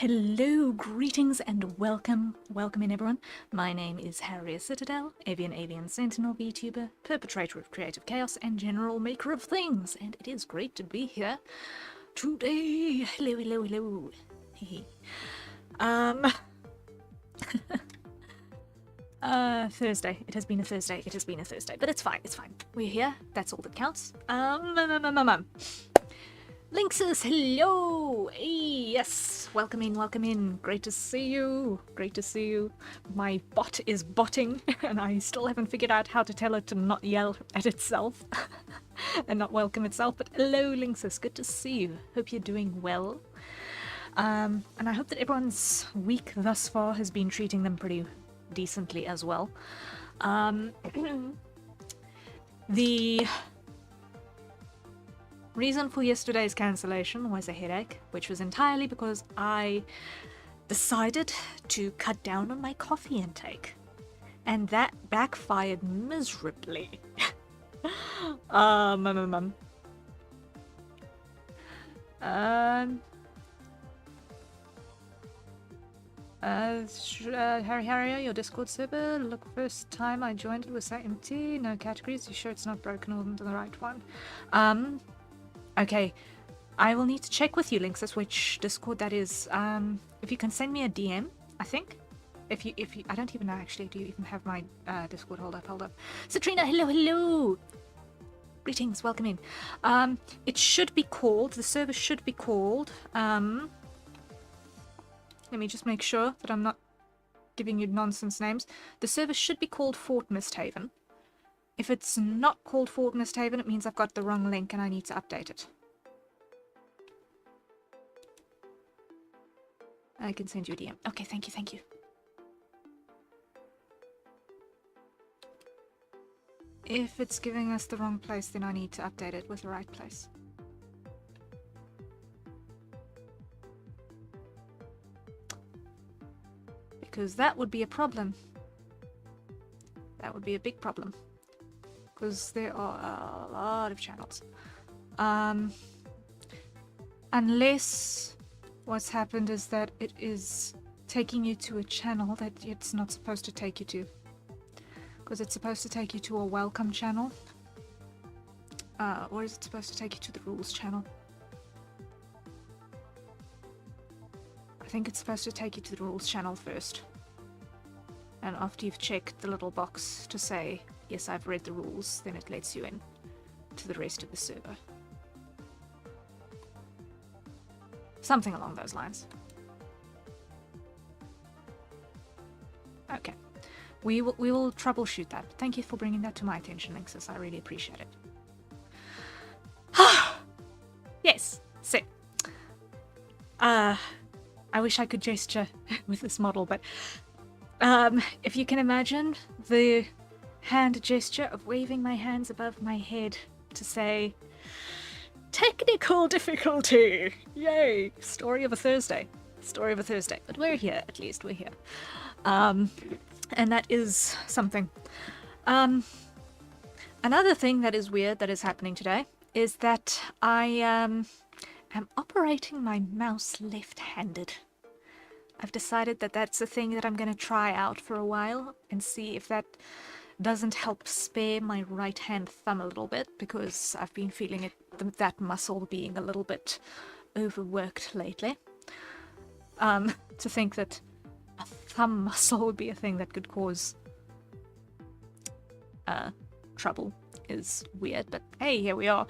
Hello, greetings and welcome in everyone. My name is Harriet Citadel, avian sentinel VTuber, perpetrator of creative chaos and general maker of things, and it is great to be here today. Hello. Hehe. Thursday. It has been a Thursday, but it's fine, We're here, that's all that counts. Linksys, hello! Hey, yes, welcome in. Great to see you. My bot is botting, and I still haven't figured out how to tell it to not yell at itself and not welcome itself. But hello, Linksys, good to see you. Hope you're doing well. And I hope that everyone's week thus far has been treating them pretty decently as well. The reason for yesterday's cancellation was a headache, which was entirely because I decided to cut down on my coffee intake, and that backfired miserably. Harry, your Discord server, look, first time I joined it was so empty, no categories, you sure it's not broken or the right one? Okay, I will need to check with you, Linksys, which Discord that is. If you can send me a DM, I think. If you, I don't even know actually. Do you even have my Discord? Hold up. Citrina, hello. Greetings, welcome in. It should be called. The server should be called. Let me just make sure that I'm not giving you nonsense names. The server should be called Fort Misthaven. If it's not called Fort Misthaven, it means I've got the wrong link and I need to update it. I can send you a DM. Okay, thank you. If it's giving us the wrong place, then I need to update it with the right place. Because that would be a problem. That would be a big problem. Because there are a lot of channels. Unless what's happened is that it is taking you to a channel that it's not supposed to take you to. Because it's supposed to take you to a welcome channel. Or is it supposed to take you to the rules channel? I think it's supposed to take you to the rules channel first. And after you've checked the little box to say, yes, I've read the rules, then it lets you in to the rest of the server. Something along those lines. Okay. We will troubleshoot that. Thank you for bringing that to my attention, Linksys. I really appreciate it. Yes, so. I wish I could gesture with this model, but if you can imagine the hand gesture of waving my hands above my head to say, technical difficulty! Yay! Story of a Thursday. But we're here, at least, we're here. And that is something. Another thing that is weird that is happening today is that I am operating my mouse left-handed. I've decided that that's a thing that I'm going to try out for a while and see if that doesn't help spare my right hand thumb a little bit, because I've been feeling that muscle being a little bit overworked lately. To think that a thumb muscle would be a thing that could cause trouble is weird, but hey, here we are.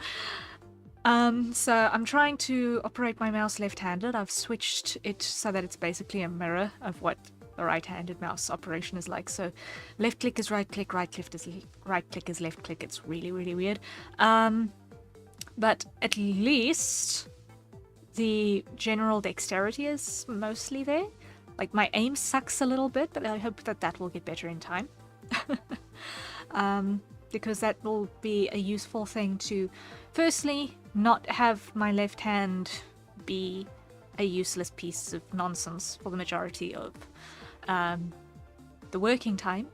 So I'm trying to operate my mouse left-handed. I've switched it so that it's basically a mirror of what the right-handed mouse operation is like. So left click is right click, right click is left click. It's really, really weird. But at least the general dexterity is mostly there. Like, my aim sucks a little bit, but I hope that that will get better in time. Because that will be a useful thing to, firstly, not have my left hand be a useless piece of nonsense for the majority of the working time,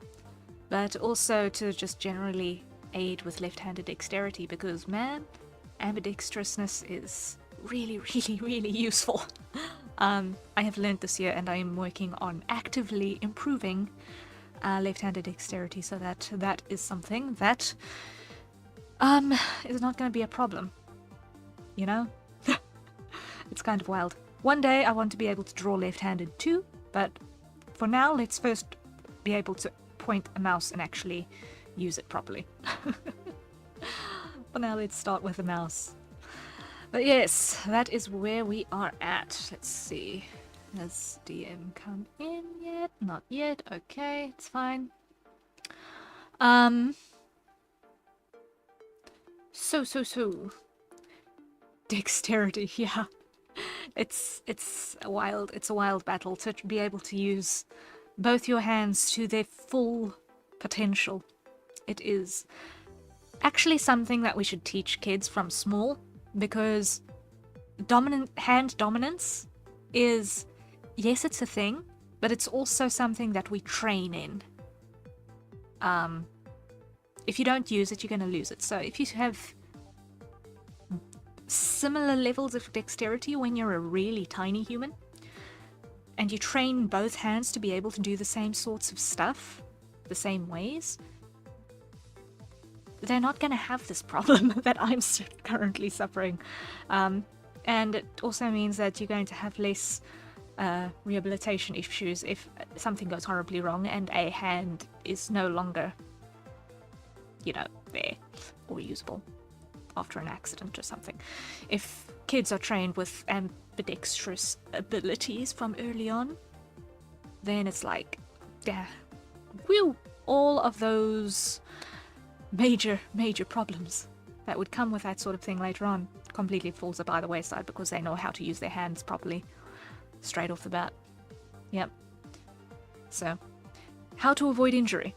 but also to just generally aid with left-handed dexterity, because, man, ambidextrousness is really, really, really useful. I have learned this year, and I am working on actively improving left-handed dexterity, so that is something that is not going to be a problem. You know? It's kind of wild. One day I want to be able to draw left-handed too, but for now, let's first be able to point a mouse and actually use it properly. For now, let's start with the mouse. But yes, that is where we are at. Let's see. Has DM come in yet? Not yet. Okay, it's fine. So. Dexterity, yeah. It's a wild battle to be able to use both your hands to their full potential. It is actually something that we should teach kids from small, because hand dominance is, yes, it's a thing, but it's also something that we train in. If you don't use it, you're going to lose it. So if you have similar levels of dexterity when you're a really tiny human, and you train both hands to be able to do the same sorts of stuff, the same ways, they're not going to have this problem that I'm currently suffering. And it also means that you're going to have less rehabilitation issues if something goes horribly wrong and a hand is no longer, there or usable after an accident or something. If kids are trained with ambidextrous abilities from early on, then it's like, yeah, whew, all of those major problems that would come with that sort of thing later on completely falls by the wayside because they know how to use their hands properly straight off the bat. Yep. So, how to avoid injury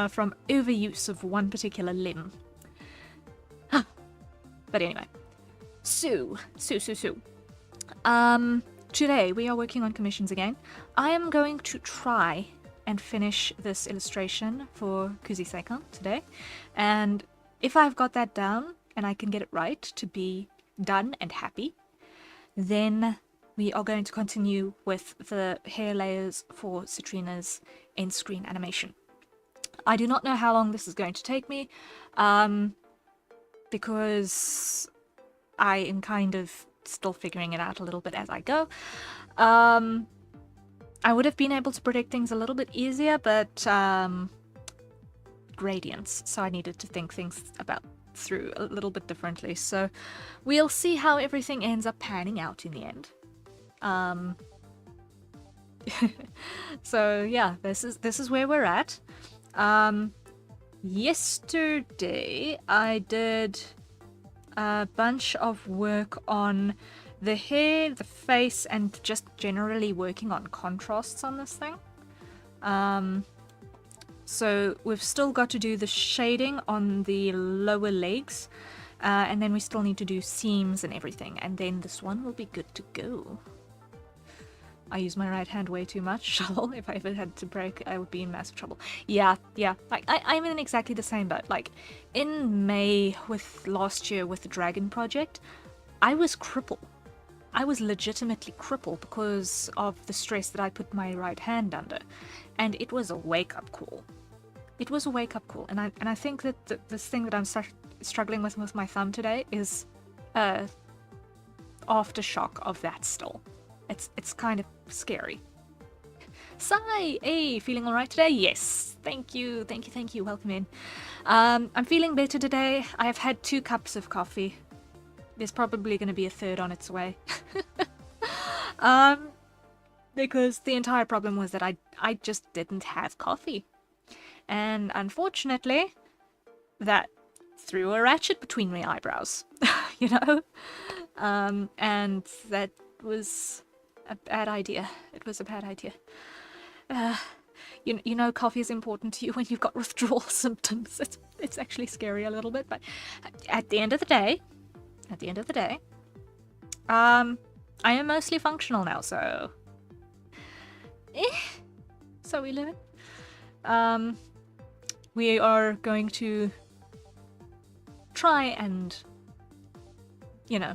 from overuse of one particular limb. But anyway, so. Today we are working on commissions again. I am going to try and finish this illustration for Kuzi-Seikan today. And if I've got that down and I can get it right to be done and happy, then we are going to continue with the hair layers for Citrina's end-screen animation. I do not know how long this is going to take me, because I am kind of still figuring it out a little bit as I go. I would have been able to predict things a little bit easier, but gradients, so I needed to think things through a little bit differently. So we'll see how everything ends up panning out in the end. So yeah, this is where we're at. Yesterday I did a bunch of work on the hair, the face, and just generally working on contrasts on this thing. So we've still got to do the shading on the lower legs, and then we still need to do seams and everything, and then this one will be good to go. I use my right hand way too much, so if I ever had to break, I would be in massive trouble. Yeah, like, I'm in exactly the same boat. Like, in May last year with the Dragon Project, I was crippled. I was legitimately crippled because of the stress that I put my right hand under. And it was a wake-up call. It was a wake-up call. And I think that this thing that I'm struggling with my thumb today is aftershock of that still. It's kind of scary. Sai, hey, feeling alright today? Yes, thank you, welcome in. I'm feeling better today. I have had 2 cups of coffee. There's probably going to be a third on its way. Because the entire problem was that I just didn't have coffee. And unfortunately, that threw a ratchet between my eyebrows, you know? And that was a bad idea. It was a bad idea. You know, coffee is important to you when you've got withdrawal symptoms. It's actually scary a little bit, but at the end of the day, I am mostly functional now, so so we live it. We are going to try and, you know,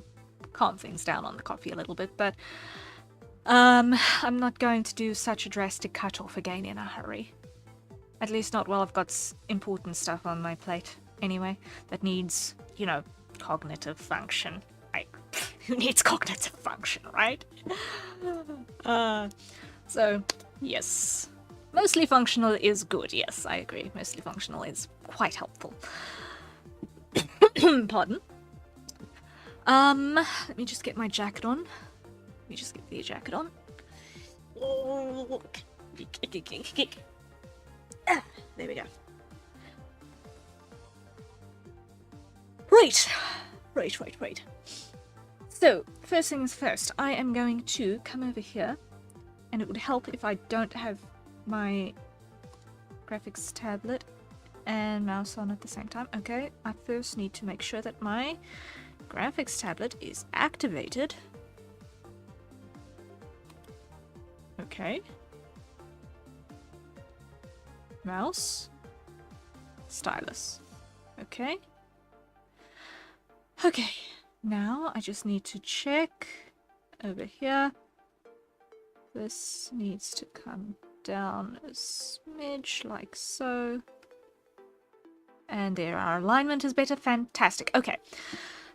calm things down on the coffee a little bit, but I'm not going to do such a drastic cut-off again in a hurry. At least not while I've got important stuff on my plate anyway that needs, you know, cognitive function. Who needs cognitive function, right? So, yes. Mostly functional is good, yes, I agree. Mostly functional is quite helpful. Pardon. Let me just get my jacket on. Let me just get the jacket on. There we go. Right. So, first things first, I am going to come over here, and it would help if I don't have my graphics tablet and mouse on at the same time. Okay, I first need to make sure that my graphics tablet is activated. Okay. Mouse. Stylus. Okay. Okay. Now I just need to check over here. This needs to come down a smidge like so. And there, our alignment is better. Fantastic. Okay.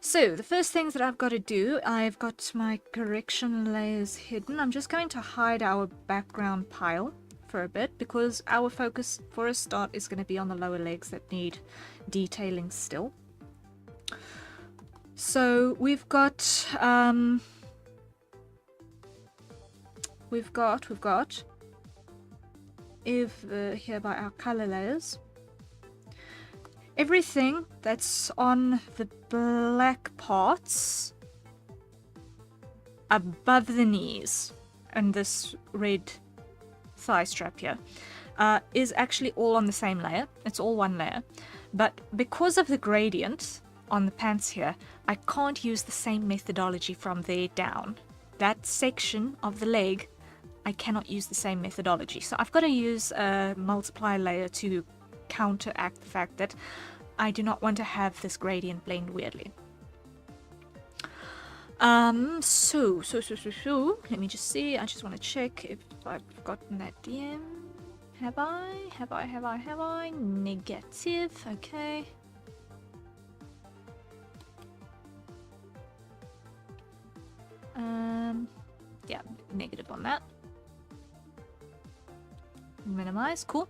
So the first things that I've got to do, I've got my correction layers hidden. I'm just going to hide our background pile for a bit because our focus for a start is going to be on the lower legs that need detailing still. So we've got here by our color layers, everything that's on the black parts above the knees and this red thigh strap here is actually all on the same layer. It's all one layer, but because of the gradient on the pants here, I can't use the same methodology from there down. That section of the leg, I cannot use the same methodology. So I've got to use a multiply layer to counteract the fact that I do not want to have this gradient blend weirdly. So, let me just see. I just want to check if I've gotten that DM. Have I? Negative, okay. Yeah, negative on that. Minimize, cool.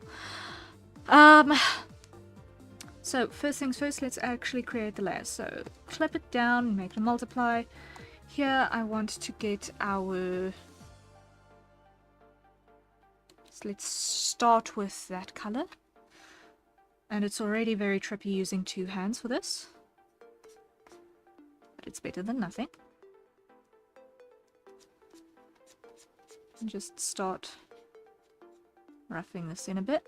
So first things first, let's actually create the layer. So clip it down, make the multiply. Here I want to get our... So let's start with that color. And it's already very trippy using two hands for this. But it's better than nothing. And just start roughing this in a bit.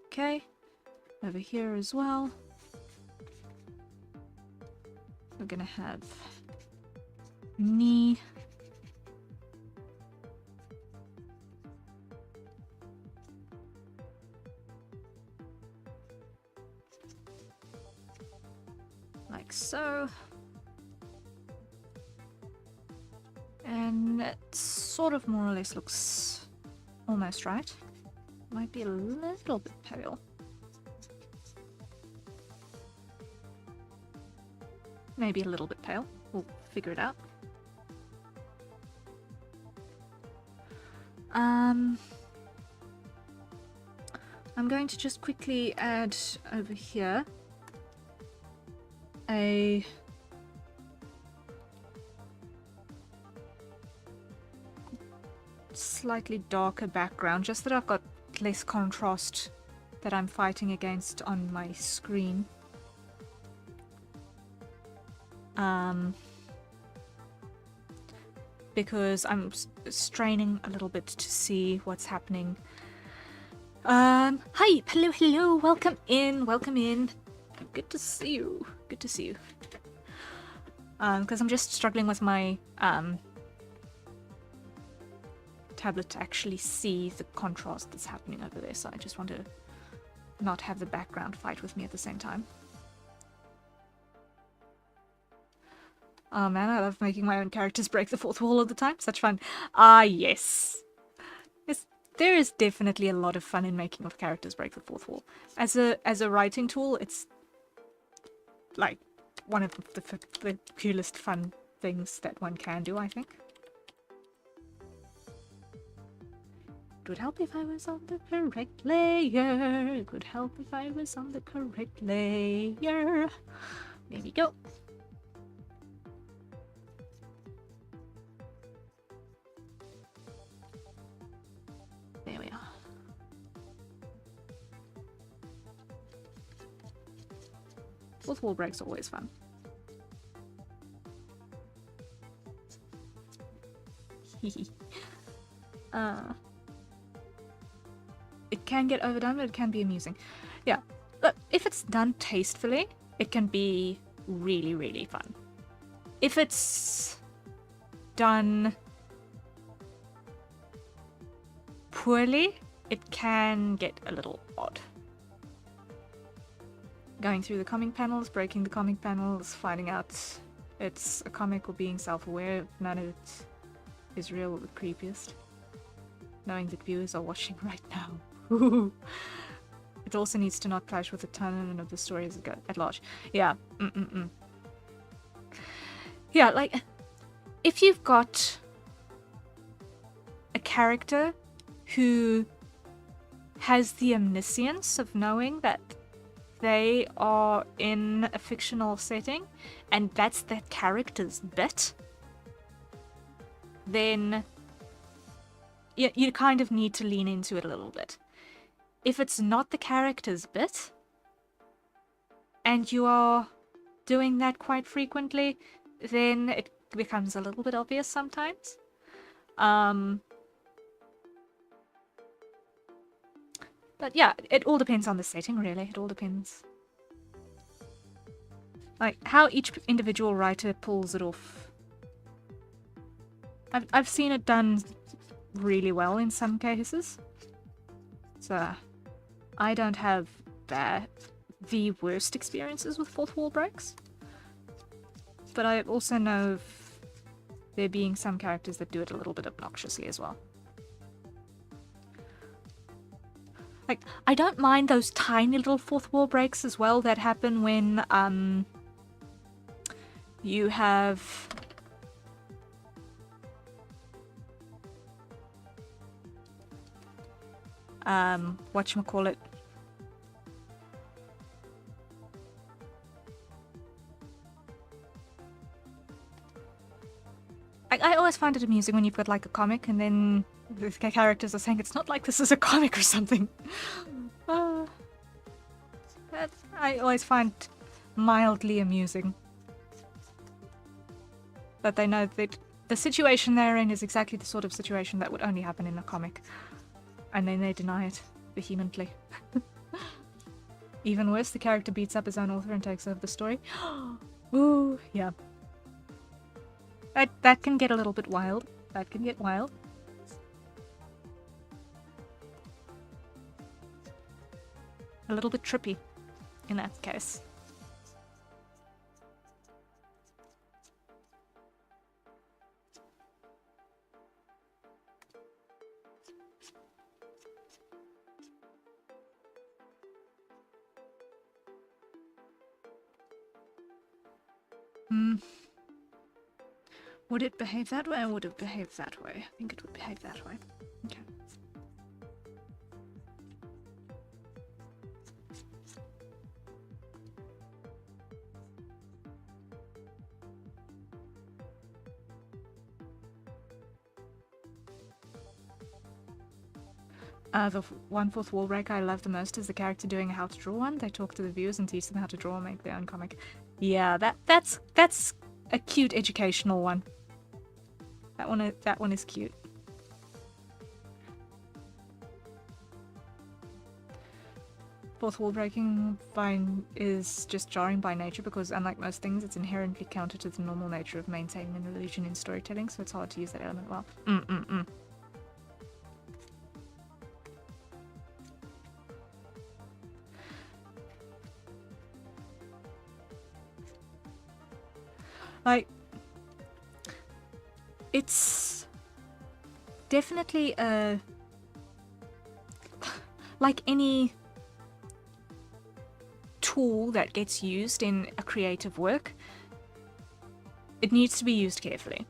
Okay. Over here as well. We're gonna have knee. Like so. And it sort of more or less looks almost right. Might be a little bit pale. Maybe a little bit pale. We'll figure it out. I'm going to just quickly add over here a slightly darker background, just that I've got less contrast that I'm fighting against on my screen. Because I'm straining a little bit to see what's happening. Hi, hello, welcome in. Good to see you. Because I'm just struggling with my tablet to actually see the contrast that's happening over there, so I just want to not have the background fight with me at the same time. Oh man, I love making my own characters break the fourth wall all the time. Such fun. Ah, yes. There is definitely a lot of fun in making characters break the fourth wall. As a writing tool, it's like one of the coolest fun things that one can do, I think. It would help if I was on the correct layer. It would help if I was on the correct layer. There we go. There we are. Fourth wall breaks are always fun. It can get overdone, but it can be amusing. Yeah, look, if it's done tastefully, it can be really, really fun. If it's done poorly, it can get a little odd. Going through the comic panels, breaking the comic panels, finding out it's a comic or being self-aware, none of it is real or the creepiest. Knowing that viewers are watching right now. It also needs to not clash with the tone of the story as at large. Yeah. Yeah, like, if you've got a character who has the omniscience of knowing that they are in a fictional setting and that's that character's bit, then you kind of need to lean into it a little bit. If it's not the character's bit, and you are doing that quite frequently, then it becomes a little bit obvious sometimes. But yeah, it all depends on the setting, really. It all depends. Like, how each individual writer pulls it off. I've seen it done really well in some cases. So, I don't have the worst experiences with fourth wall breaks. But I also know of there being some characters that do it a little bit obnoxiously as well. Like, I don't mind those tiny little fourth wall breaks as well that happen when you have whatchamacallit. I always find it amusing when you've got like a comic and then the characters are saying it's not like this is a comic or something. That I always find mildly amusing. That they know that the situation they're in is exactly the sort of situation that would only happen in a comic. And then they deny it vehemently. Even worse, the character beats up his own author and takes over the story. Ooh, yeah. That can get a little bit wild. That can get wild. A little bit trippy in that case. Would it behave that way or would it behave that way? I think it would behave that way. Okay. The one fourth wall break I love the most is the character doing a how to draw one. They talk to the viewers and teach them how to draw and make their own comic. Yeah, that's a cute educational one. That one is cute. Fourth wall breaking is just jarring by nature because unlike most things, it's inherently counter to the normal nature of maintaining an illusion in storytelling, so it's hard to use that element well. Like, It's definitely a... like any tool that gets used in a creative work, it needs to be used carefully.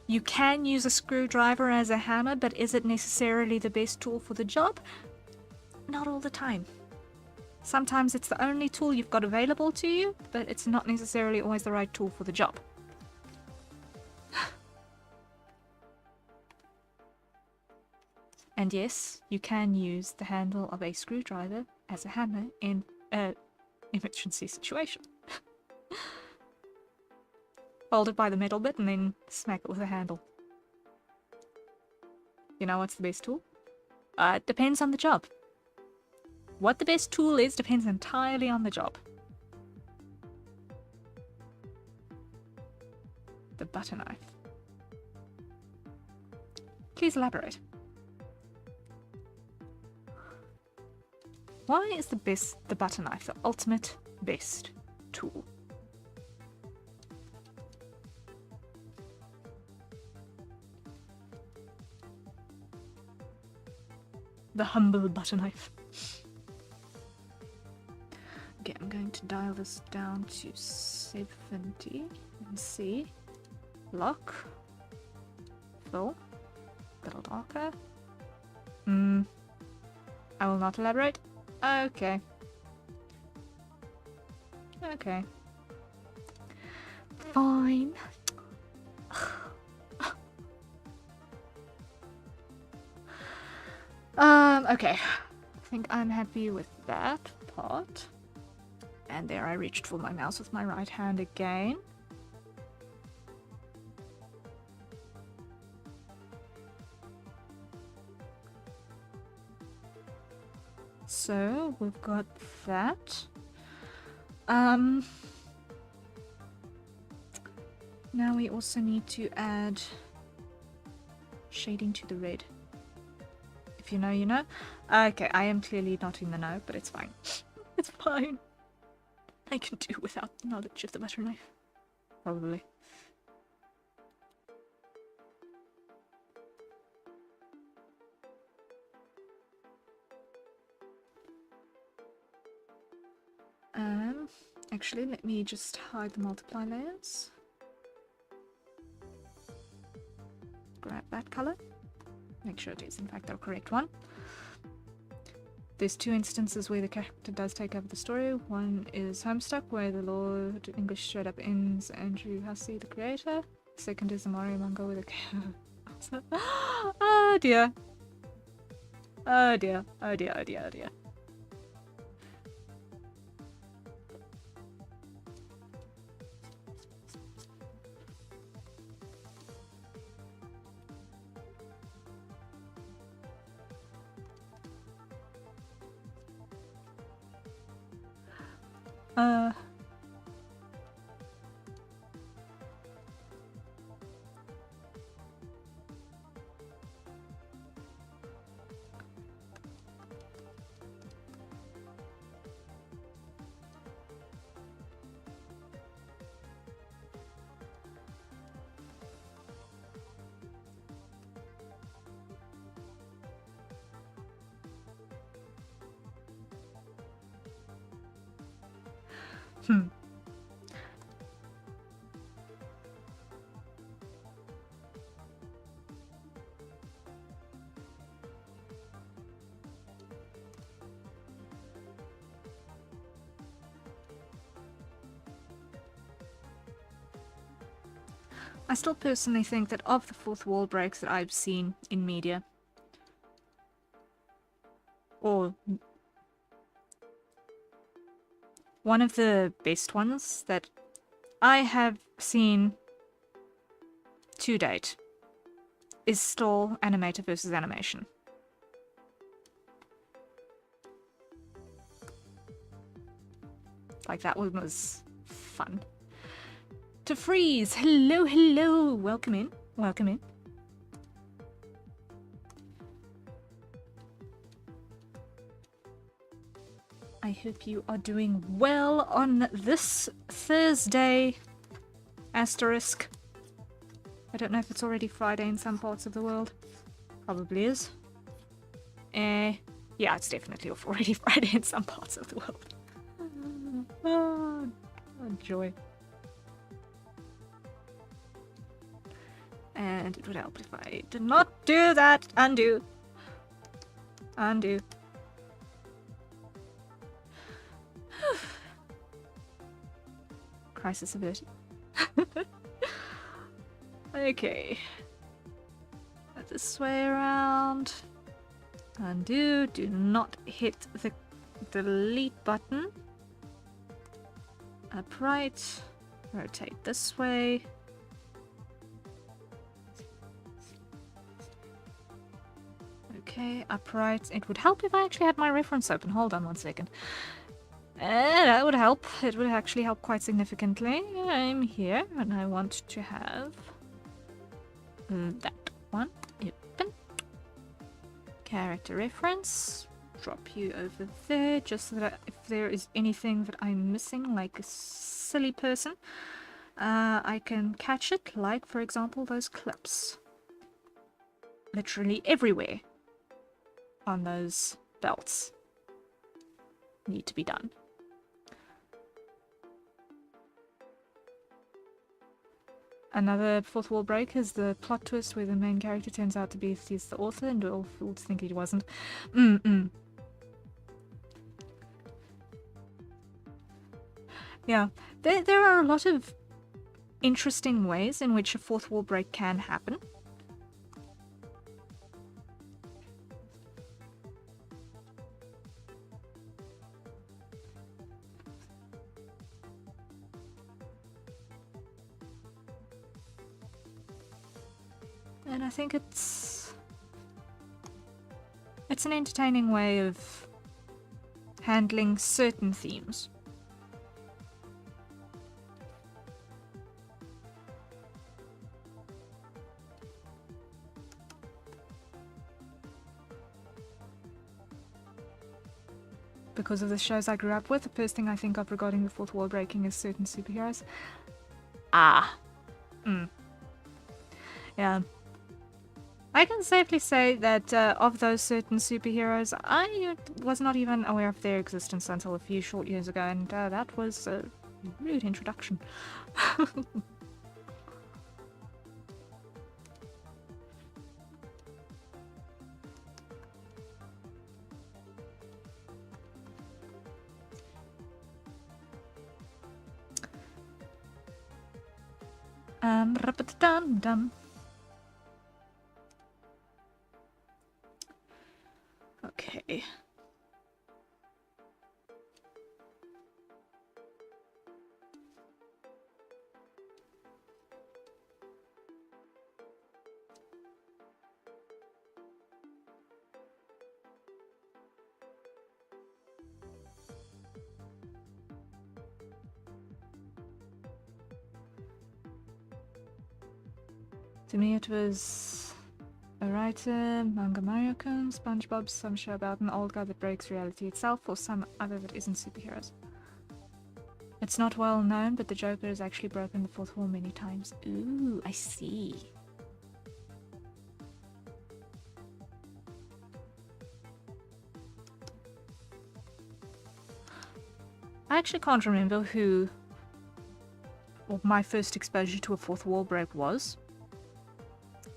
You can use a screwdriver as a hammer, but is it necessarily the best tool for the job? Not all the time. Sometimes it's the only tool you've got available to you, but it's not necessarily always the right tool for the job. And yes, you can use the handle of a screwdriver as a hammer in an emergency situation. Hold it by the metal bit and then smack it with a handle. You know what's the best tool? It depends on the job. What the best tool is depends entirely on the job. The butter knife. Please elaborate. Why is the butter knife the ultimate best tool? The humble butter knife. Okay, I'm going to dial this down to 70 and see. Lock. Fill. Little darker. I will not elaborate. Okay. Okay. Fine. Okay. I think I'm happy with that part. And there I reached for my mouse with my right hand again. So we've got that. Now we also need to add shading to the red. If you know, you know. Okay, I am clearly not in the know, but it's fine. It's fine. I can do without the knowledge of the butter knife. Probably. Actually, let me just hide the multiply layers. Grab that color. Make sure it is in fact the correct one. There's two instances where the character does take over the story. One is Homestuck, where the Lord English straight up ends Andrew Hussey, the creator. Second is the Mario manga with a... Oh dear. Oh dear. Oh dear. Oh dear. Oh dear. I still personally think that of the fourth wall breaks that I've seen in media, or one of the best ones that I have seen to date is still animator versus animation. Like, that one was fun. To freeze! Hello, hello! Welcome in. Welcome in. I hope you are doing well on this Thursday Asterisk. I don't know if it's already Friday in some parts of the world. Probably is. Yeah, it's definitely already Friday in some parts of the world. Oh, joy. And it would help if I did not do that. Undo. Undo. Crisis averted. Okay. This way around. Undo. Do not hit the delete button. Upright. Rotate this way. Okay, upright. It would help if I actually had my reference open. Hold on one second. That would help. It would actually help quite significantly. I'm here and I want to have that one open. Character reference. Drop you over there just so that if there is anything that I'm missing, like a silly person, I can catch it, like, for example, those clips. Literally everywhere on those belts need to be done. Another fourth wall break is the plot twist where the main character turns out to be he's the author and all fools think he wasn't. Yeah, there are a lot of interesting ways in which a fourth wall break can happen. And I think it's an entertaining way of handling certain themes. Because of the shows I grew up with, the first thing I think of regarding the fourth wall breaking is certain superheroes. Yeah. I can safely say that of those certain superheroes, I was not even aware of their existence until a few short years ago, and that was a rude introduction. Dum. Okay. To me, it was a writer, manga Mario-kun, SpongeBob, some show about an old guy that breaks reality itself, or some other that isn't superheroes. It's not well known, but the Joker has actually broken the fourth wall many times. Ooh, I see. I actually can't remember who or my first exposure to a fourth wall break was.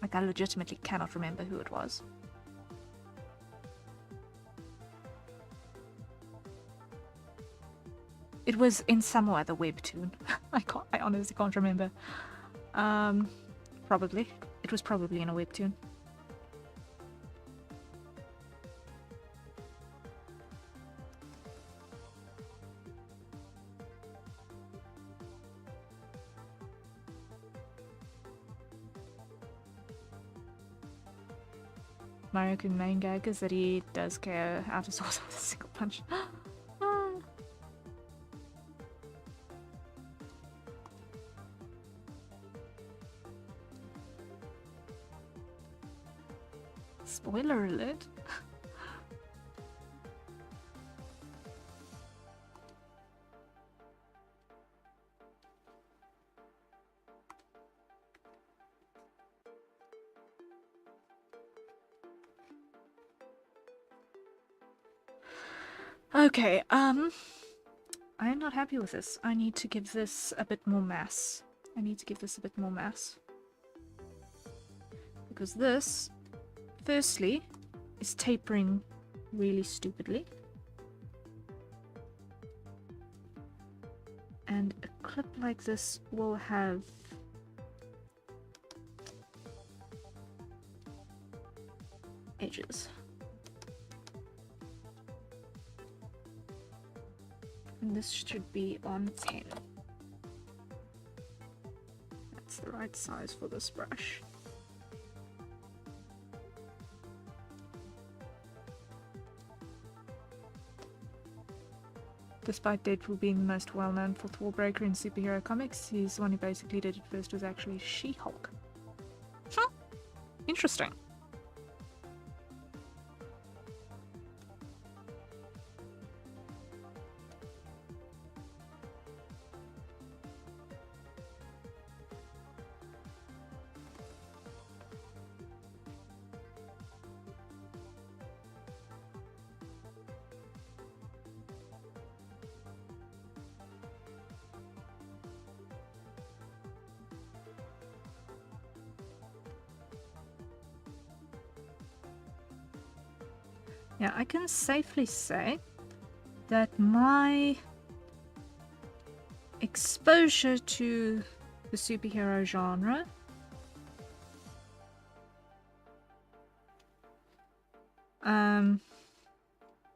Like, I legitimately cannot remember who it was. It was in some other webtoon. I honestly can't remember. Probably. It was probably in a webtoon. Mario-kun main gag is that he does KO outer source with a single punch. Spoiler alert. Okay, I am not happy with this. I need to give this a bit more mass. Because this, firstly, is tapering really stupidly. And a clip like this will have edges. And this should be on 10. That's the right size for this brush. Despite Deadpool being the most well-known fourth wall breaker in superhero comics, he's the one who basically did it first was actually She-Hulk. Huh. Interesting. Yeah, I can safely say that my exposure to the superhero genre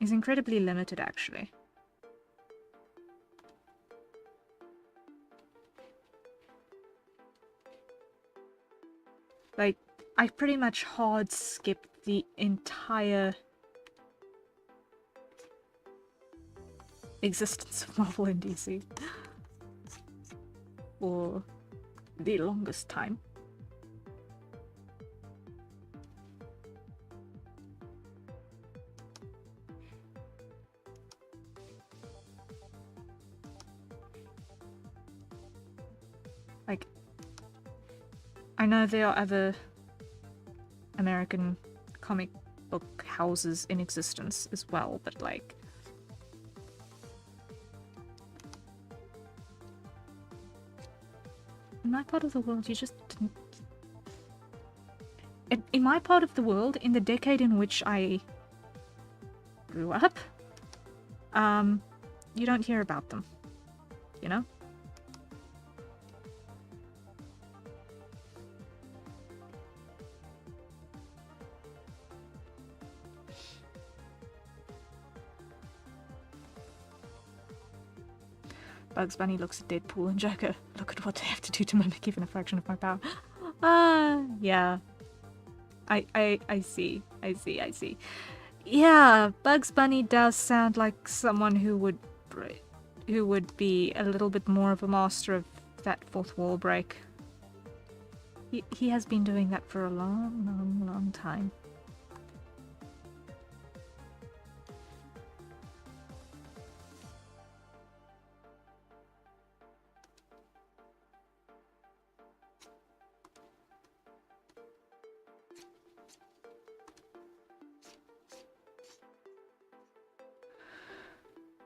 is incredibly limited, actually. Like, I pretty much hard skipped the entire existence of Marvel and DC for the longest time. Like, I know there are other American comic book houses in existence as well, but like, in my part of the world, you just didn't... In my part of the world, in the decade in which I grew up, you don't hear about them, you know? Bugs Bunny looks at Deadpool and Joker. Look at what they have to do to mimic even a fraction of my power. Yeah. I see. Yeah, Bugs Bunny does sound like someone who would be a little bit more of a master of that fourth wall break. He has been doing that for a long time.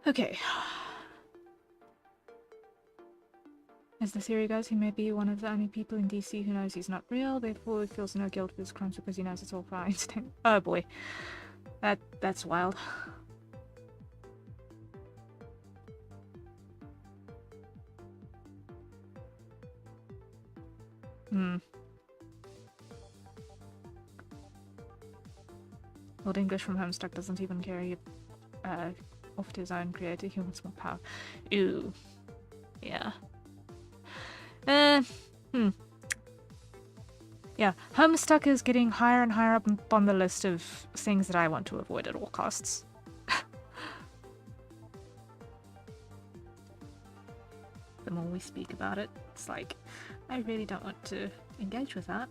Okay. As the theory goes, he may be one of the only people in DC who knows he's not real, therefore he feels no guilt for his crimes because he knows it's all for Einstein. Oh boy. That's wild. Lord English from Homestuck doesn't even carry off to his own creator. He wants more power. Ew. Yeah. Yeah, Homestuck is getting higher and higher up on the list of things that I want to avoid at all costs. The more we speak about it, it's like, I really don't want to engage with that.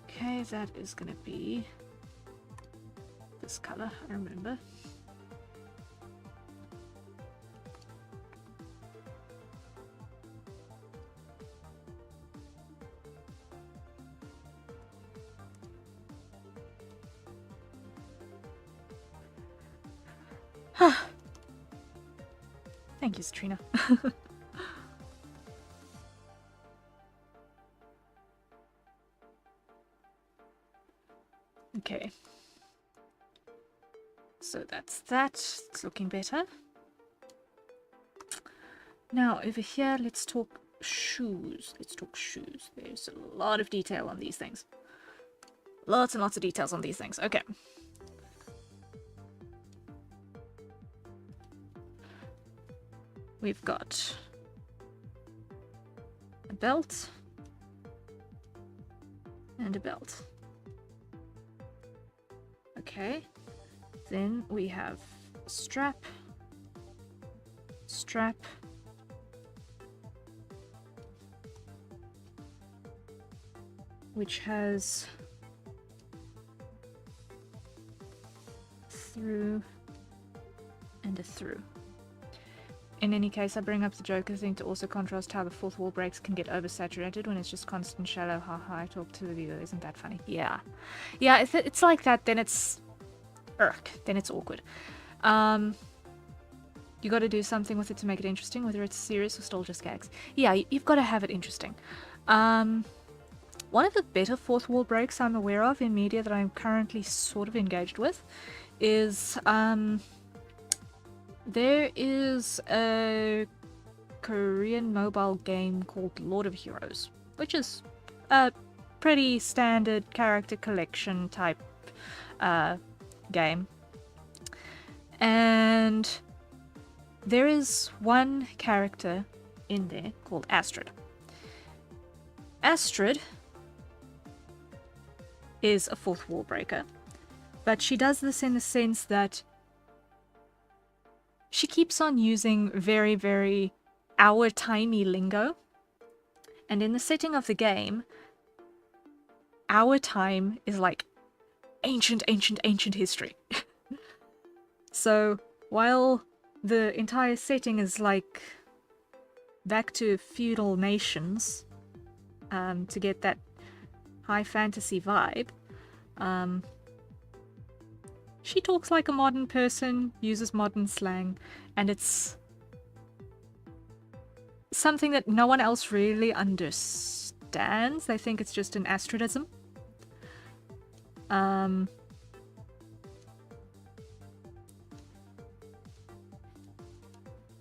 Okay, that is gonna be this color, I remember. Thank you, Satrina. Okay. So that's that. It's looking better. Now, over here, let's talk shoes. Let's talk shoes. There's a lot of detail on these things. Lots and lots of details on these things. Okay. We've got a belt and a belt. Okay. Then we have strap, strap, which has through and a through. In any case, I bring up the Joker thing to also contrast how the fourth wall breaks can get oversaturated when it's just constant shallow, haha, I talk to the viewer, isn't that funny? Yeah. Yeah, if it's like that, then it's... then it's awkward. You gotta do something with it to make it interesting, whether it's serious or still just gags. Yeah, you've gotta have it interesting. One of the better fourth wall breaks I'm aware of in media that I'm currently sort of engaged with is... there is a Korean mobile game called Lord of Heroes, which is a pretty standard character collection type game. And there is one character in there called Astrid. Astrid is a fourth wall breaker, but she does this in the sense that she keeps on using very, very our-timey lingo. And in the setting of the game, our time is like ancient, ancient, ancient history. So while the entire setting is like back to feudal nations, to get that high fantasy vibe, she talks like a modern person, uses modern slang, and it's something that no one else really understands. They think it's just an Astridism.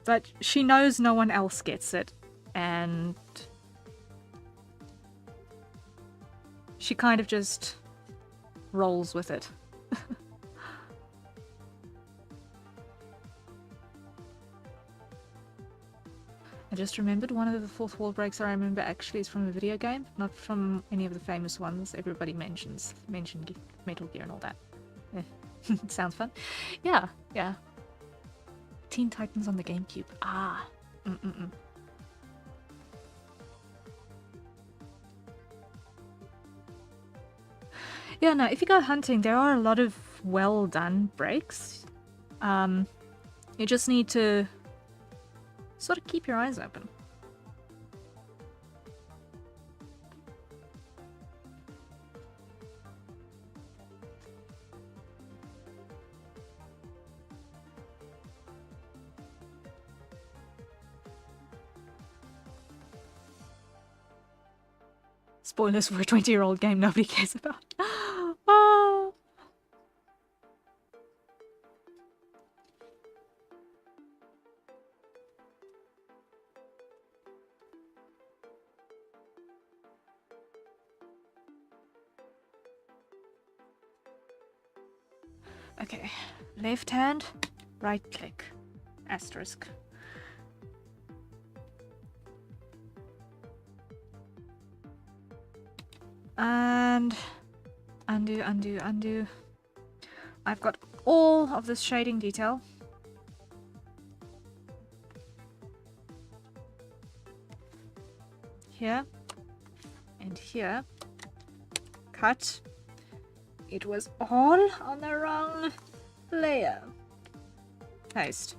But she knows no one else gets it, and she kind of just rolls with it. I just remembered one of the fourth wall breaks I remember actually is from a video game, not from any of the famous ones everybody mentioned Metal Gear and all that. Sounds fun. Yeah, yeah. Teen Titans on the GameCube. Ah. Yeah, no, if you go hunting, there are a lot of well done breaks. You just need to sort of keep your eyes open. Spoilers for a 20-year-old game nobody cares about. Oh. Okay, left hand, right click, asterisk. And undo, undo, undo. I've got all of this shading detail. Here and here. Cut. It was all on the wrong Layer. Haste.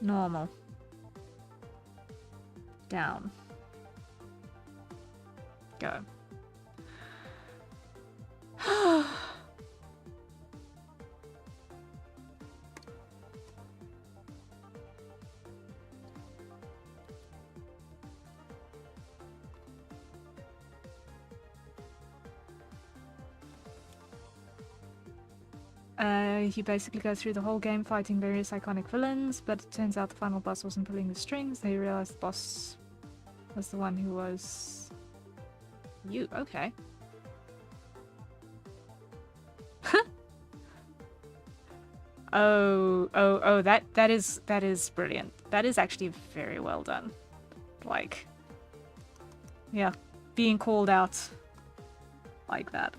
Normal. Down. Go. You basically go through the whole game fighting various iconic villains, but it turns out the final boss wasn't pulling the strings. They realized the boss was the one who was... you. Okay. Oh, that is brilliant. That is actually very well done. Like, yeah, being called out like that.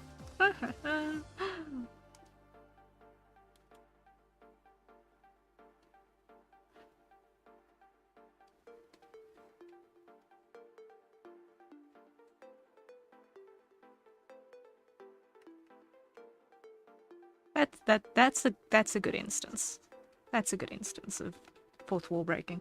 That's a good instance. That's a good instance of fourth wall breaking.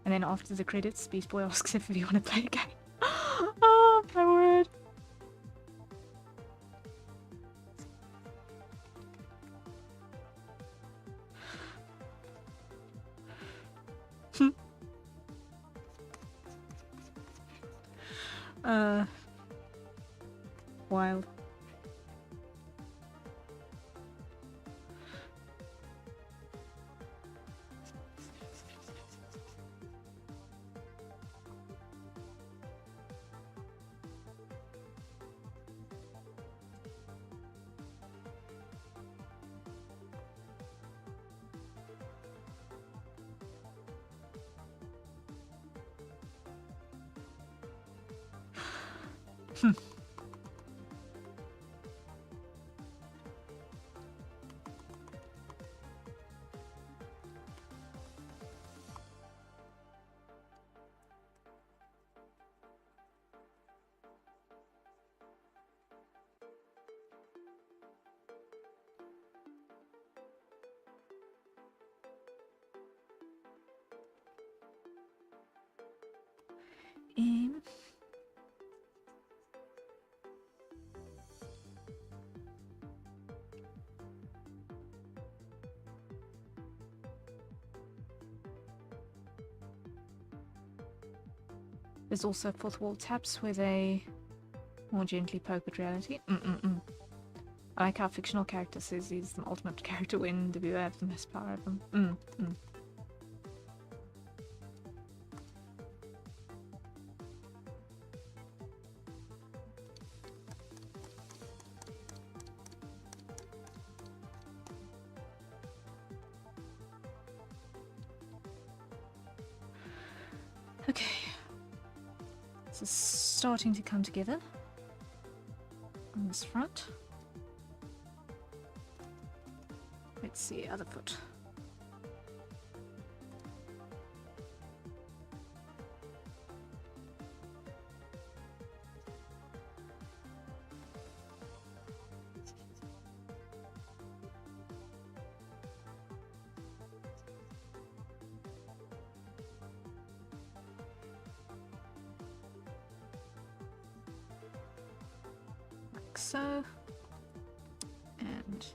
And then after the credits, Beast Boy asks if you want to play a game. Oh, my word. Wild. There's also fourth wall taps with a more gently poke at reality. I like how fictional character says he's the ultimate character when the viewer have the most power of them. Okay. This is starting to come together on this front. Let's see, other foot. Like so. And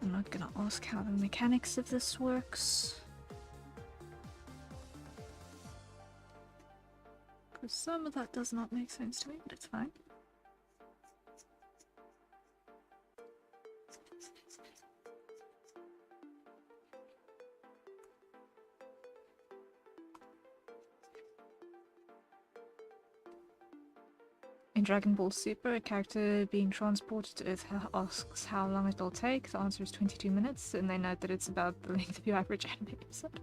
I'm not gonna ask how the mechanics of this works, because some of that does not make sense to me, but it's fine. In Dragon Ball Super, a character being transported to Earth asks how long it'll take. The answer is 22 minutes, and they note that it's about the length of your average anime episode.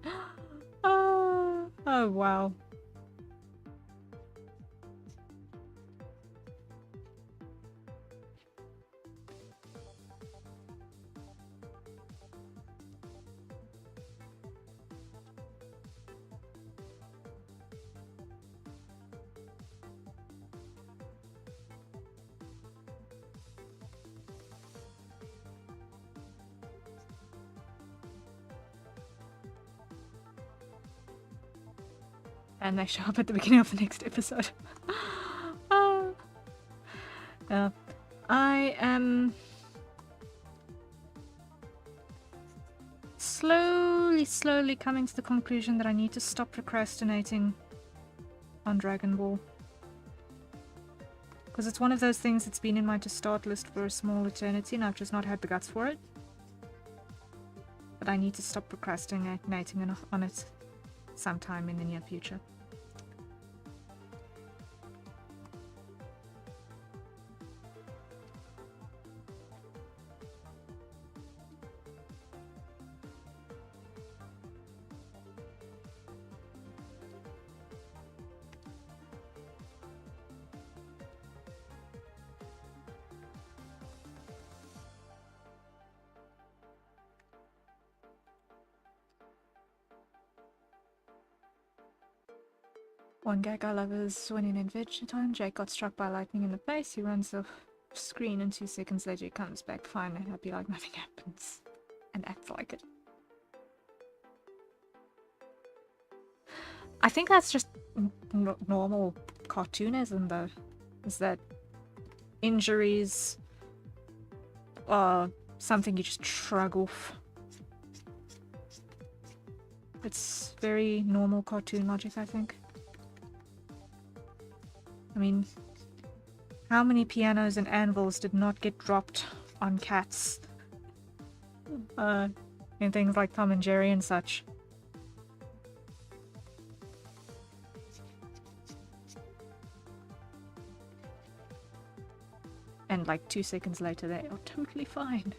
Oh, wow. And they show up at the beginning of the next episode. I am slowly coming to the conclusion that I need to stop procrastinating on Dragon Ball. Because it's one of those things that's been in my to-start list for a small eternity, and I've just not had the guts for it. But I need to stop procrastinating on it sometime in the near future. One gag I love is when in Adventure Time, Jake got struck by lightning in the face. He runs off screen and 2 seconds later he comes back fine and happy like nothing happens. And acts like it. I think that's just normal cartoonism though. Is that injuries are something you just shrug off. It's very normal cartoon logic, I think. I mean, how many pianos and anvils did not get dropped on cats in things like Tom and Jerry and such? And like 2 seconds later they are totally fine.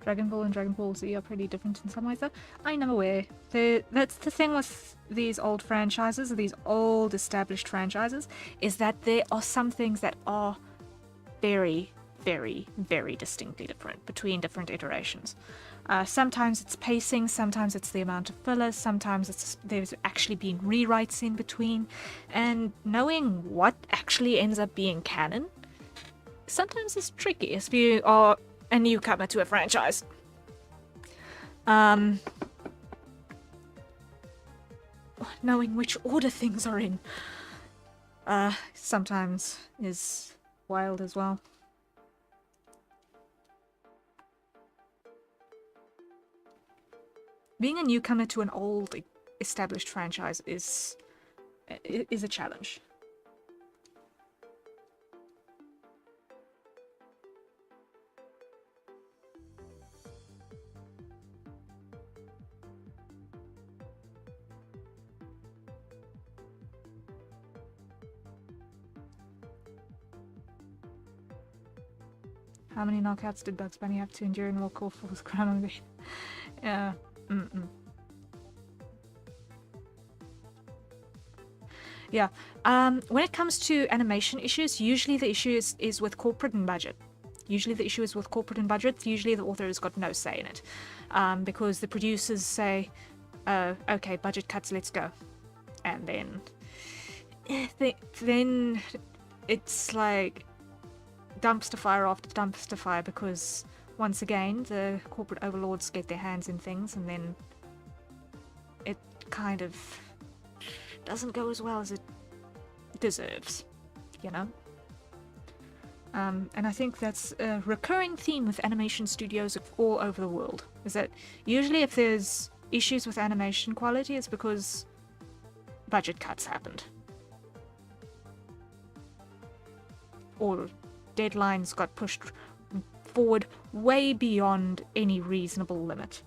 Dragon Ball and Dragon Ball Z are pretty different in some ways though. I'm aware. That's the thing with these old franchises, these old established franchises, is that there are some things that are very, very, very distinctly different between different iterations. Sometimes it's pacing, sometimes it's the amount of fillers, sometimes there's actually been rewrites in between, and knowing what actually ends up being canon sometimes is tricky if you are a newcomer to a franchise. Knowing which order things are in sometimes is wild as well. Being a newcomer to an old established franchise is a challenge. How many knockouts did Bugs Bunny have to endure and walk off with his crown on the... Yeah. Yeah. When it comes to animation issues, usually the issue is with corporate and budget. Usually the issue is with corporate and budget. Usually the author has got no say in it. Because the producers say, okay, budget cuts, let's go. And then it's like dumpster fire after dumpster fire, because once again the corporate overlords get their hands in things, and then it kind of doesn't go as well as it deserves, you know. And I think that's a recurring theme with animation studios all over the world, is that usually if there's issues with animation quality, it's because budget cuts happened, or deadlines got pushed forward way beyond any reasonable limit.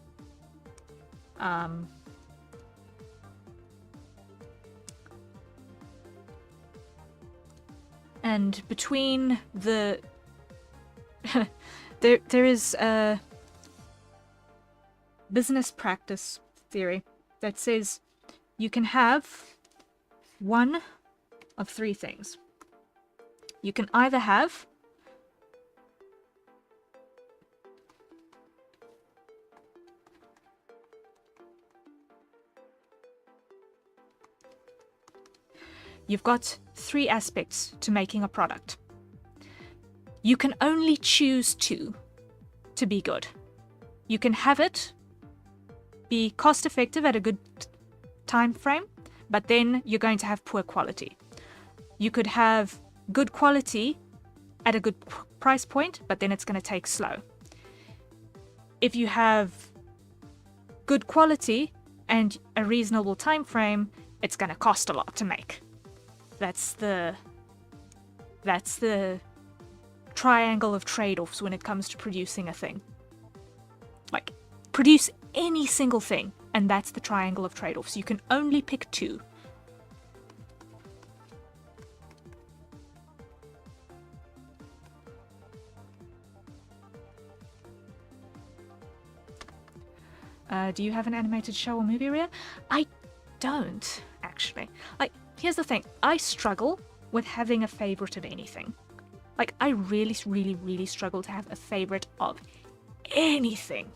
And between the there is a business practice theory that says you can have one of three things. You can either have you've got three aspects to making a product. You can only choose two to be good. You can have it be cost effective at a good time frame, but then you're going to have poor quality. You could have good quality at a good price point, but then it's going to take slow. If you have good quality and a reasonable time frame, it's going to cost a lot to make. That's the triangle of trade-offs when it comes to producing a thing. Like, produce any single thing, and that's the triangle of trade-offs. You can only pick two. Do you have an animated show or movie, Rhea? I don't, actually. Like, here's the thing. I struggle with having a favorite of anything. Like, I really, really, really struggle to have a favorite of anything.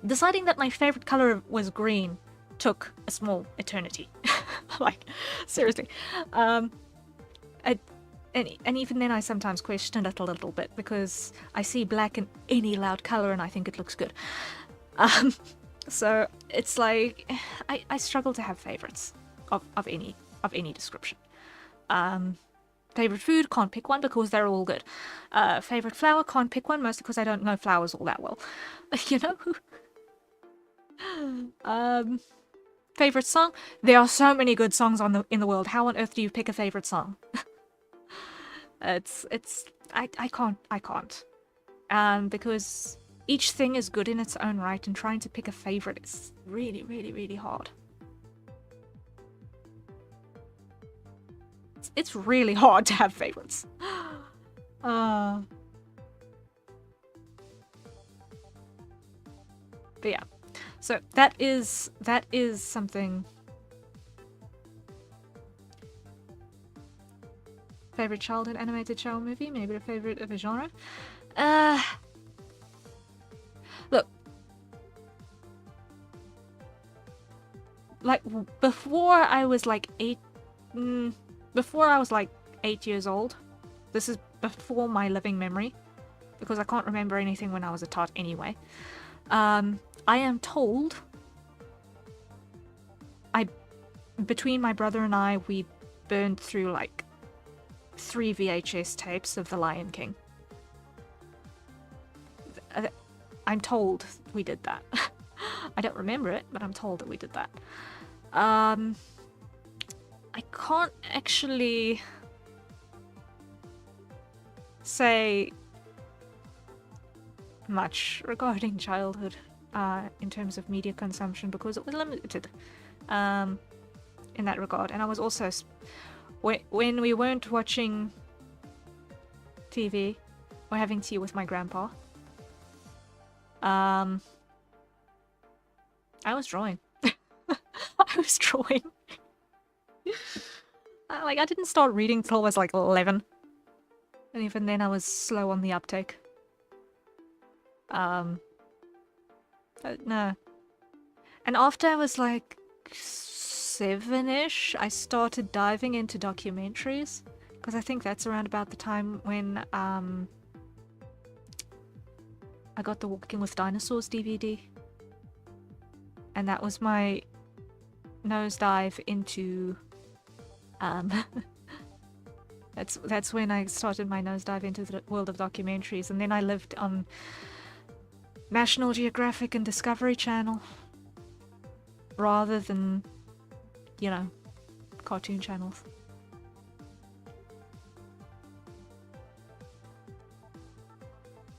Deciding that my favorite color was green took a small eternity. Like, seriously. And even then I sometimes question it a little bit, because I see black in any loud color and I think it looks good. So it's like, I struggle to have favorites of any description. Favorite food, can't pick one because they're all good. Favorite flower, can't pick one, mostly because I don't know flowers all that well. You know? Favorite song? There are so many good songs in the world. How on earth do you pick a favorite song? I can't. Because each thing is good in its own right, and trying to pick a favorite is really, really, really hard. It's really hard to have favorites. But yeah, so that is something. Favorite childhood animated show or movie? Maybe a favorite of a genre? Look. Like, before I was like 8 years old, this is before my living memory, because I can't remember anything when I was a tot anyway. I am told between my brother and I, we burned through like 3 VHS tapes of The Lion King. I'm told we did that. I don't remember it, but I'm told that we did that. I can't actually say much regarding childhood in terms of media consumption, because it was limited in that regard. And I was also, when we weren't watching TV or having tea with my grandpa, I was drawing. I was drawing. I didn't start reading till I was like 11. And even then I was slow on the uptake. No. And after I was like 7-ish, I started diving into documentaries. Because I think that's around about the time when I got the Walking with Dinosaurs DVD. And that was my nosedive into that's when I started my nosedive into the world of documentaries. And then I lived on National Geographic and Discovery Channel rather than, you know, cartoon channels.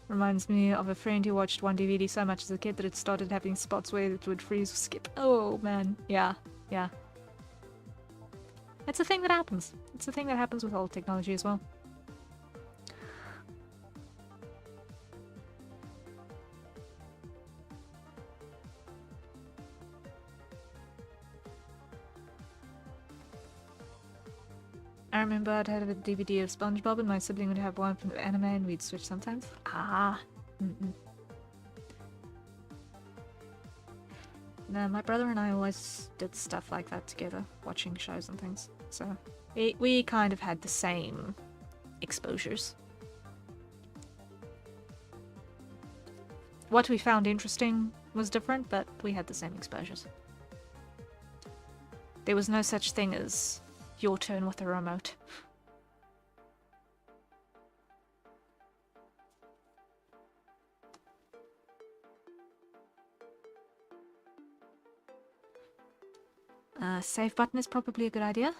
Reminds me of a friend who watched one DVD so much as a kid that it started having spots where it would freeze or skip. Oh man, yeah, yeah. It's a thing that happens. It's a thing that happens with old technology as well. I remember I'd had a DVD of SpongeBob and my sibling would have one from the anime and we'd switch sometimes. Ah. No, my brother and I always did stuff like that together, watching shows and things. So we kind of had the same exposures. What we found interesting was different, but we had the same exposures. There was no such thing as your turn with the remote. Save button is probably a good idea.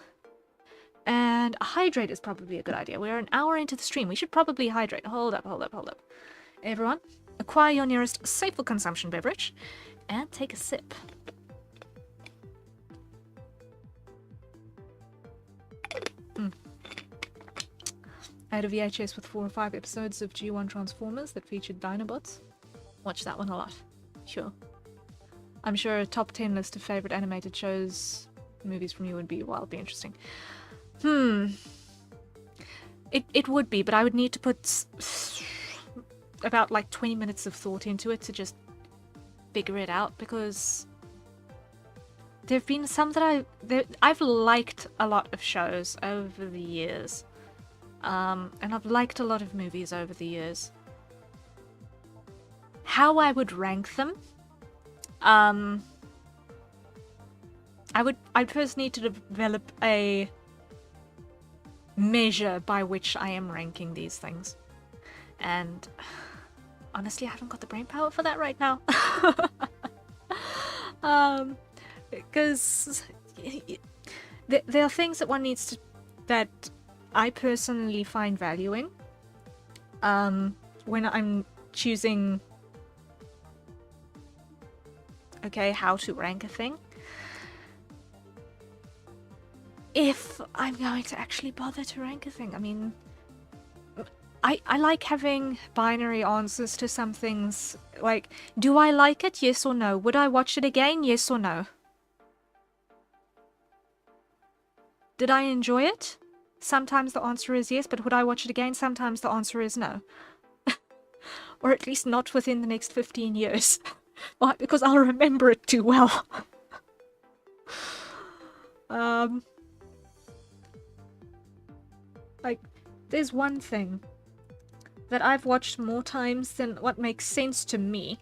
And hydrate is probably a good idea. We're an hour into the stream. We should probably hydrate. Hold up. Everyone, acquire your nearest safe for consumption beverage and take a sip. I had a VHS with 4 or 5 episodes of G1 Transformers that featured Dinobots. Watched that one a lot. Sure. I'm sure a top 10 list of favorite animated shows, movies from you would be wildly interesting. It would be, but I would need to put about like 20 minutes of thought into it to just figure it out, because there have been some that I've liked a lot of shows over the years. And I've liked a lot of movies over the years. How I would rank them? I'd first need to develop a measure by which I am ranking these things. And honestly, I haven't got the brain power for that right now. Because there are things that one needs to, that I personally find value in when I'm choosing, okay, how to rank a thing. If I'm going to actually bother to rank a thing, I mean, I like having binary answers to some things. Like, do I like it? Yes or no. Would I watch it again? Yes or no. Did I enjoy it? Sometimes the answer is yes, but would I watch it again? Sometimes the answer is no. Or at least not within the next 15 years. Why? Because I'll remember it too well. Like, there's one thing that I've watched more times than what makes sense to me.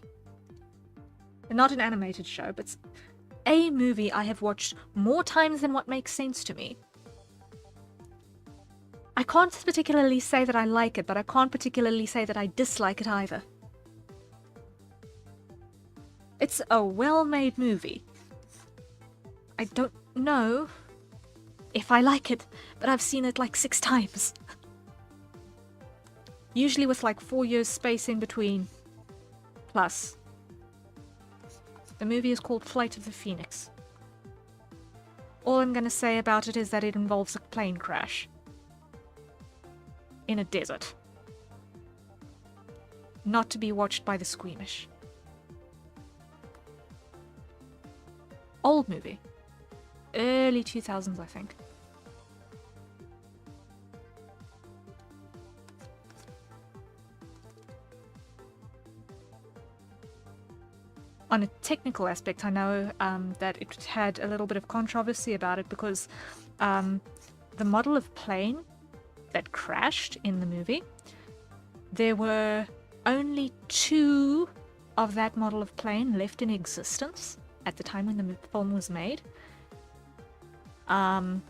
And not an animated show, but a movie I have watched more times than what makes sense to me. I can't particularly say that I like it, but I can't particularly say that I dislike it either. It's a well-made movie. I don't know if I like it, but I've seen it like 6 times. Usually with like 4 years space in between. Plus. The movie is called Flight of the Phoenix. All I'm gonna say about it is that it involves a plane crash. In a desert. Not to be watched by the squeamish. Old movie. Early 2000s, I think. On a technical aspect, I know that it had a little bit of controversy about it because the model of plane that crashed in the movie, there were only 2 of that model of plane left in existence at the time when the film was made. One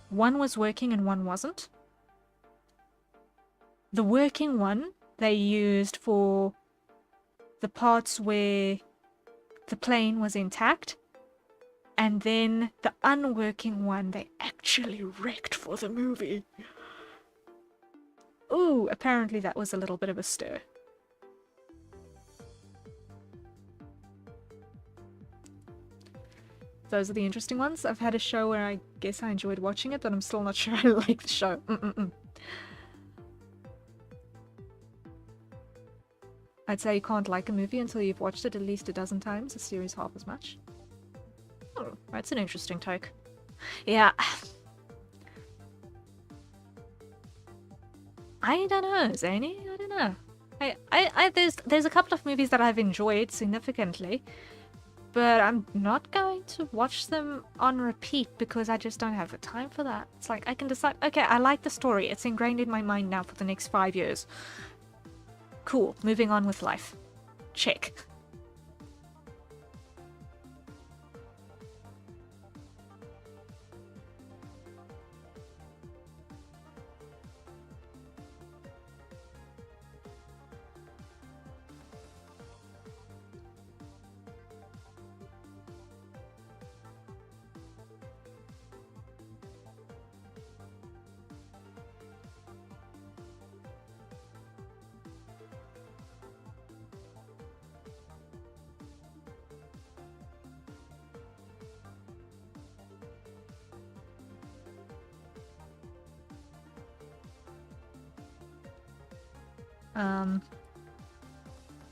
was working and one wasn't. The working one they used for the parts where the plane was intact, and then the unworking one they actually wrecked for the movie. Ooh, apparently that was a little bit of a stir. those are the interesting ones. I've had a show where I guess I enjoyed watching it, but I'm still not sure I like the show. I'd say you can't like a movie until you've watched it at least a dozen times, a series half as much. Oh, that's an interesting take. Yeah. I don't know, Zany. I don't know. There's a couple of movies that I've enjoyed significantly, but I'm not going to watch them on repeat because I just don't have the time for that. It's like I can decide, okay, I like the story. It's ingrained in my mind now for the next 5 years. Cool, moving on with life. Check.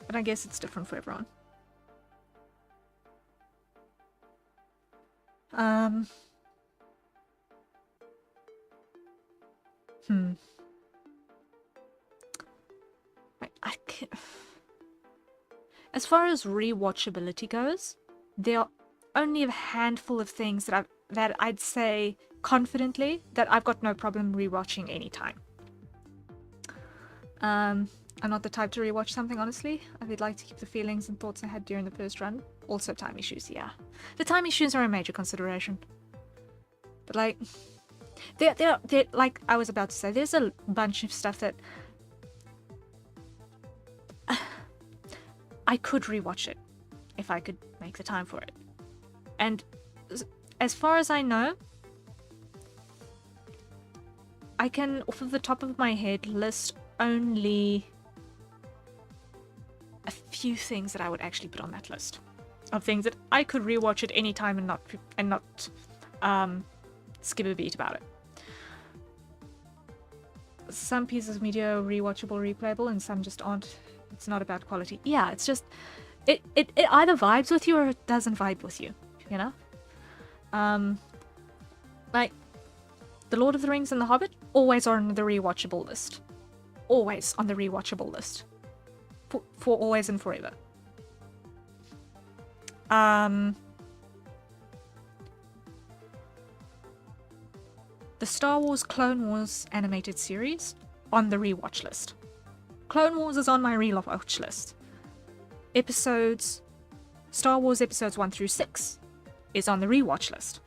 But I guess it's different for everyone. I can't... As far as rewatchability goes, there are only a handful of things that I'd say confidently that I've got no problem rewatching anytime. I'm not the type to rewatch something, honestly. I would like to keep the feelings and thoughts I had during the first run. Also time issues, yeah. The time issues are a major consideration. But like, they're like I was about to say, there's a bunch of stuff that I could rewatch it if I could make the time for it. And as far as I know, I can, off of the top of my head, list only a few things that I would actually put on that list of things that I could rewatch at any time and not skip a beat about it. Some pieces of media are rewatchable, replayable, and some just aren't. It's not about quality. Yeah, it's just it either vibes with you or it doesn't vibe with you, you know? Like The Lord of the Rings and The Hobbit always are on the rewatchable list. Always on the rewatchable list. For always and forever. The Star Wars Clone Wars animated series on the rewatch list. Clone Wars is on my rewatch list. Star Wars episodes 1 through 6 is on the rewatch list.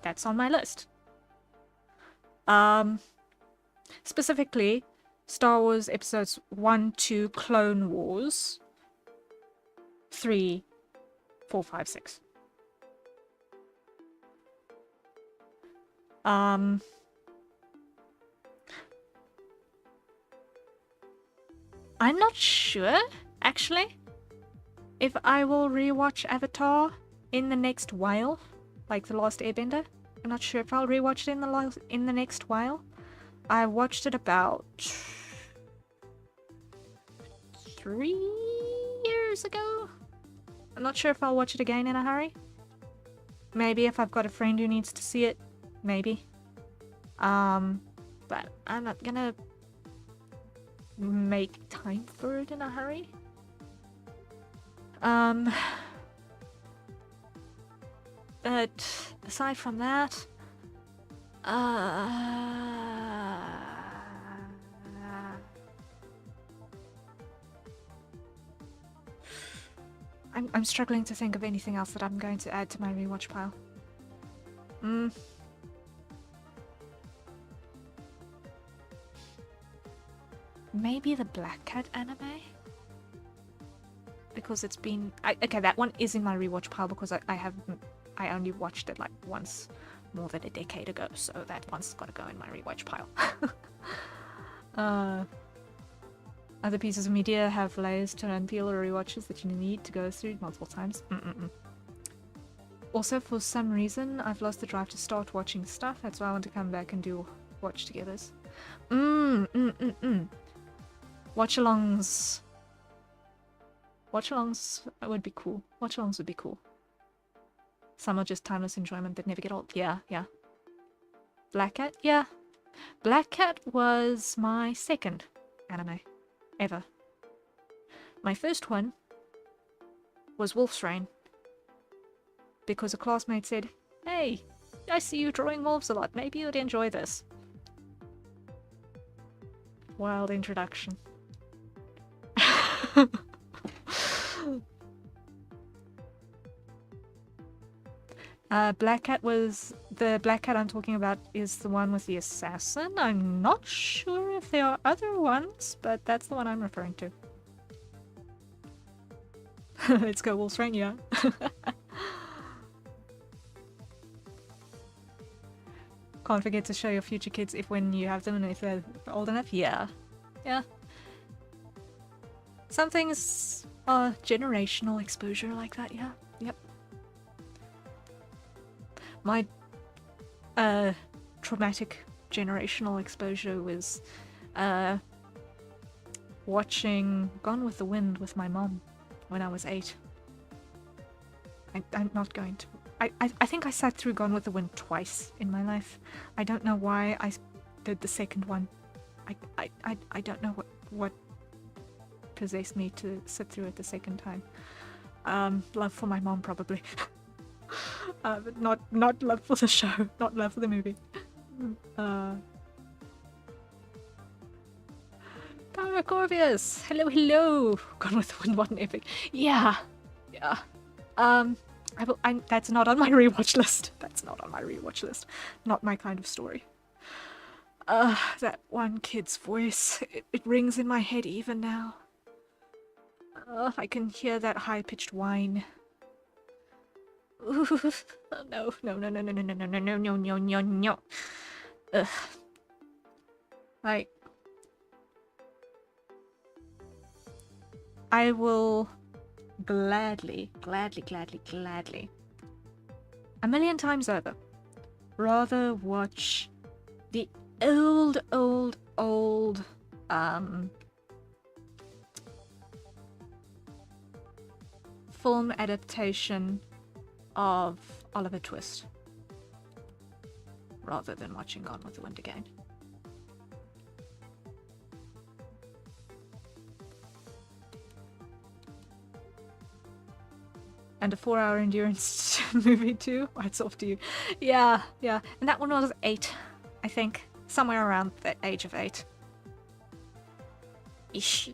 That's on my list. Specifically, Star Wars episodes 1, 2, Clone Wars, 3, 4, 5, 6. I'm not sure, actually, if I will rewatch Avatar in the next while, like The Last Airbender. I'm not sure if I'll rewatch it in the next while. I watched it about 3 years ago. I'm not sure if I'll watch it again in a hurry. Maybe if I've got a friend who needs to see it, maybe. But I'm not gonna make time for it in a hurry. But aside from that, I'm struggling to think of anything else that I'm going to add to my rewatch pile. Maybe the Black Cat anime? Because it's been... okay, that one is in my rewatch pile because I only watched it like once more than a decade ago, so that one's gotta go in my rewatch pile. Other pieces of media have layers to unpeel or rewatches that you need to go through multiple times. Also, for some reason, I've lost the drive to start watching stuff. That's why I want to come back and do watch-togethers. Watch-alongs. Watch-alongs would be cool. Watch-alongs would be cool. Some are just timeless enjoyment that never get old. Yeah. Black Cat? Yeah. Black Cat was my second anime ever. My first one was Wolf's Rain, because a classmate said, "Hey, I see you drawing wolves a lot. Maybe you'd enjoy this." Wild introduction. Black Cat was... The Black Cat I'm talking about is the one with the assassin. I'm not sure if there are other ones, but that's the one I'm referring to. Let's go, Wolf's Rain, yeah. Can't forget to show your future kids if when you have them and if they're old enough. Yeah. Some things are generational exposure like that, yeah. Yep. My traumatic generational exposure was watching Gone with the Wind with my mom when I was 8. I'm not going to... I think I sat through Gone with the Wind twice in my life. I don't know why I did the second one. I don't know what possessed me to sit through it the second time. Love for my mom, probably. But not love for the show, not love for the movie. Power Corvius! Hello! Gone with the Wind, what an epic. Yeah. That's not on my rewatch list. That's not on my rewatch list. Not my kind of story. That one kid's voice, it rings in my head even now. I can hear that high-pitched whine. Ooh, no. Ugh. I will gladly, a million times over, rather watch the old film adaptation of Oliver Twist rather than watching Gone with the Wind again. And a 4-hour endurance movie too. Hats off to you. Yeah. And that one was 8, I think. Somewhere around the age of 8. Ish.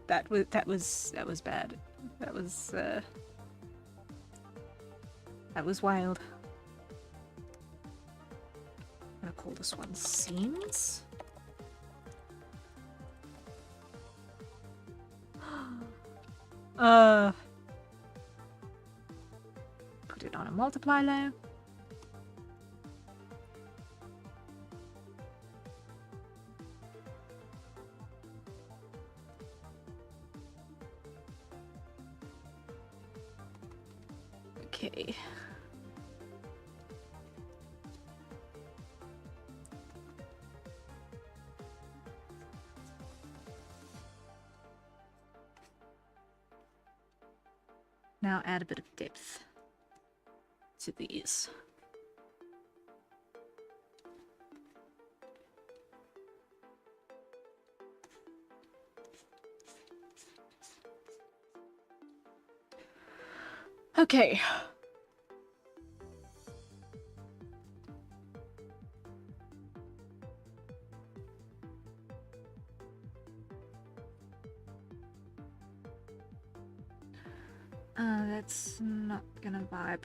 That was bad. That was wild. I'm gonna call this one Scenes. Put it on a multiply low. Okay. Now add a bit of depth to these. Okay. That's not gonna vibe.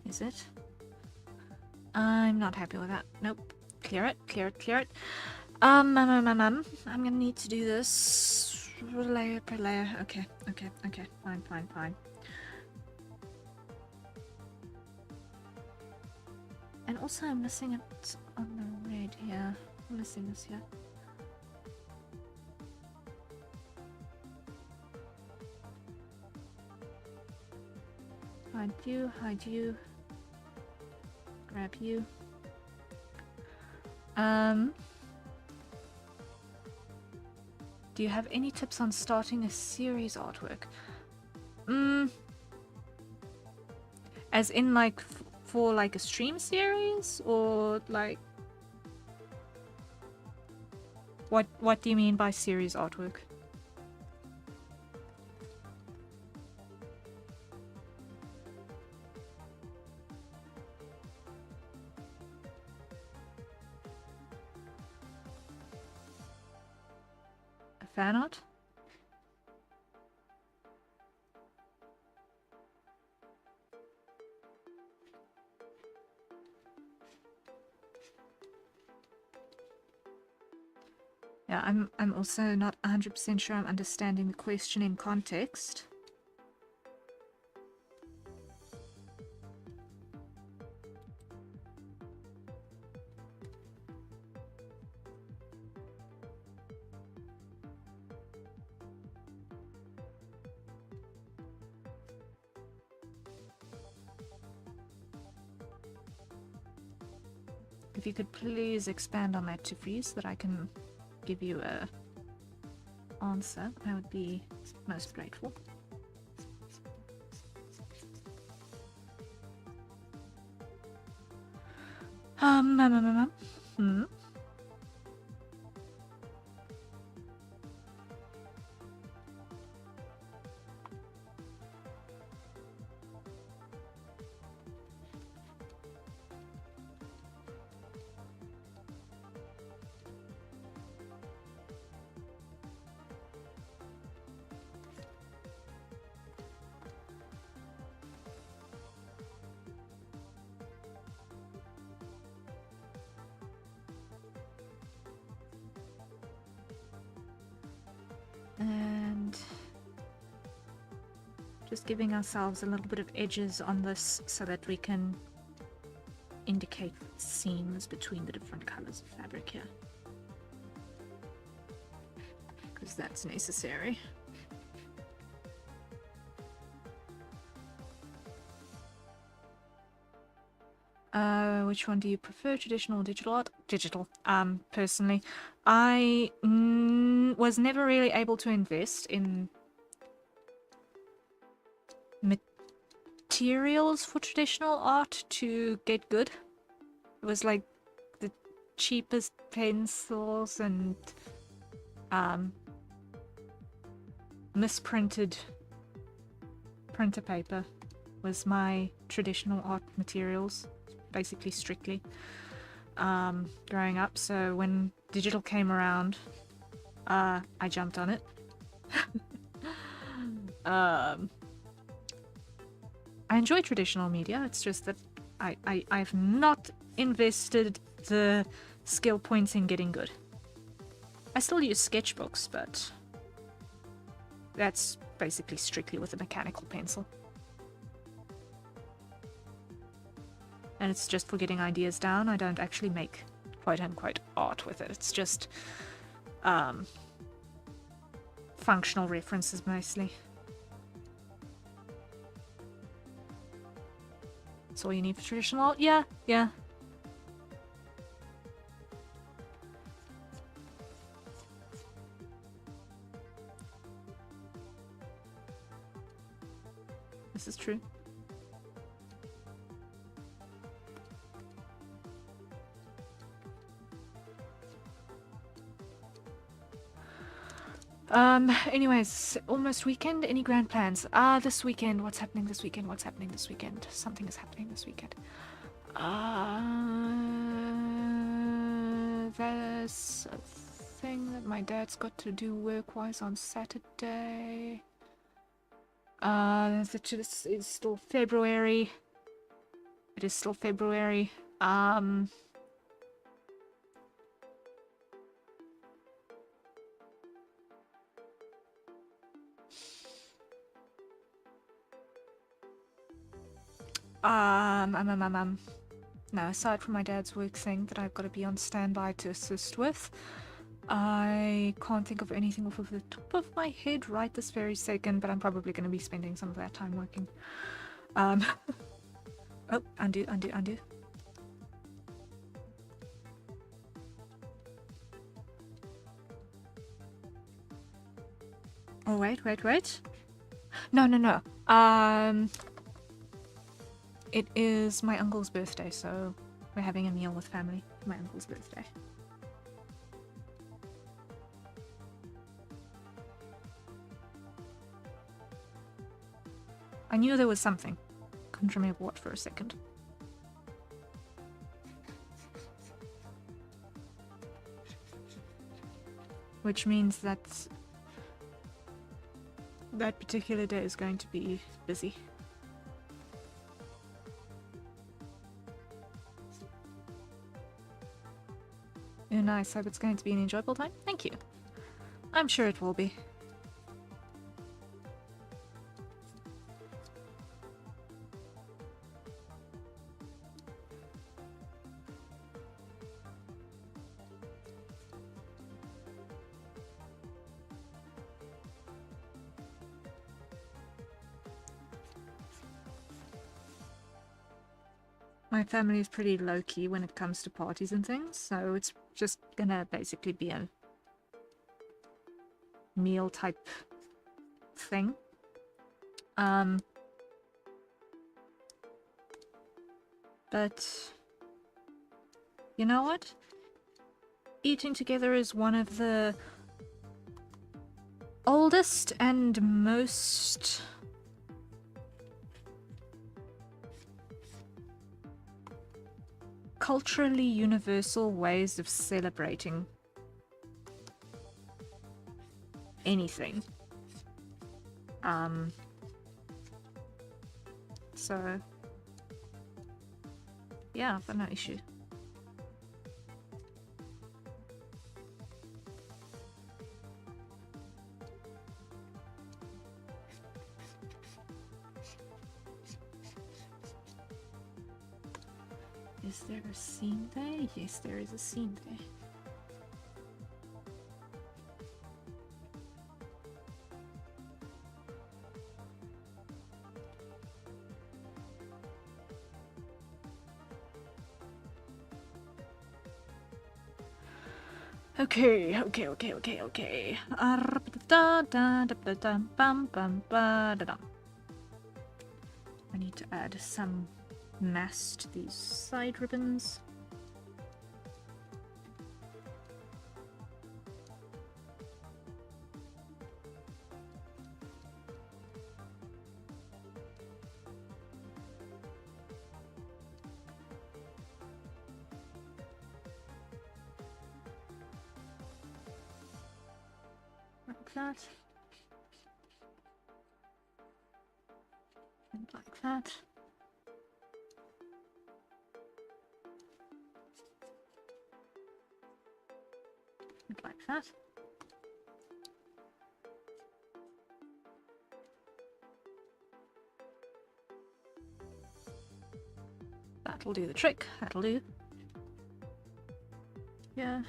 Is it? I'm not happy with that. Nope. Clear it. I'm gonna need to do this layer per layer. Okay. Fine. And also I'm missing it on the red here. I'm missing this here. Hide you. Grab you. Do you have any tips on starting a series artwork? As in like for like a stream series, or like what do you mean by series artwork? A fan art? Yeah, I'm also not 100% sure I'm understanding the question in context. If you could please expand on that to freeze so that I can give you a answer, I would be most grateful. And just giving ourselves a little bit of edges on this so that we can indicate seams between the different colors of fabric here, because that's necessary. Which one do you prefer, traditional or digital art? Digital. Personally, I was never really able to invest in materials for traditional art to get good. It was like the cheapest pencils and misprinted printer paper was my traditional art materials, basically strictly, growing up. So when digital came around, I jumped on it. I enjoy traditional media, it's just that I've not invested the skill points in getting good. I still use sketchbooks, but that's basically strictly with a mechanical pencil. And it's just for getting ideas down. I don't actually make quote-unquote art with it. It's just functional references mostly. That's all you need for traditional art? Yeah, yeah. This is true. Anyways, almost weekend. Any grand plans? This weekend. What's happening this weekend? What's happening this weekend? Something is happening this weekend. There's a thing that my dad's got to do work-wise on Saturday. This is still February. It is still February. Now, aside from my dad's work thing that I've got to be on standby to assist with, I can't think of anything off of the top of my head right this very second, but I'm probably going to be spending some of that time working. Oh, undo. Oh, wait. No. It is my uncle's birthday, so we're having a meal with family for my uncle's birthday. I knew there was something. Couldn't remember what for a second. Which means that that particular day is going to be busy. Oh, nice. Hope it's going to be an enjoyable time. Thank you. I'm sure it will be. My family is pretty low-key when it comes to parties and things, so it's just gonna basically be a meal type thing. But you know what? Eating together is one of the oldest and most culturally universal ways of celebrating anything. So yeah, but no issue. Is there a scene there? Yes, there is a scene there. Okay. I need to add some mass to these side ribbons. Like that. And like that. And like that. That'll do the trick. That'll do. Yeah.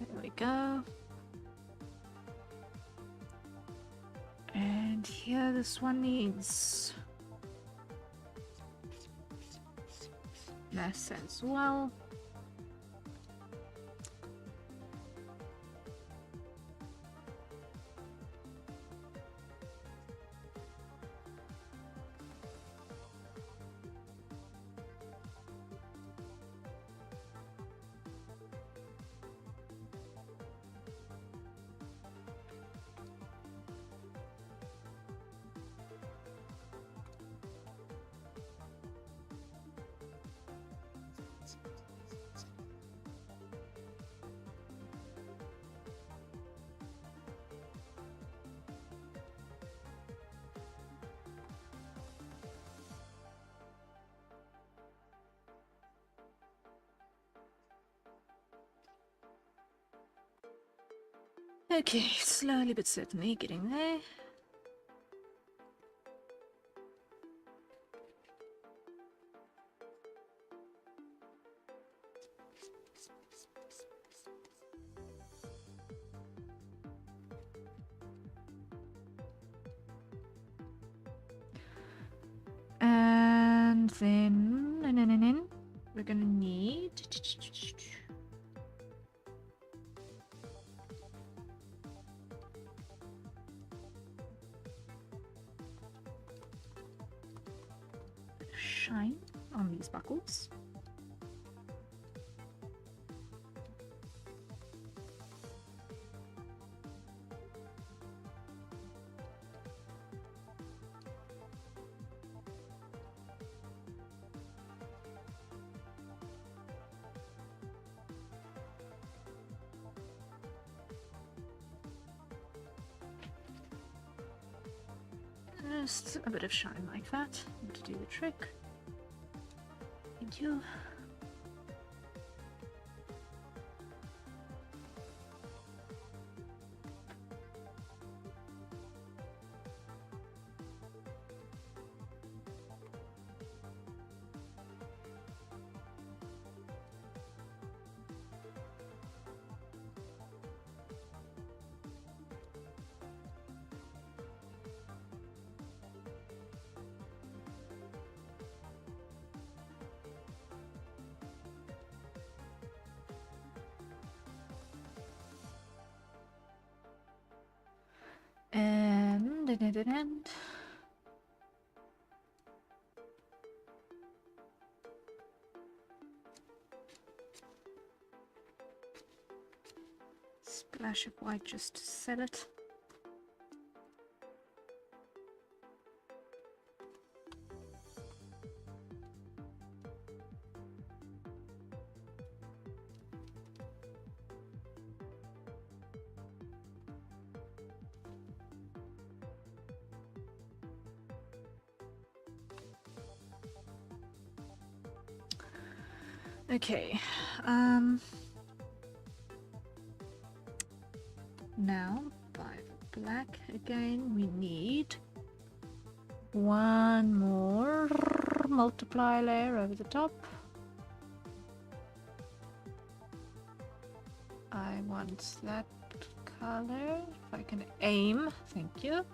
There we go. And here, this one needs mass as well. Okay, slowly but certainly getting there. And then we're gonna need shine on these buckles. Just a bit of shine like that to do the trick. Thank you. And splash of white just to sell it. Okay, now by black again, we need one more multiply layer over the top. I want that color, if I can aim, thank you.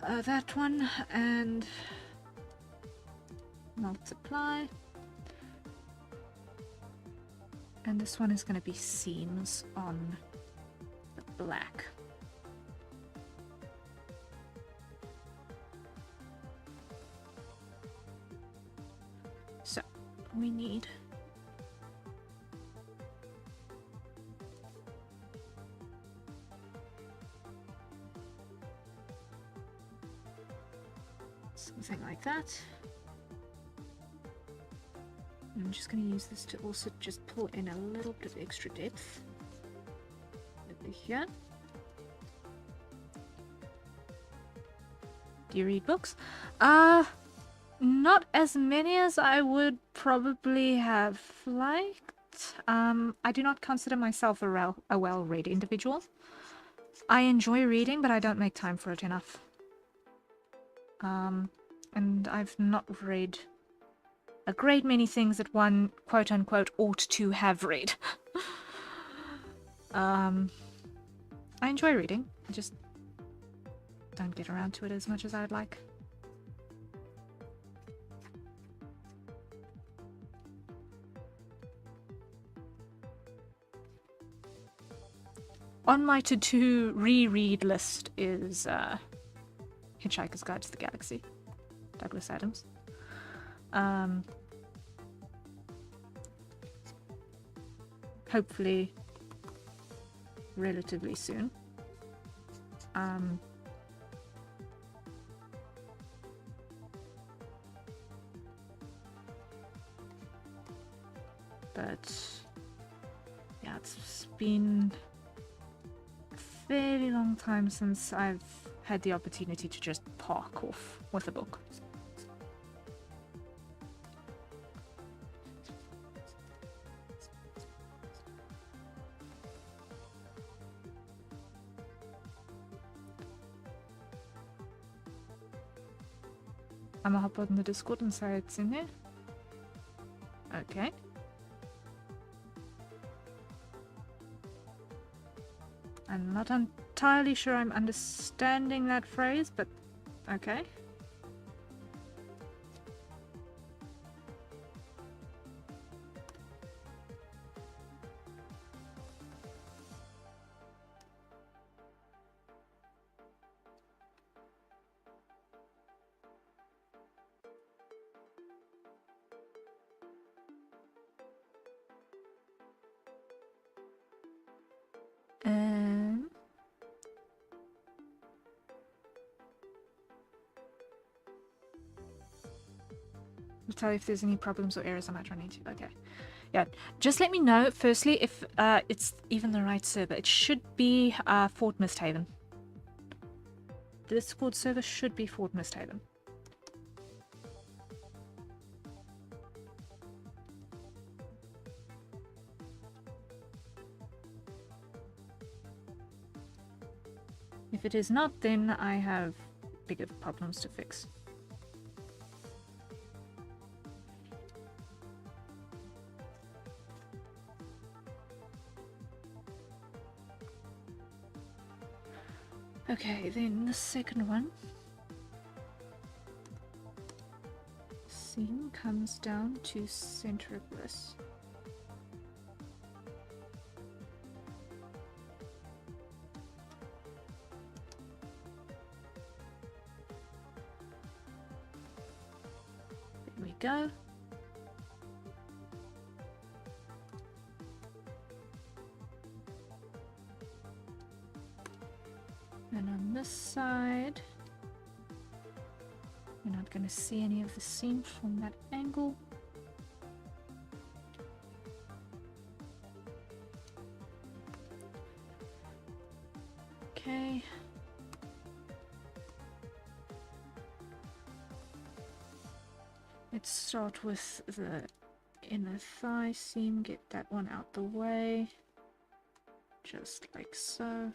That one, and multiply. And this one is going to be seams on the black. So we need something like that. I'm just going to use this to also just pull in a little bit of extra depth over here. Do you read books? Not as many as I would probably have liked. I do not consider myself a well-read individual. I enjoy reading, but I don't make time for it enough. And I've not read a great many things that one quote-unquote ought to have read. I enjoy reading, I just don't get around to it as much as I'd like. On my to-do reread list is Hitchhiker's Guide to the Galaxy, Douglas Adams. Hopefully relatively soon. But yeah, it's been a fairly long time since I've had the opportunity to just park off with a book. I'm gonna hop on the Discord and say it's in there. Okay. I'm not entirely sure I'm understanding that phrase, but okay. I'll tell you if there's any problems or errors I might run into. Okay. Yeah. Just let me know, firstly, if it's even the right server. It should be Fort Misthaven. The Discord server should be Fort Misthaven. If it is not, then I have bigger problems to fix. Okay, then the second one. Seam comes down to center of this. There we go. And on this side, you're not going to see any of the seam from that angle. Okay. Let's start with the inner thigh seam, get that one out the way, just like so.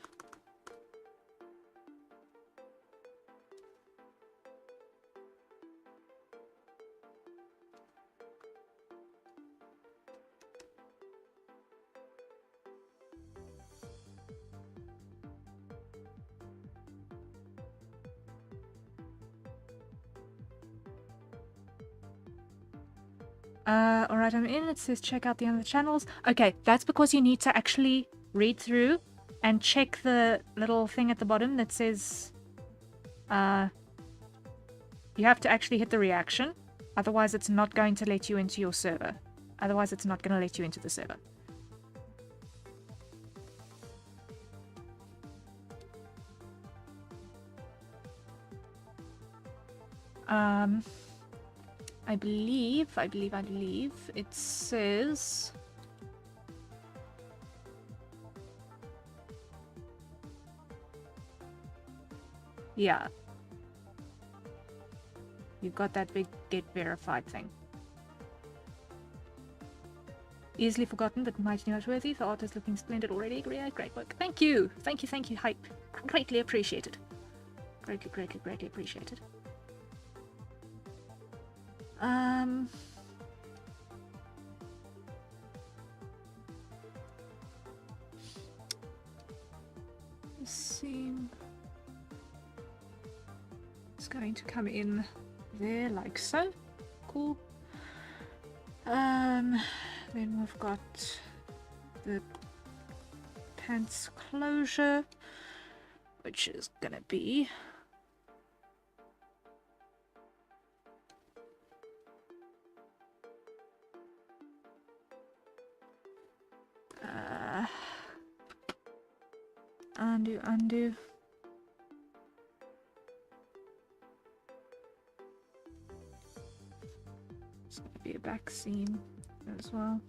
Alright, I'm in. It says check out the other channels. Okay, that's because you need to actually read through and check the little thing at the bottom that says you have to actually hit the reaction. Otherwise, it's not going to let you into your server. Otherwise, it's not going to let you into the server. I believe it says yeah. You've got that big get verified thing. Easily forgotten, but mighty noteworthy. The art is looking splendid already. Great work. Thank you. Thank you, hype. Greatly appreciated. Greatly appreciated. The seam is going to come in there like so. Cool. Then we've got the pants closure, which is gonna be undo. It's gonna be a back seam as well,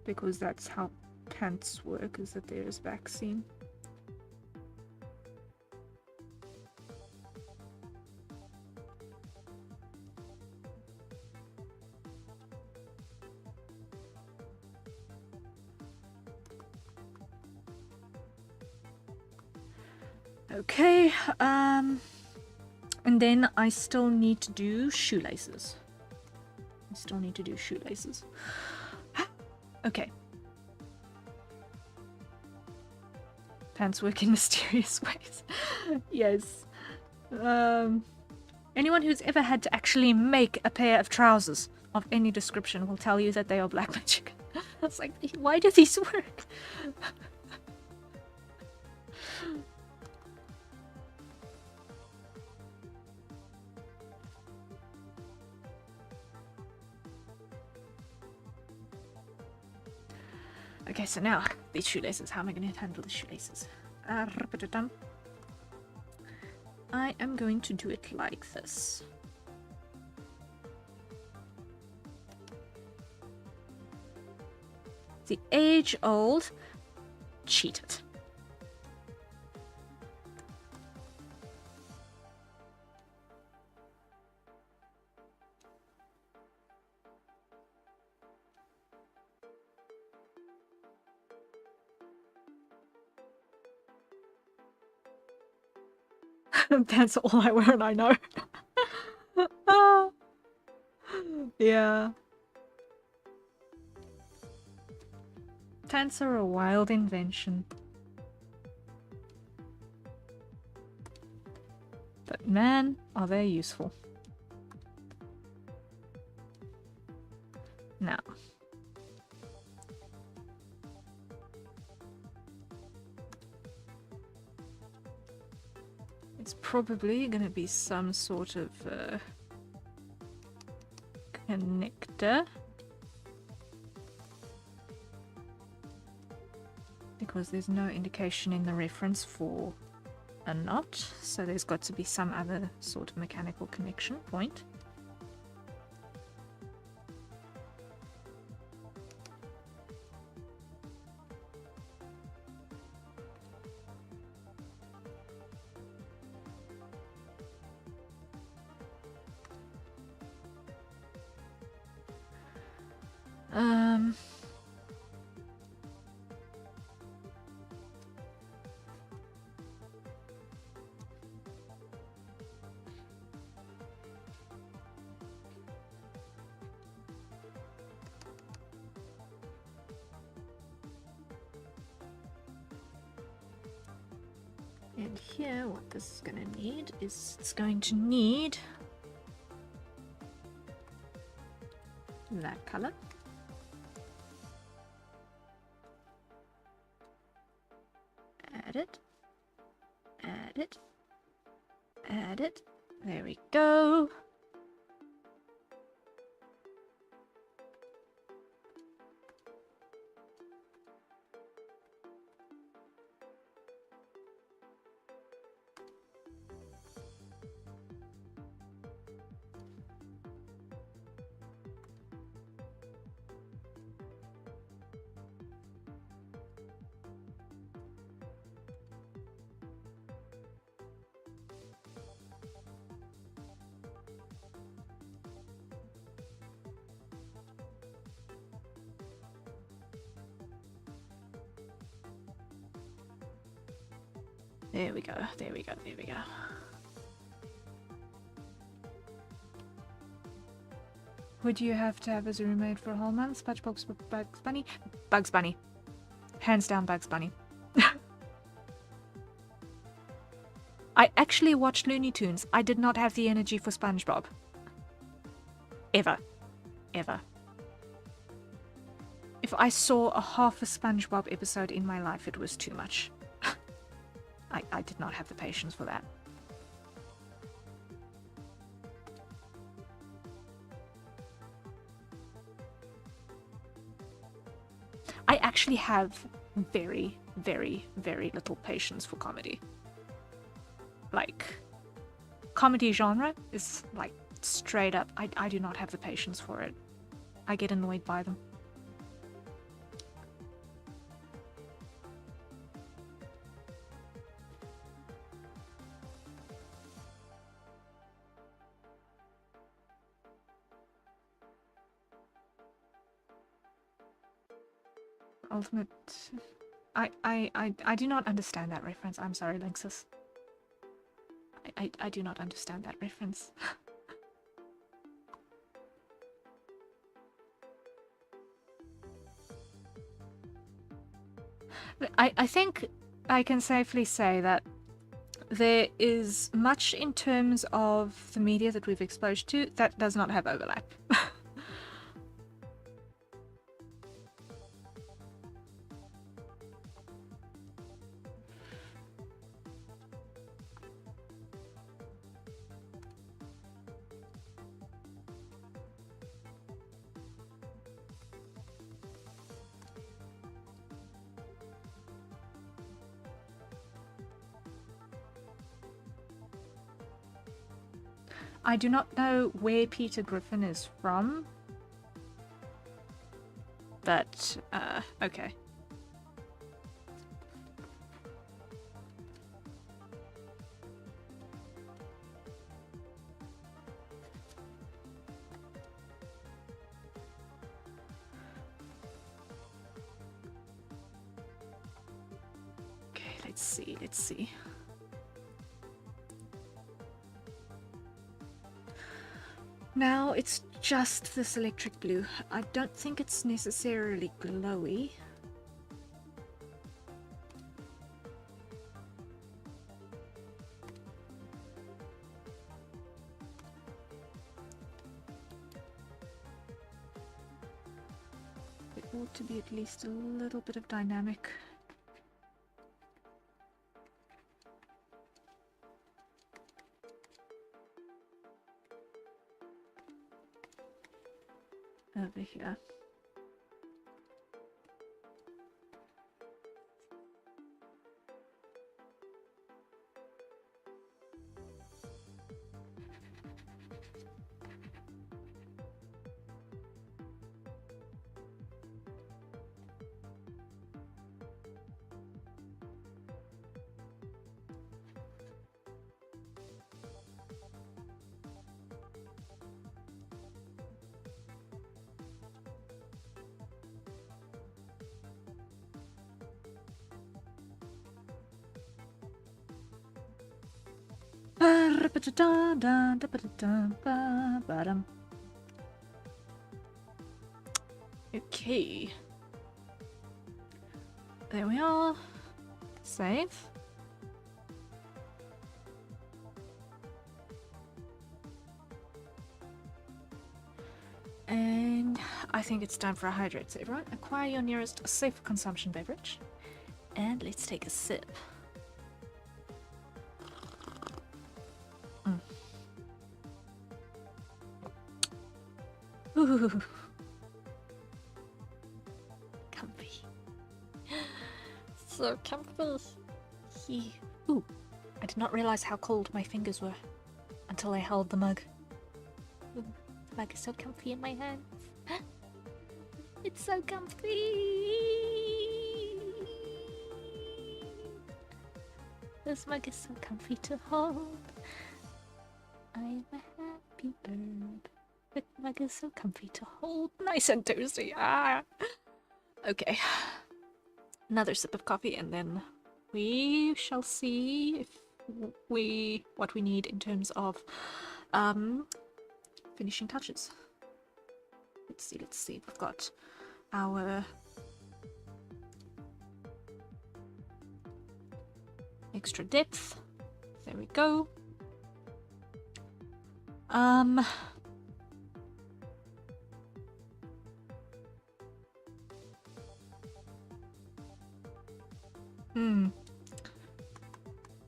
because that's how pants work, is that there is back seam. Okay, and then I still need to do shoelaces. Okay. Pants work in mysterious ways. Yes. Anyone who's ever had to actually make a pair of trousers of any description will tell you that they are black magic. It's like, why do these work? Okay, so now these shoelaces. How am I going to handle the shoelaces? I am going to do it like this. The age-old cheat it. That's all I wear and I know. Yeah. Pants are a wild invention. But man, are they useful. Now. It's probably gonna be some sort of connector. Because there's no indication in the reference for a knot, so there's got to be some other sort of mechanical connection point. And here, what this is going to need is it's going to need that color. Add it. Add it. Add it. There we go. There we go, there we go, there we go. Would you have to have as a roommate for a whole month? SpongeBob, Bugs Bunny? Bugs Bunny. Hands down Bugs Bunny. I actually watched Looney Tunes. I did not have the energy for SpongeBob. Ever. Ever. If I saw a half a SpongeBob episode in my life, it was too much. I did not have the patience for that. I actually have very, very, very little patience for comedy. Like, comedy genre is like straight up, I do not have the patience for it. I get annoyed by them. Ultimate... I do not understand that reference. I'm sorry, Lynxus. I do not understand that reference. I think I can safely say that there is much in terms of the media that we've exposed to that does not have overlap. I do not know where Peter Griffin is from, but, okay. Okay, let's see. Now it's just this electric blue. I don't think it's necessarily glowy. It ought to be at least a little bit of dynamic. Over here. Okay. There we are. Save. And I think it's time for a hydrate save, right? Acquire your nearest safe consumption beverage. And let's take a sip. Ooh. Comfy. So comfy. Ooh. I did not realize how cold my fingers were until I held the mug. Ooh, the mug is so comfy in my hands. It's so comfy. This mug is so comfy to hold. I'm a happy bird. The mug is so comfy to hold. Nice and toasty. Ah. Okay. Another sip of coffee and then we shall see if what we need in terms of finishing touches. Let's see. We've got our extra depth. There we go.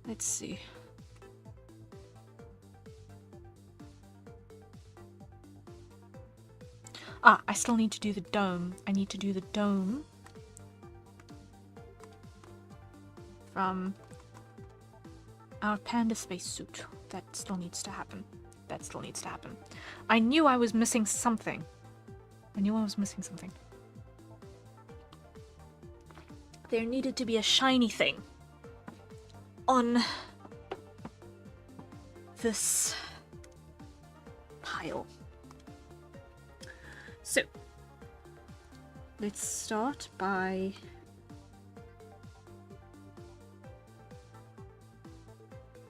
Let's see. I still need to do the dome. I need to do the dome from our Panda spacesuit. That still needs to happen. I knew I was missing something. There needed to be a shiny thing on this pile. So, let's start by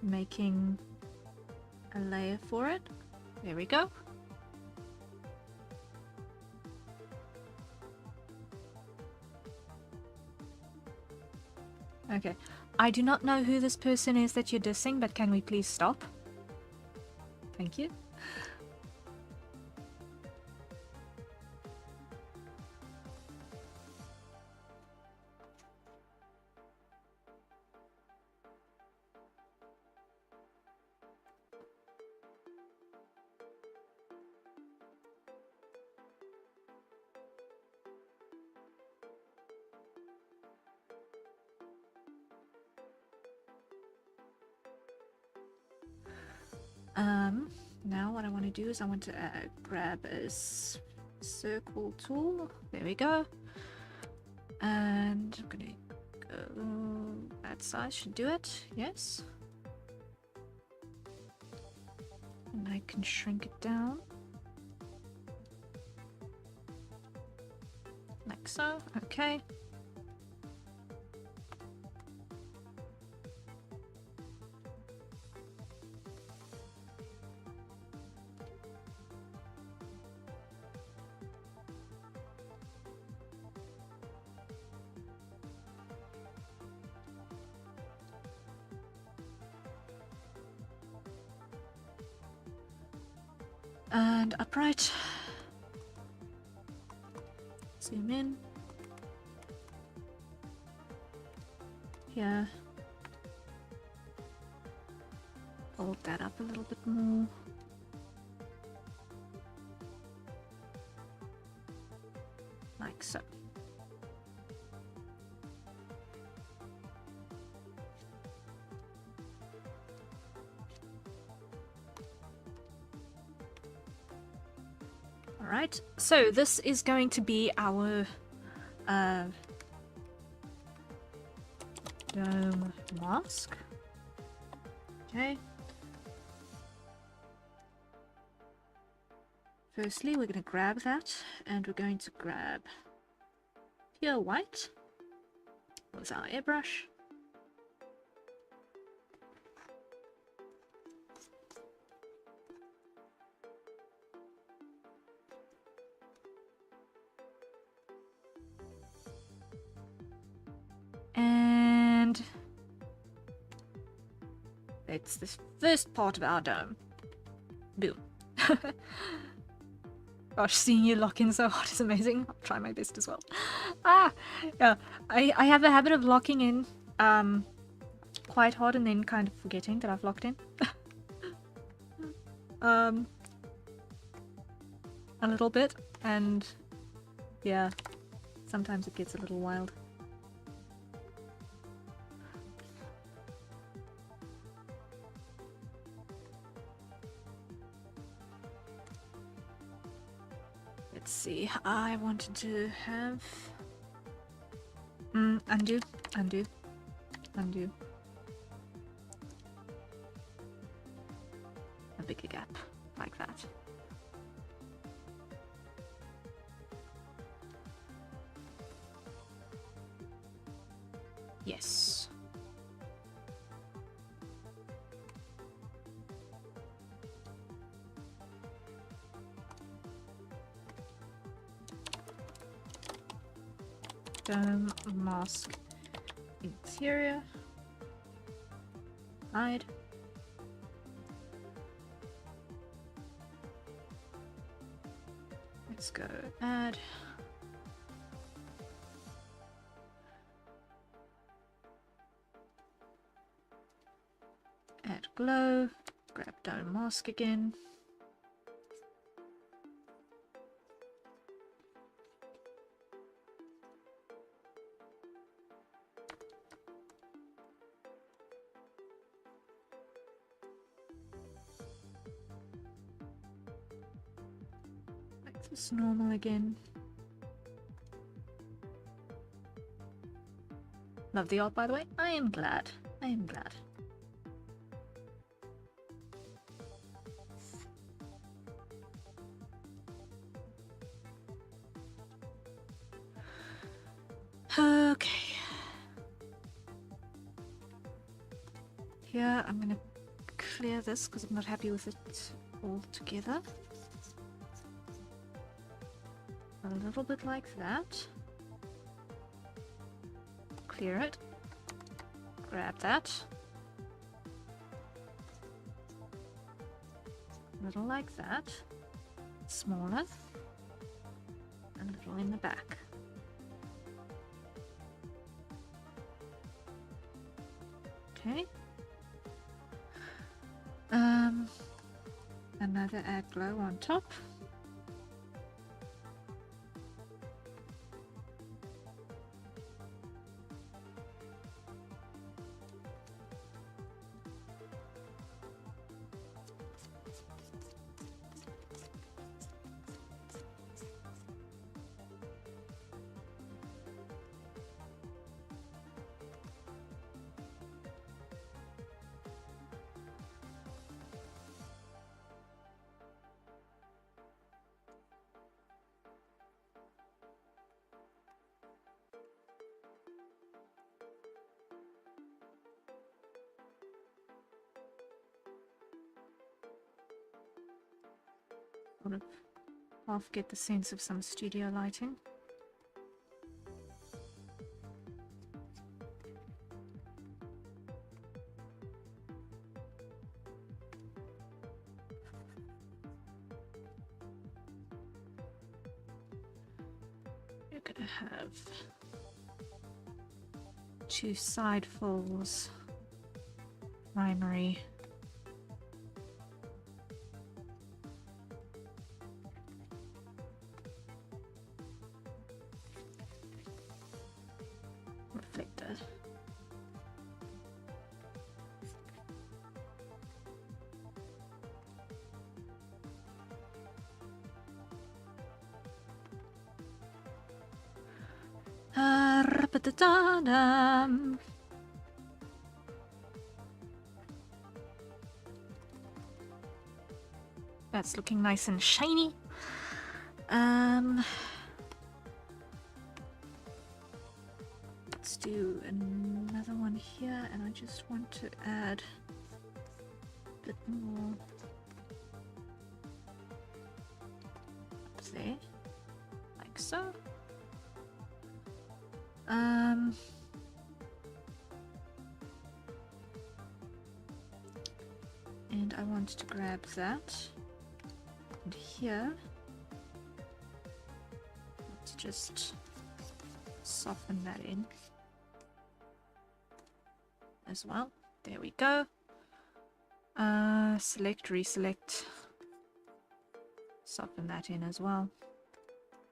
making a layer for it. There we go. Okay. I do not know who this person is that you're dissing, but can we please stop? Thank you. Now what I want to do is I want to grab a circle tool. There we go. And I'm gonna go that size should do it. Yes. And I can shrink it down. Like so. Okay. And upright. Zoom in. Here. Fold that up a little bit more. Like so. Alright, so this is going to be our dome mask. Okay. Firstly, we're going to grab that, and we're going to grab pure white with our airbrush. And it's the first part of our dome. Boom. Gosh, seeing you lock in so hard is amazing. I'll try my best as well. Yeah. I have a habit of locking in quite hard and then kind of forgetting that I've locked in. A little bit, and yeah, sometimes it gets a little wild. Let's see, I wanted to have undo. A bigger gap, like that. Yes. Dome mask interior. Hide. Let's go add. Add glow. Grab dome mask again. It's normal again. Love the art, by the way. I am glad. I am glad. Okay. Here I'm gonna clear this because I'm not happy with it all together. A little bit like that. Clear it. Grab that. A little like that. Smaller. A little in the back. Okay. Another add glow on top. Sort of half get the sense of some studio lighting. You're gonna have 2 side folds, primary. Reflected. Ra-pa-da-da-dum. That's looking nice and shiny. Let's do another one here, and I just want to add a bit more up there, like so. And I want to grab that, and here, let's just soften that in as well. There we go. Select, reselect, soften that in as well.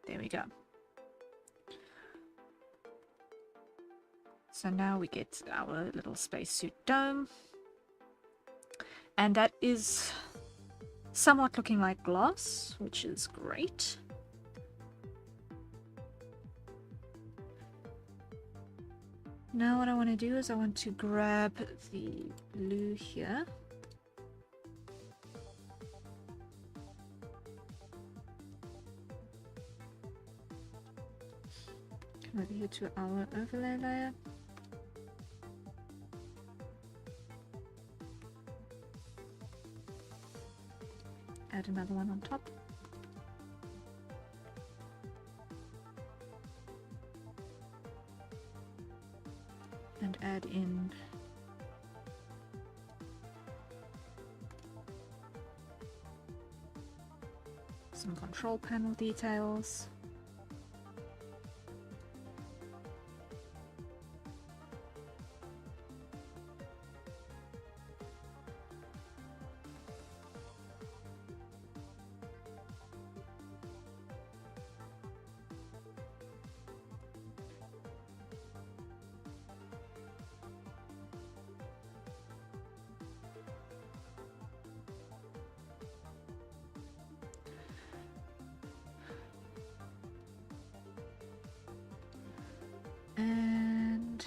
There we go. So now we get our little spacesuit dome, and that is somewhat looking like glass, which is great. Now what I want to do is I want to grab the blue here. Come over here to our overlay layer. Add another one on top. And add in some control panel details. And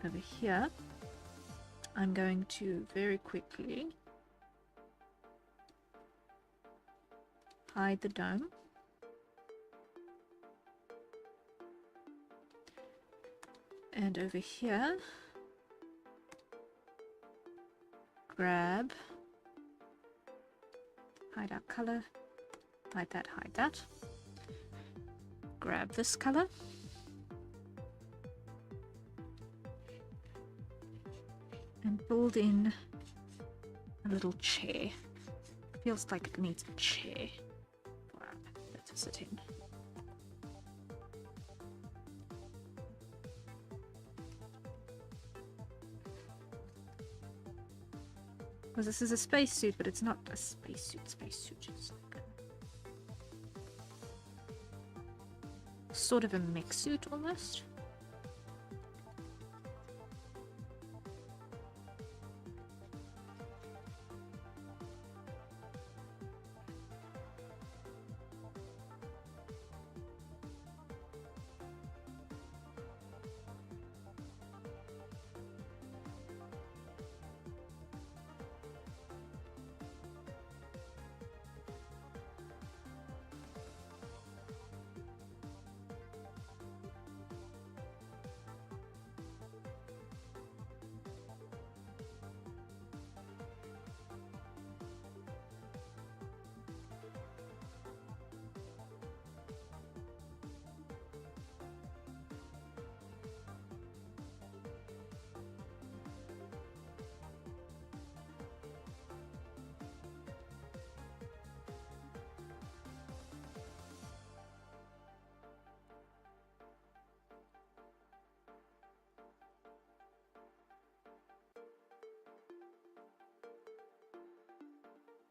over here, I'm going to very quickly hide the dome. And over here, grab, hide our color, hide that. Grab this color. And build in a little chair. Feels like it needs a chair for that to sit in. Because this is a spacesuit, but it's not a spacesuit. It's like a sort of a mech suit almost.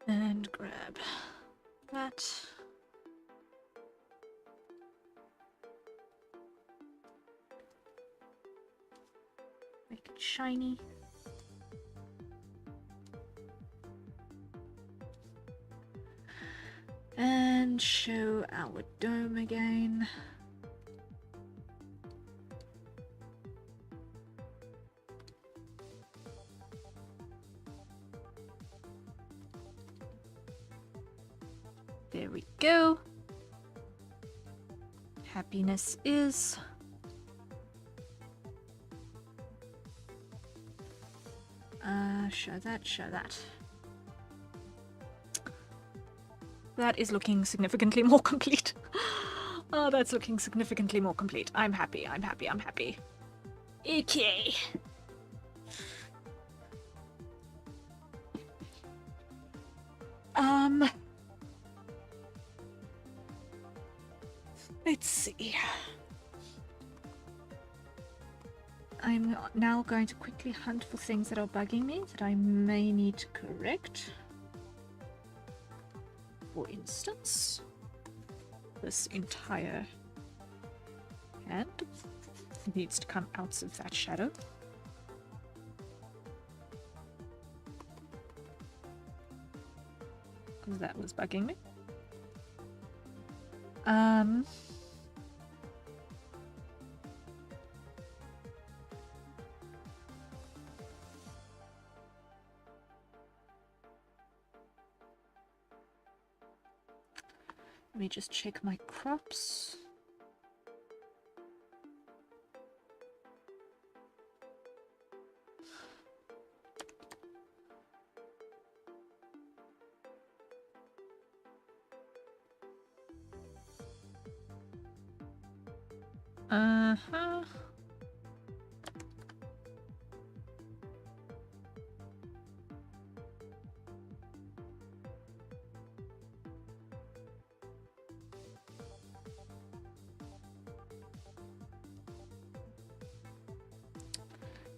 And grab that. Make it shiny. And show our dome again. There we go. Happiness is. Show that. That is looking significantly more complete. Oh, that's looking significantly more complete. I'm happy. Okay. Let's see. I'm now going to quickly hunt for things that are bugging me that I may need to correct. For instance, this entire hand needs to come out of that shadow. Because that was bugging me. Let me just check my crops. Uh-huh.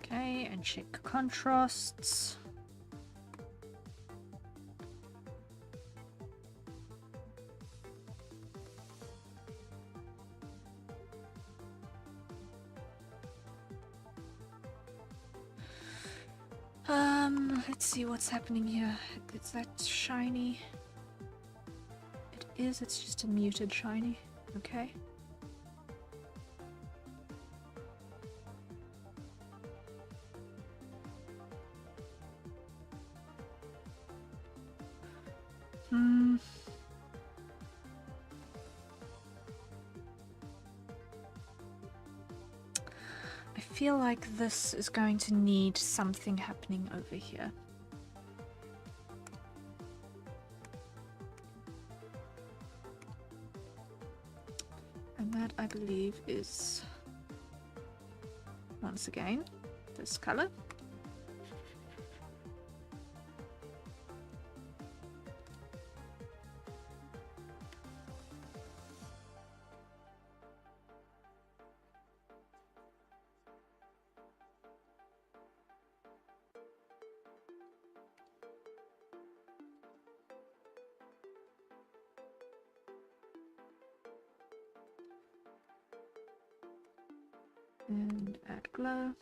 Okay, and check contrasts. Let's see what's happening here. Is that shiny? It is, it's just a muted shiny. Okay. I feel like this is going to need something happening over here. believe is, once again, this color. And add glow.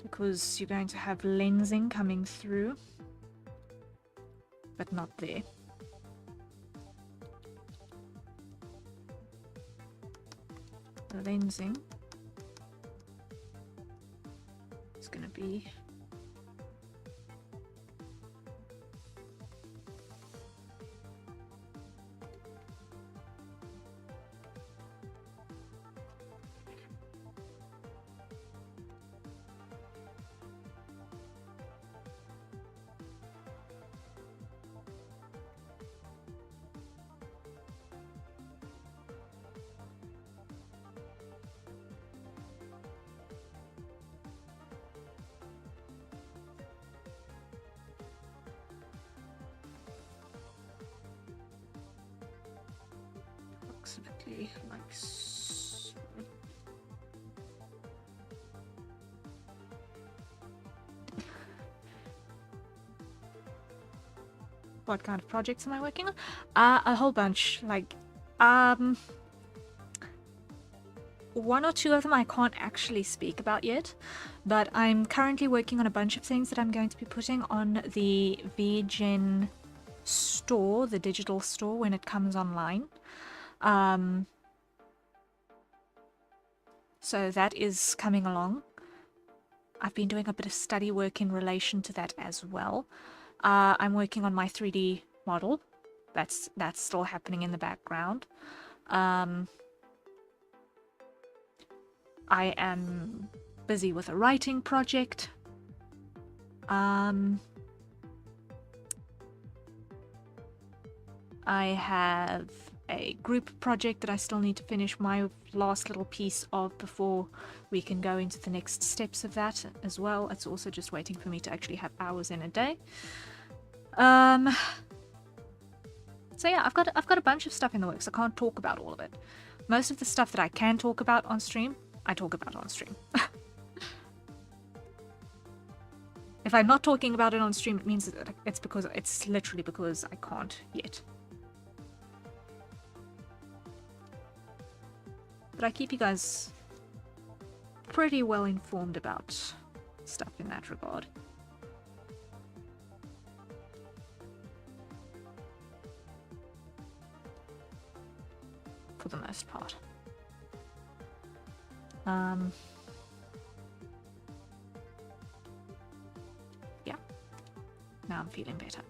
Because you're going to have lensing coming through, but not there. The lensing is going to be approximately like so. What kind of projects am I working on? A whole bunch. Like, one or two of them I can't actually speak about yet, but I'm currently working on a bunch of things that I'm going to be putting on the VGen store, the digital store, when it comes online. So that is coming along. I've been doing a bit of study work in relation to that as well. I'm working on my 3D model. That's still happening in the background. I am busy with a writing project. I have a group project that I still need to finish my last little piece of before we can go into the next steps of that as well. It's also just waiting for me to actually have hours in a day. So yeah, I've got a bunch of stuff in the works. I can't talk about all of it. Most of the stuff that I can talk about on stream, I talk about on stream. If I'm not talking about it on stream, it means that it's literally because I can't yet. But I keep you guys pretty well informed about stuff in that regard. For the most part. Yeah. Now I'm feeling better.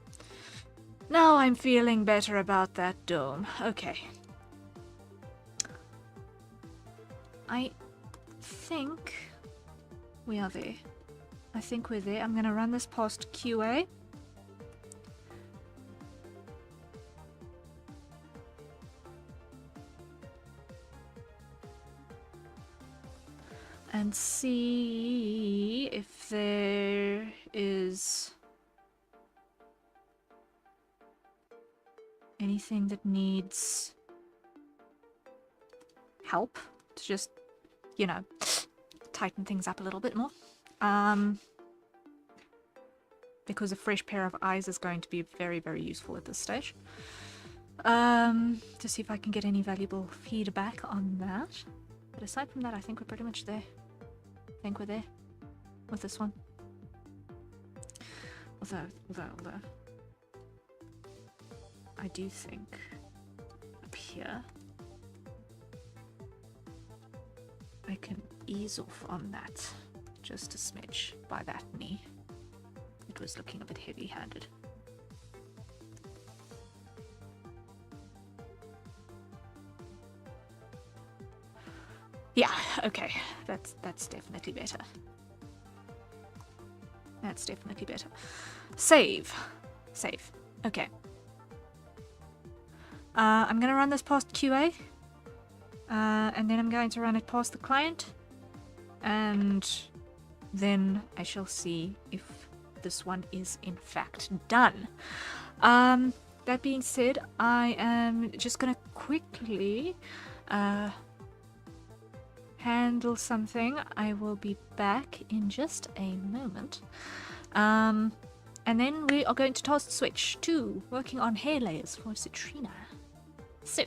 Now I'm feeling better about that dome. Okay. I think we are there. I think we're there. I'm going to run this past QA. And see if there is anything that needs help to just, you know, tighten things up a little bit more. Because a fresh pair of eyes is going to be very, very useful at this stage. To see if I can get any valuable feedback on that. But aside from that, I think we're pretty much there. I think we're there with this one. Although I do think up here I can ease off on that just a smidge by that knee. It was looking a bit heavy-handed. Yeah, okay, that's definitely better. That's definitely better. Save. Save. Okay. I'm going to run this past QA. And then I'm going to run it past the client. And then I shall see if this one is in fact done. That being said, I am just going to quickly handle something. I will be back in just a moment. And then we are going to task switch to working on hair layers for Citrina. So,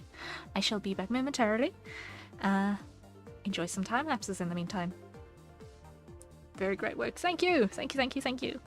I shall be back momentarily. Enjoy some time lapses in the meantime. Very great work. Thank you. Thank you, thank you, thank you.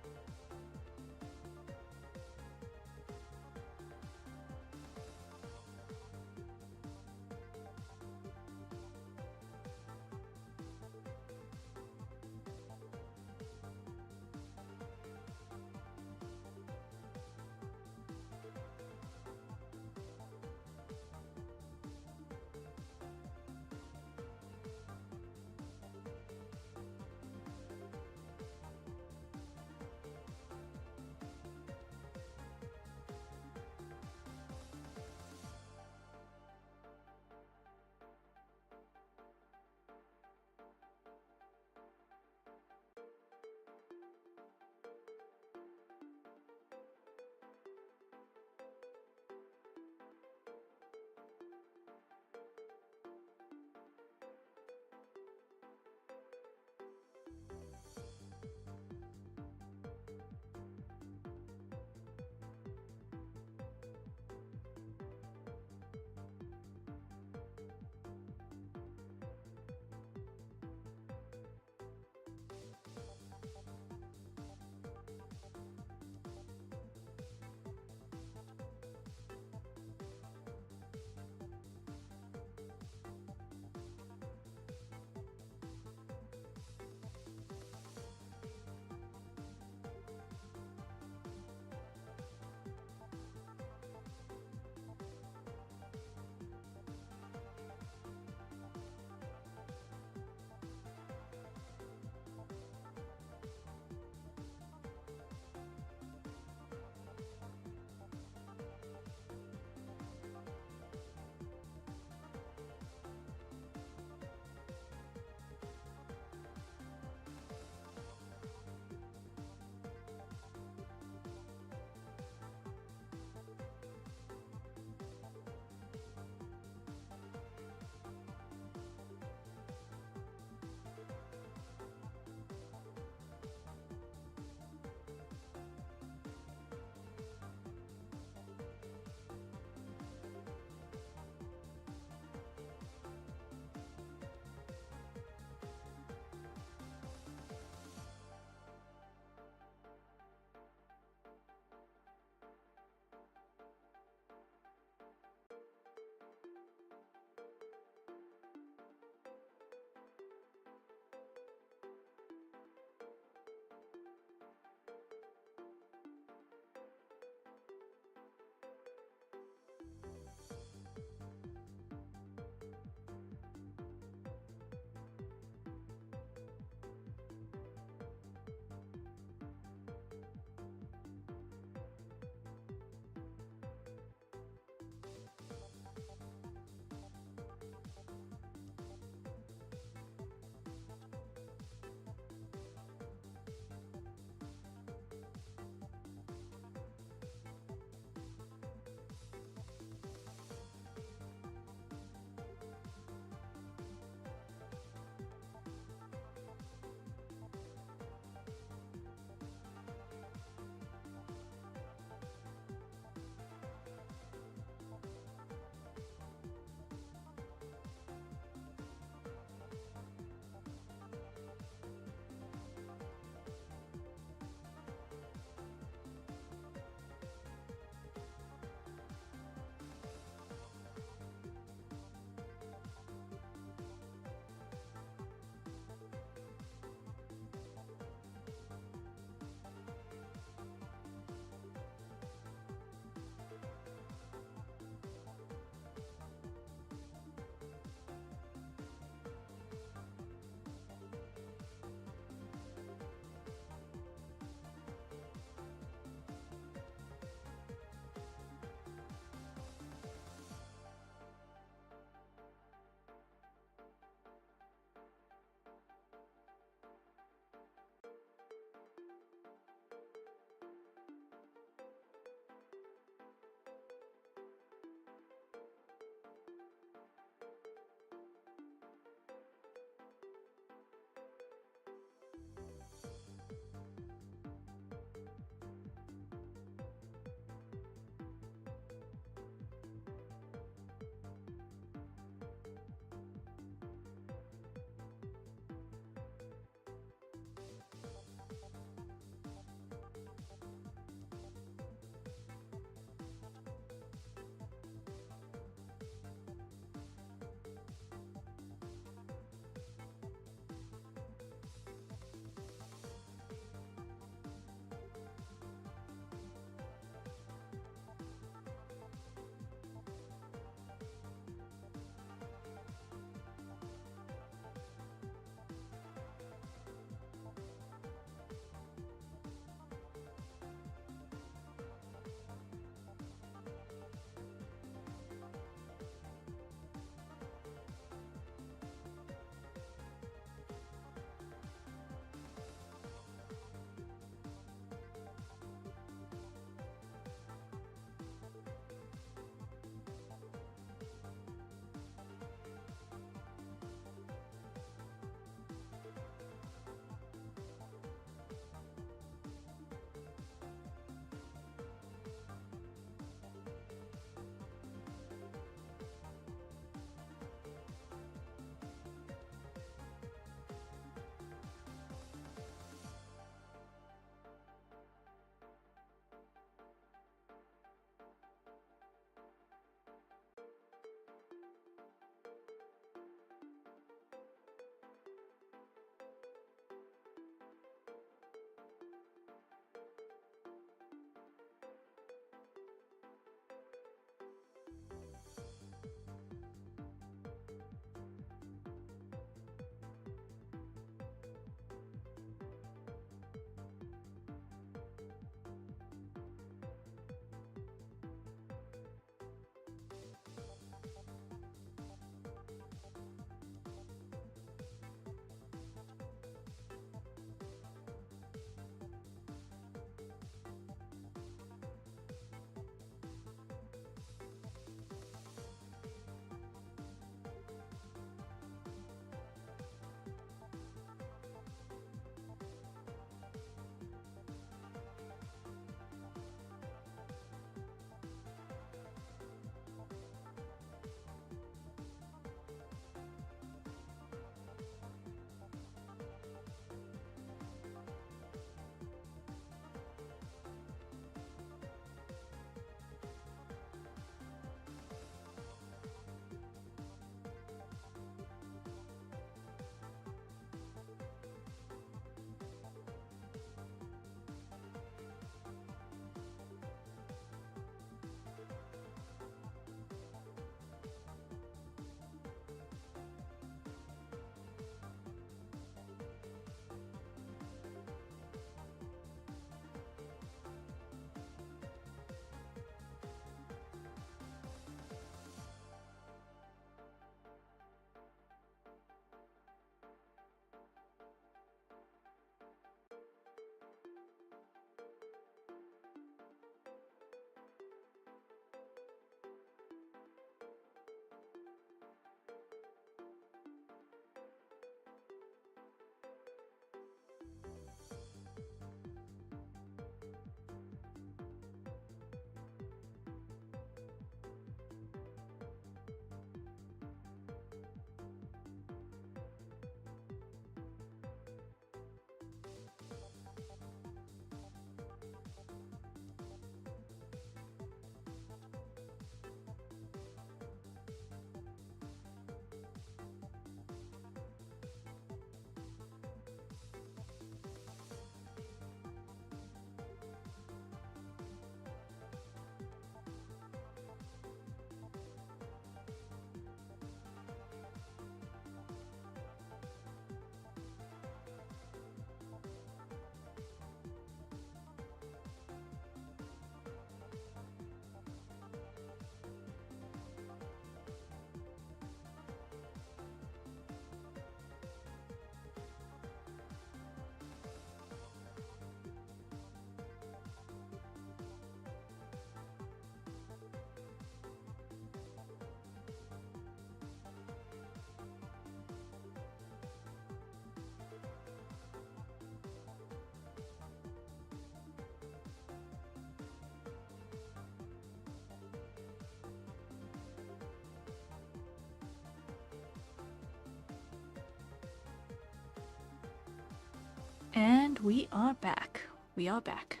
And we are back. We are back.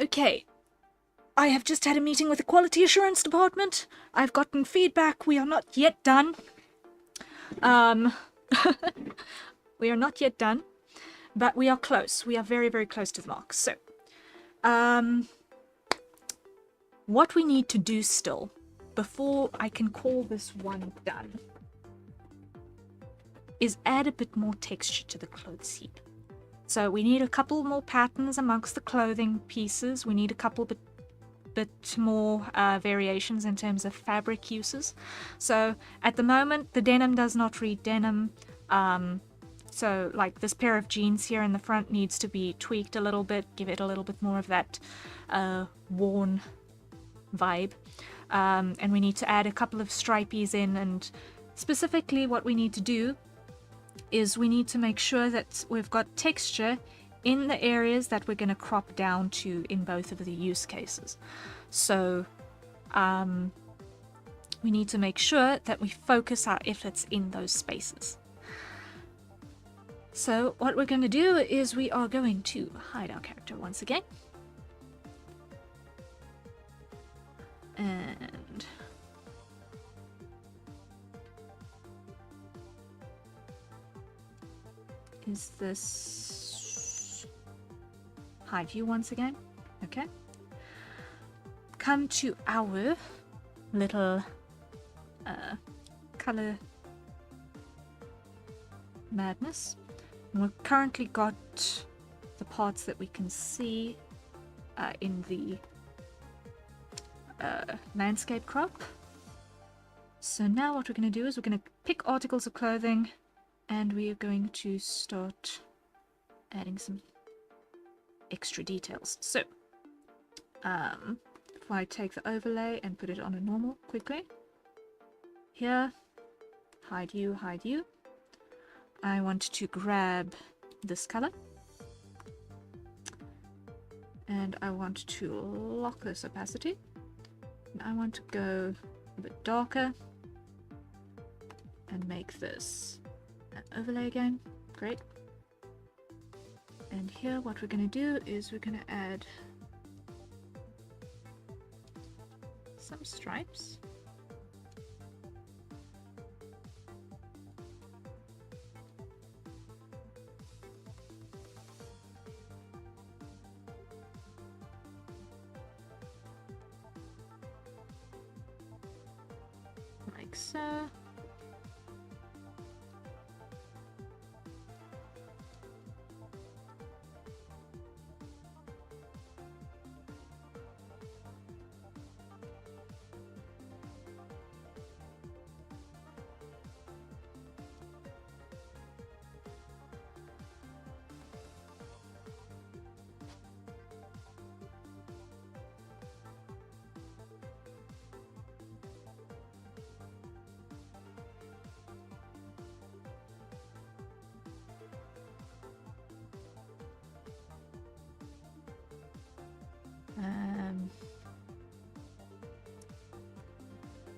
Okay. I have just had a meeting with the quality assurance department. I've gotten feedback. We are not yet done. We are not yet done, but we are close. We are very, very close to the mark. So, what we need to do still, before I can call this one done, is add a bit more texture to the clothes heap. So we need a couple more patterns amongst the clothing pieces. We need a couple bit more variations in terms of fabric uses. So at the moment, the denim does not read denim. So like this pair of jeans here in the front needs to be tweaked a little bit, give it a little bit more of that worn vibe. And we need to add a couple of stripies in, and specifically what we need to do is we need to make sure that we've got texture in the areas that we're going to crop down to in both of the use cases. So we need to make sure that we focus our efforts in those spaces. So what we're going to do is we are going to hide our character once again. And is this hide view once again? Okay. Come to our little color madness. And we've currently got the parts that we can see in the landscape crop. So now what we're going to do is we're going to pick articles of clothing, and we are going to start adding some extra details. So if I take the overlay and put it on a normal quickly, here, hide you, hide you. I want to grab this color, and I want to lock this opacity. And I want to go a bit darker and make this an overlay again. Great. And here what we're going to do is we're going to add some stripes. Like so.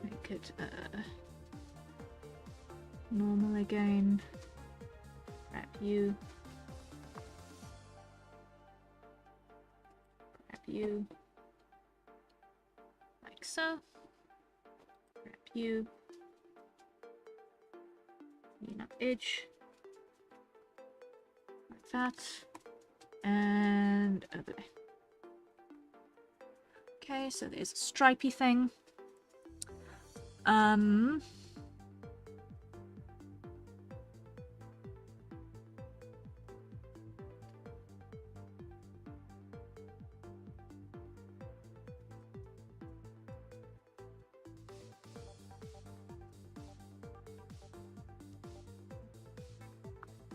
Make it normal again. Grab you. Grab you. Like so. Grab you. Clean up edge. Like that. And overlay. Okay, so there's a stripy thing. I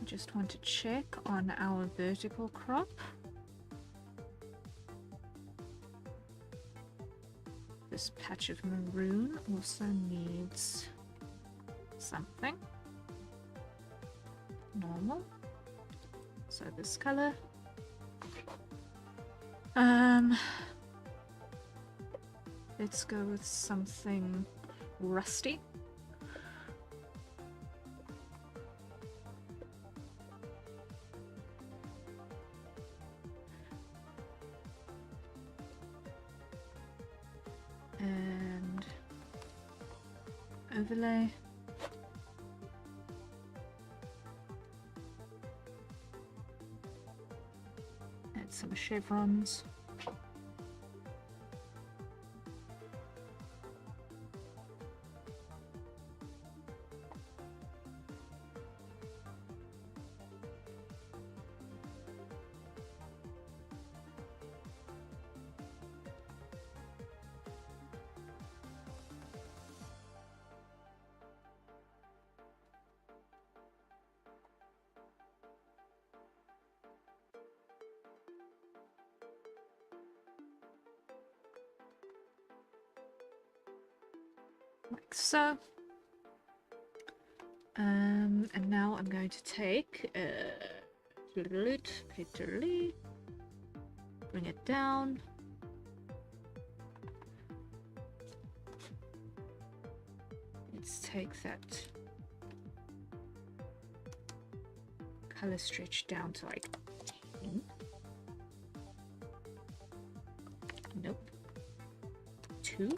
just want to check on our vertical crop. This patch of maroon also needs something. Normal. So this color. Let's go with something rusty. and overlay. Add some chevrons. Like so. And now I'm going to take bring it down. Let's take that color stretch down to like 10. Nope. 2.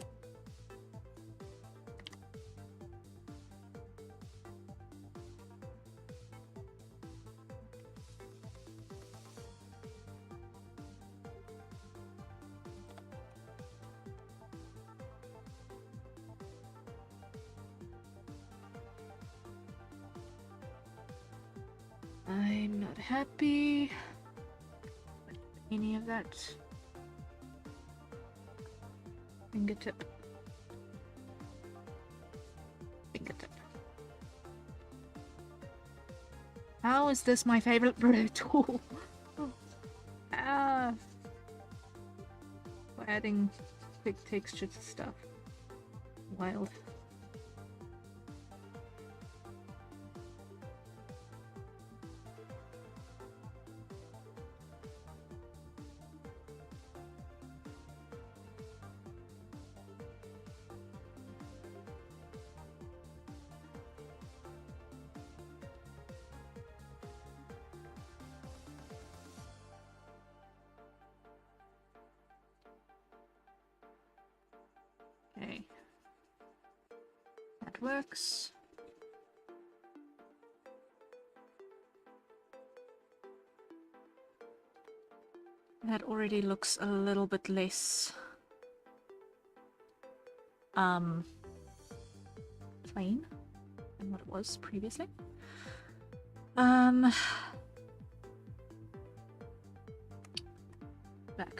I'm not happy with any of that. Fingertip. Fingertip. How is this my favorite Brillo tool? Ah. For adding quick texture to stuff. Wild. Okay, that works. That already looks a little bit less plain than what it was previously. Back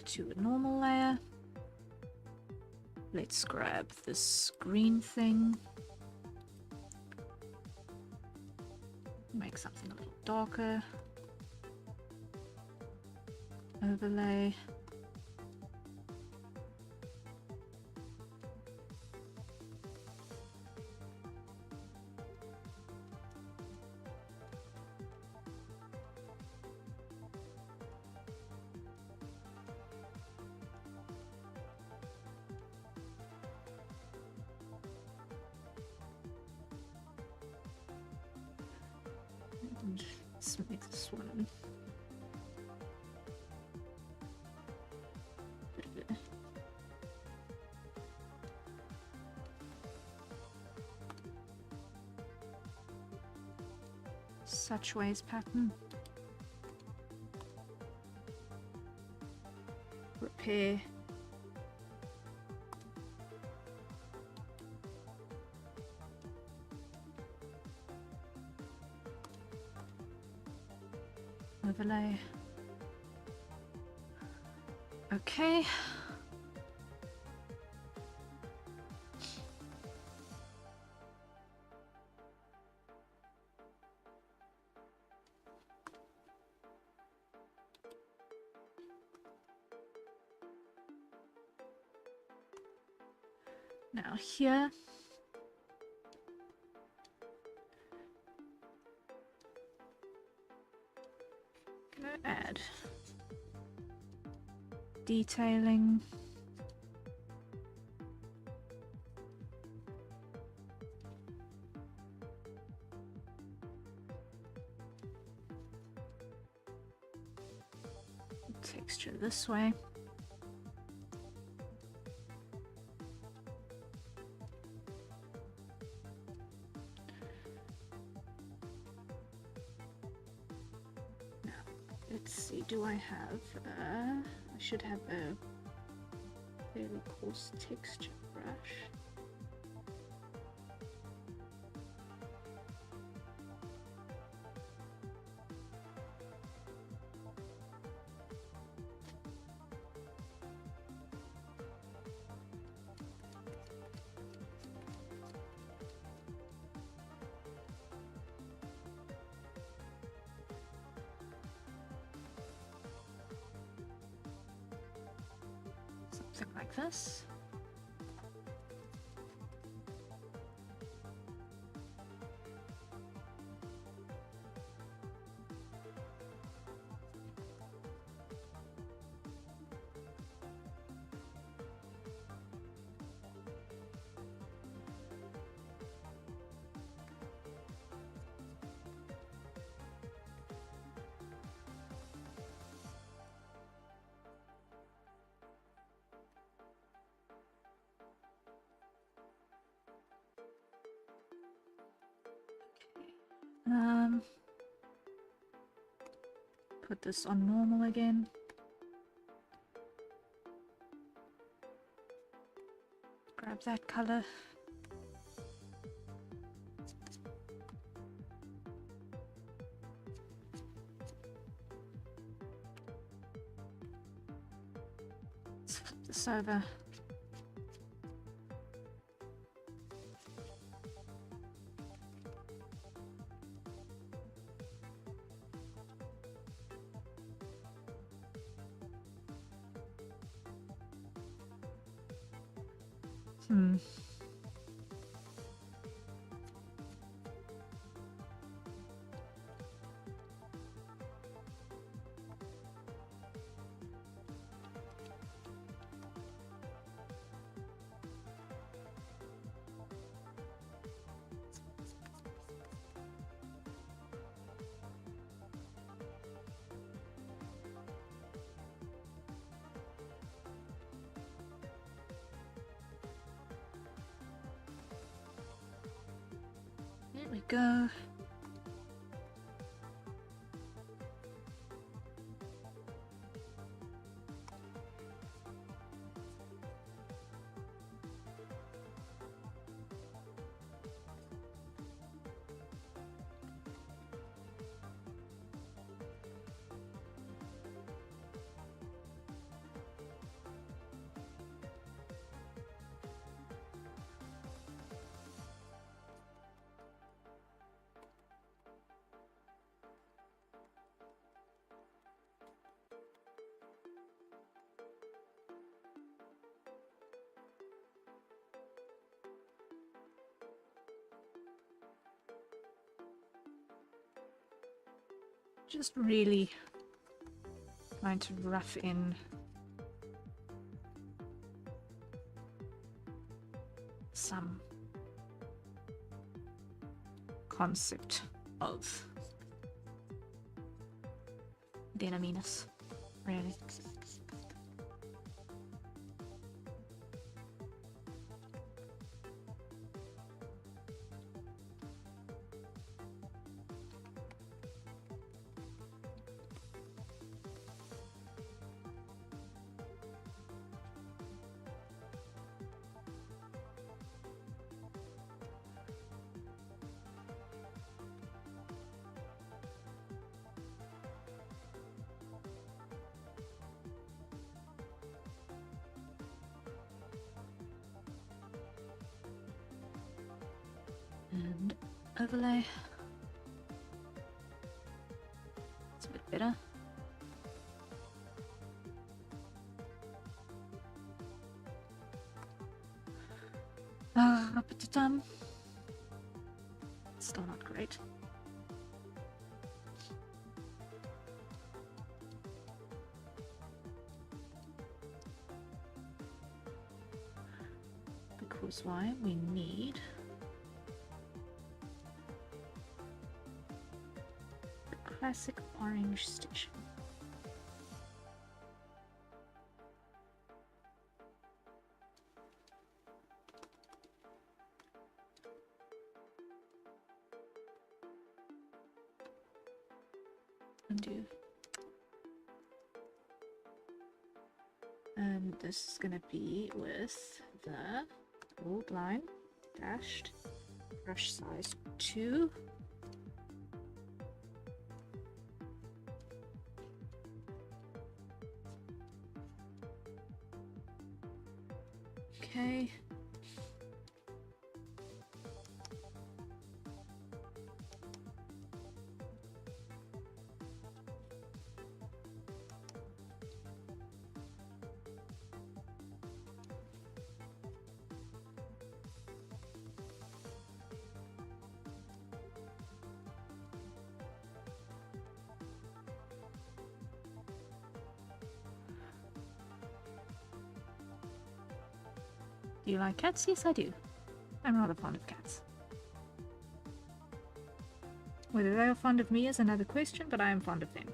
to a normal layer. Let's grab this green thing. Make something a little darker. Overlay. And let's make this one such ways pattern. Repair. Overlay. Okay. Now here, gonna add detailing. Texture this way. have? I should have a fairly coarse texture brush. Something like this. Put this on normal again. Grab that color. Let's flip this over. There we go. Just really trying to rough in some concept of deniminous, really. And overlay. It's a bit better. Up at the time. Still not great. Because why? We need the classic orange station. Undo. And this is gonna be with the gold line dashed brush size 2. Okay. Do you like cats? Yes, I do. I'm rather fond of cats. Whether they are fond of me is another question, but I am fond of them.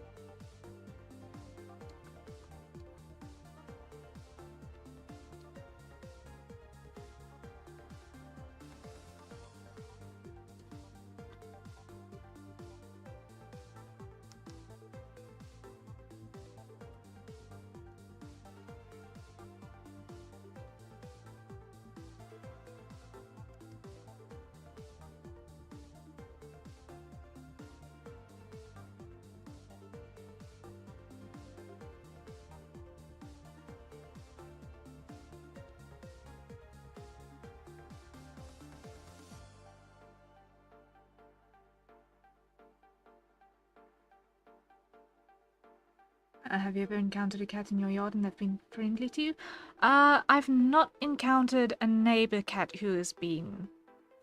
Have you ever encountered a cat in your yard and they've been friendly to you? I've not encountered a neighbor cat who has been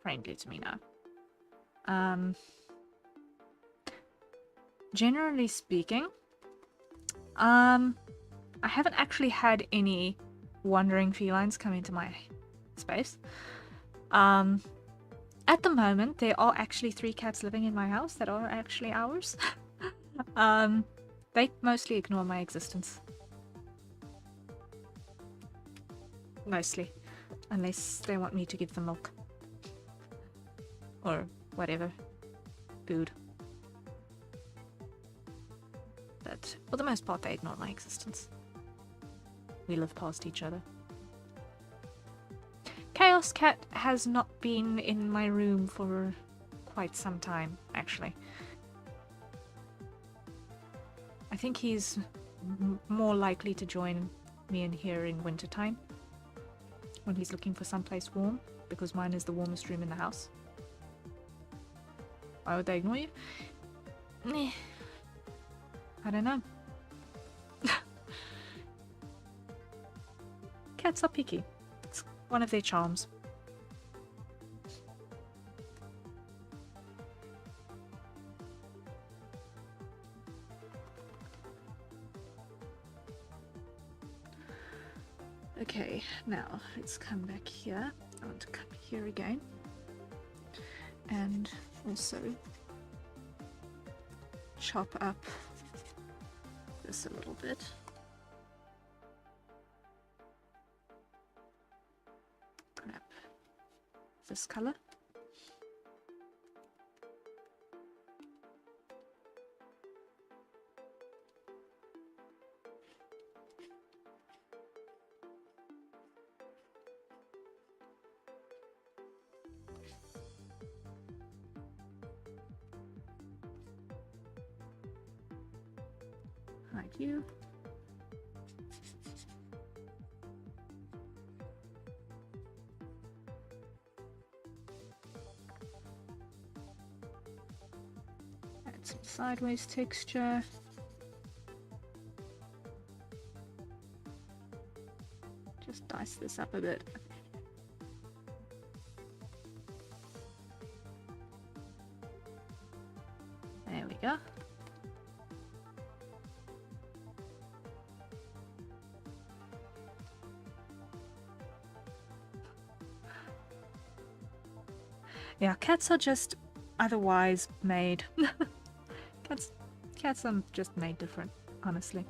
friendly to me now. Generally speaking, I haven't actually had any wandering felines come into my space. At the moment, there are actually 3 cats living in my house that are actually ours. They mostly ignore my existence. Mostly. Unless they want me to give them milk. Or whatever. Food. But for the most part, they ignore my existence. We live past each other. Chaos Cat has not been in my room for quite some time, actually. I think he's more likely to join me in here in wintertime. When he's looking for someplace warm, because mine is the warmest room in the house. Why would they ignore you? I don't know. Cats are picky. It's one of their charms. Okay, now let's come back here. I want to come here again. And also chop up this a little bit. Grab this color. Like you. Add some sideways texture. Just dice this up a bit. There we go. Yeah, cats are just otherwise made. Cats are just made different, honestly.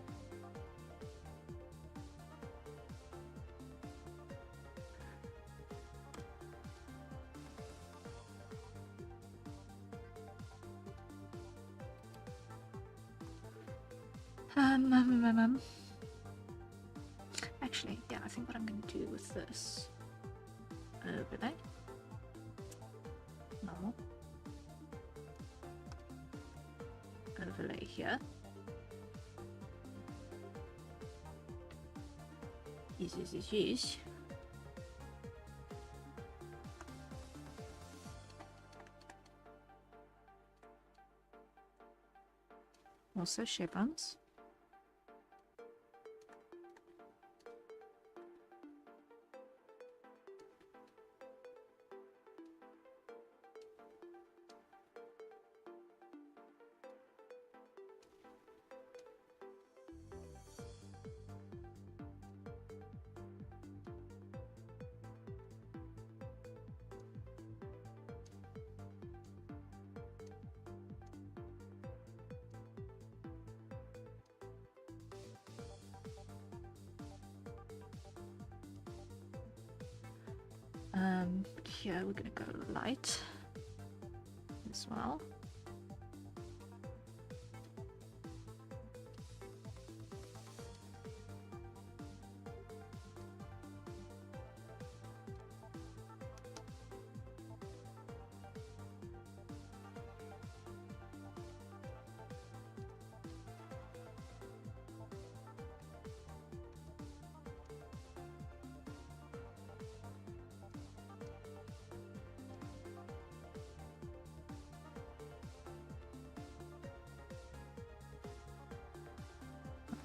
actually, yeah, I think what I'm going to do with this overlay, normal, overlay here, yes. Also chevrons. Here we're gonna go light as well.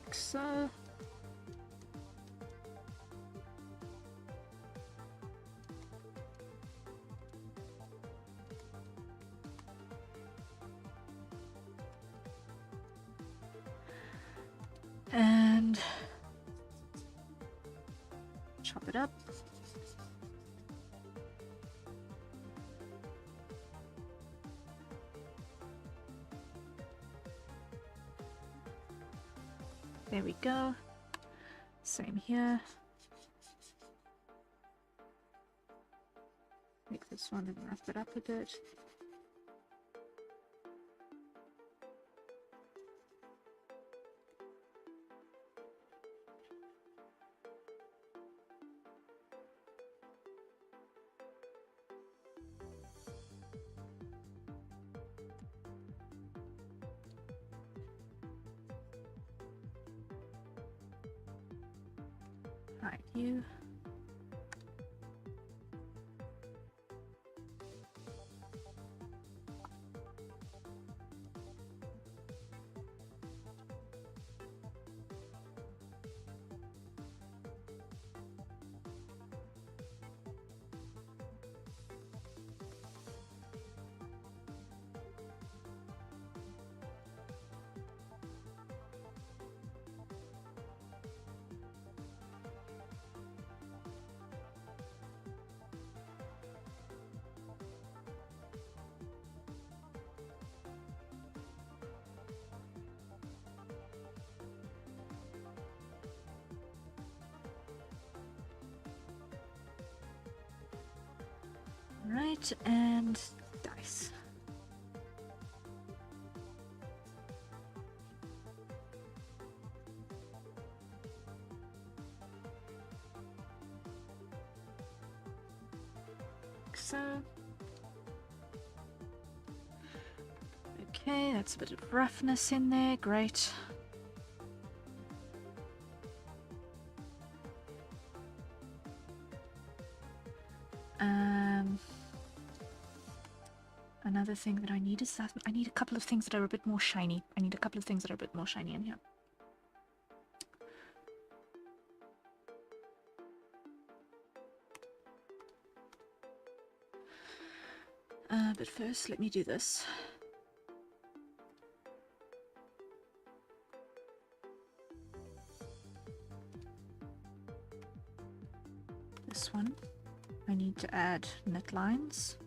Like so. And chop it up. There we go. Same here. Make this one and wrap it up a bit. Right, you. Right, and dice. Like so. Okay, that's a bit of roughness in there, great. Another thing that I need is that I need a couple of things that are a bit more shiny. I need a couple of things that are a bit more shiny in here. But first, let me do this. This one, I need to add knit lines.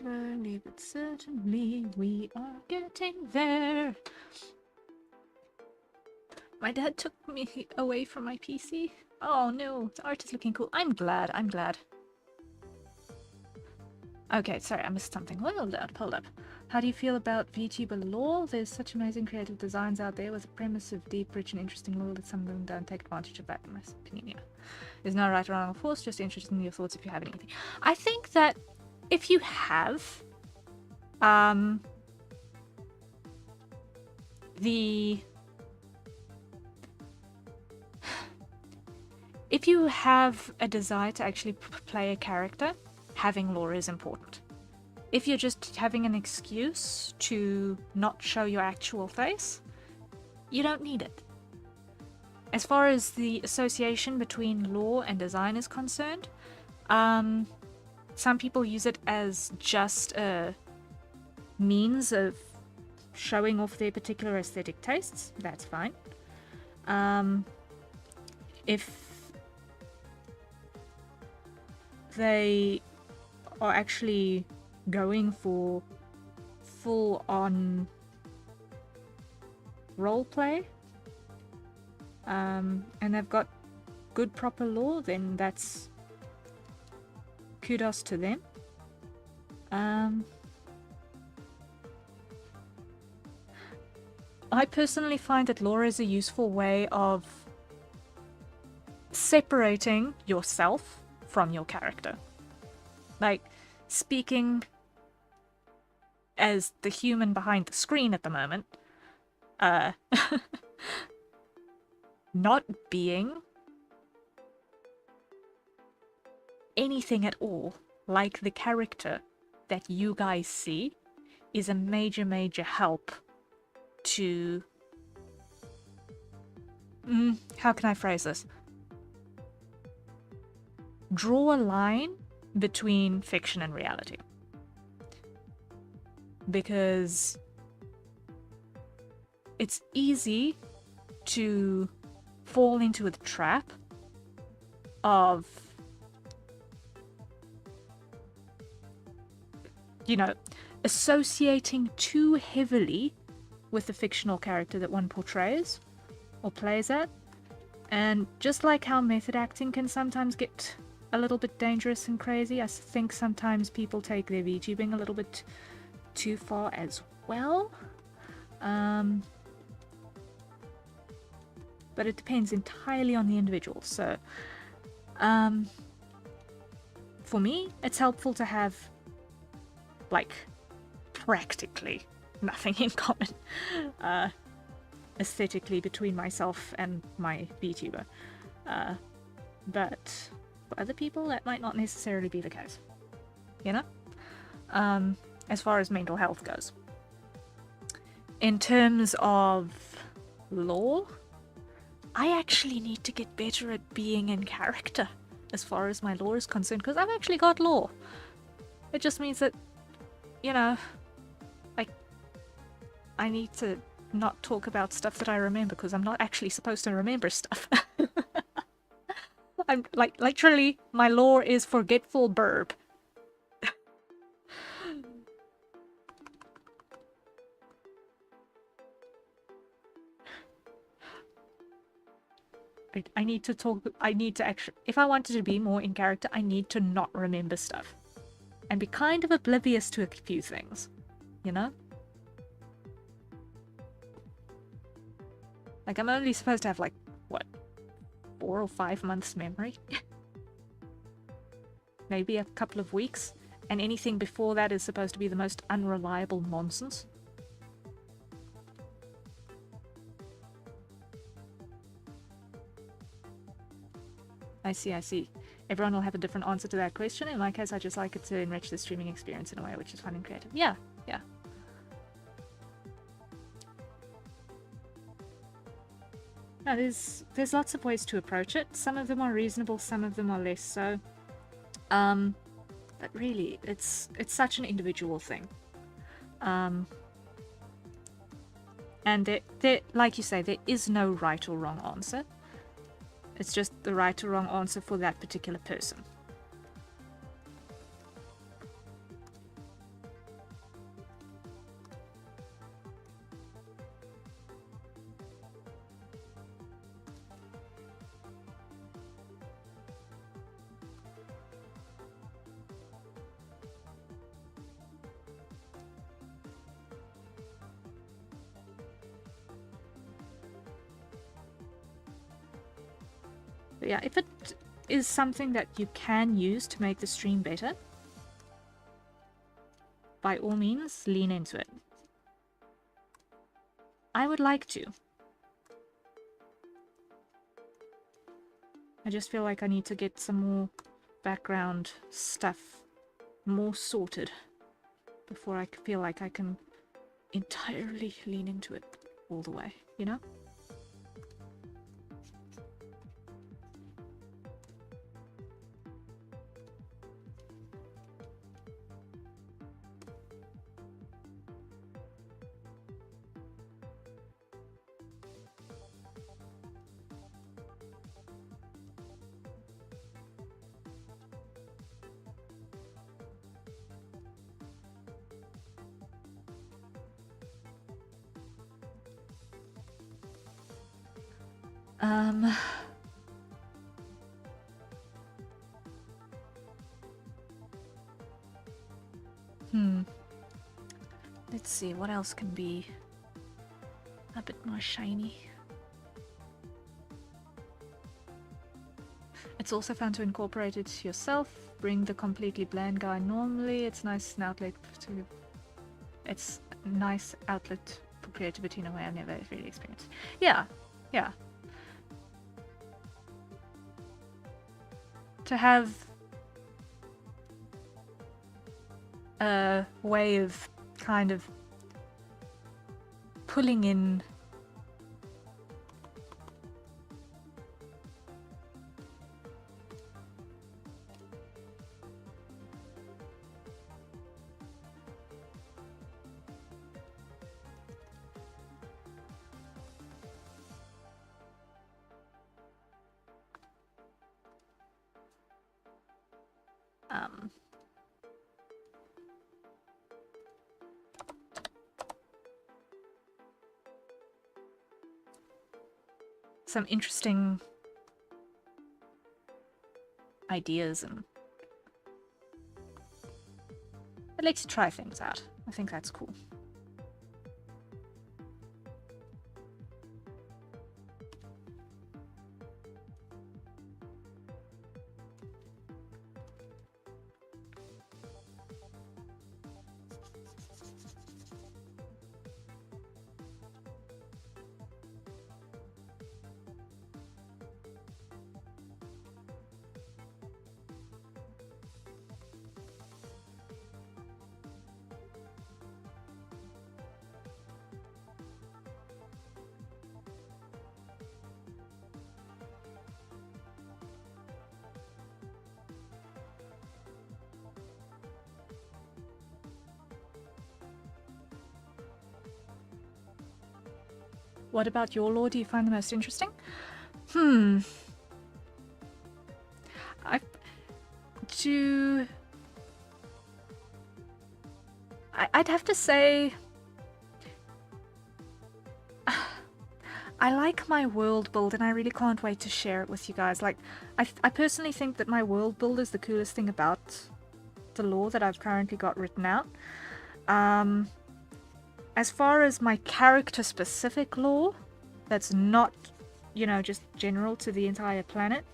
Slowly but certainly, we are getting there. My dad took me away from my PC. Oh no, the art is looking cool. I'm glad, I'm glad. Okay, sorry, I missed something. Hold up. How do you feel about VTuber lore? There's such amazing creative designs out there with a premise of deep, rich, and interesting lore that some of them don't take advantage of that, in my opinion. Yeah. There's no right or wrong, of course, just interested in your thoughts if you have anything. I think that if you have if you have a desire to actually play a character, having lore is important. If you're just having an excuse to not show your actual face, you don't need it. As far as the association between lore and design is concerned, some people use it as just a means of showing off their particular aesthetic tastes. That's fine. If they are actually going for full-on roleplay, and they've got good proper lore, then that's kudos to them. I personally find that lore is a useful way of separating yourself from your character. Like, speaking as the human behind the screen at the moment, not being anything at all like the character that you guys see is a major help to... how can I phrase this? Draw a line between fiction and reality. Because it's easy to fall into the trap of, you know, associating too heavily with the fictional character that one portrays or plays at. And just like how method acting can sometimes get a little bit dangerous and crazy, I think sometimes people take their VTubing a little bit too far as well. But it depends entirely on the individual. So, for me, it's helpful to have, like, practically nothing in common aesthetically between myself and my VTuber. But for other people, that might not necessarily be the case. You know? As far as mental health goes. In terms of lore, I actually need to get better at being in character as far as my lore is concerned, because I've actually got lore. It just means that, you know, like, I need to not talk about stuff that I remember, because I'm not actually supposed to remember stuff. I'm like, literally, my lore is forgetful burb. I need to talk, I need to actually, if I wanted to be more in character, I need to not remember stuff. And be kind of oblivious to a few things, you know? Like, I'm only supposed to have, like, what, 4 or 5 months memory? Maybe a couple of weeks, and anything before that is supposed to be the most unreliable nonsense. I see. Everyone will have a different answer to that question. In my case, I just like it to enrich the streaming experience in a way which is fun and creative. Yeah. No, there's lots of ways to approach it. Some of them are reasonable, some of them are less so. But really, it's such an individual thing. And there, like you say, there is no right or wrong answer. It's just the right or wrong answer for that particular person. But yeah, if it is something that you can use to make the stream better, by all means, lean into it. I would like to. I just feel like I need to get some more background stuff more sorted before I feel like I can entirely lean into it all the way, you know? Let's see, what else can be a bit more shiny? It's also fun to incorporate it yourself. Bring the completely bland guy normally. It's nice an outlet to... It's a nice outlet for creativity in a way I've never really experienced. Yeah, yeah. To have a way of kind of pulling in some interesting ideas, and I'd like to try things out. I think that's cool. What about your lore do you find the most interesting? I'd have to say I like my world build, and I really can't wait to share it with you guys. Like, I personally think that my world build is the coolest thing about the lore that I've currently got written out. As far as my character-specific lore, that's not, you know, just general to the entire planet,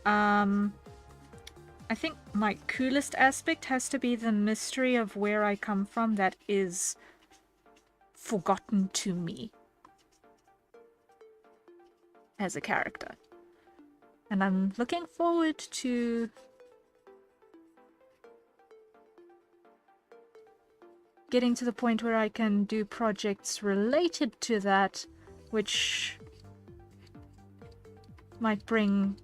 I think my coolest aspect has to be the mystery of where I come from that is forgotten to me as a character. And I'm looking forward to getting to the point where I can do projects related to that, which might bring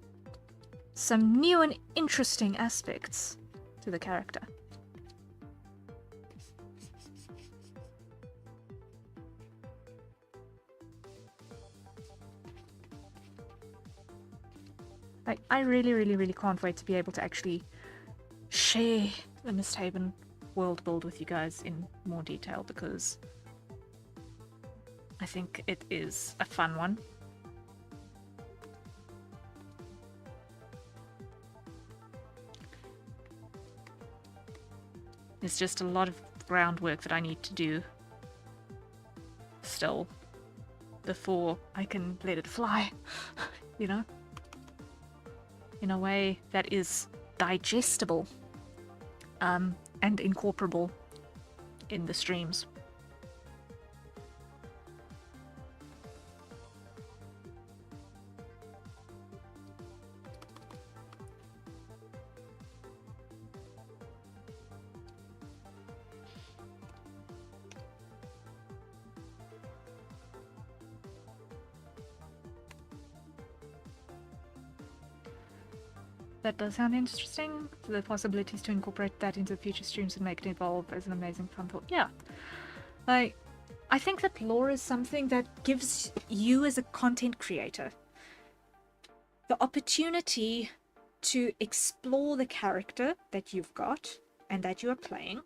some new and interesting aspects to the character. Like, I really can't wait to be able to actually share the Misthaven world build with you guys in more detail, because I think it is a fun one. There's just a lot of groundwork that I need to do still before I can let it fly, you know? in a way that is digestible and incorporable in the streams. That does sound interesting. The possibilities to incorporate that into future streams and make it evolve as an amazing fun thought. Yeah. Like, I think that lore is something that gives you as a content creator the opportunity to explore the character that you've got and that you are playing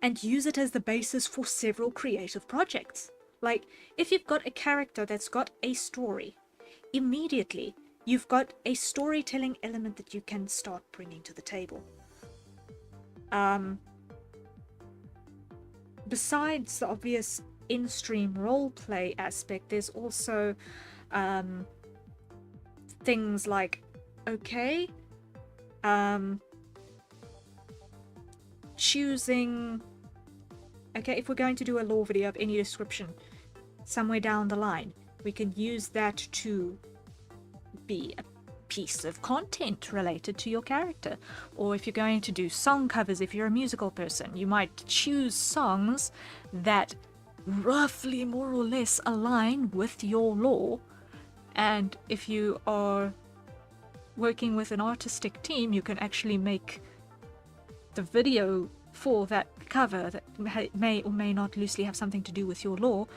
and use it as the basis for several creative projects. Like, if you've got a character that's got a story, immediately you've got a storytelling element that you can start bringing to the table. Besides the obvious in-stream roleplay aspect, there's also things like, okay, choosing, okay, if we're going to do a lore video of any description somewhere down the line, we can use that to be a piece of content related to your character. Or if you're going to do song covers, if you're a musical person, you might choose songs that roughly more or less align with your lore. And if you are working with an artistic team, you can actually make the video for that cover that may or may not loosely have something to do with your lore,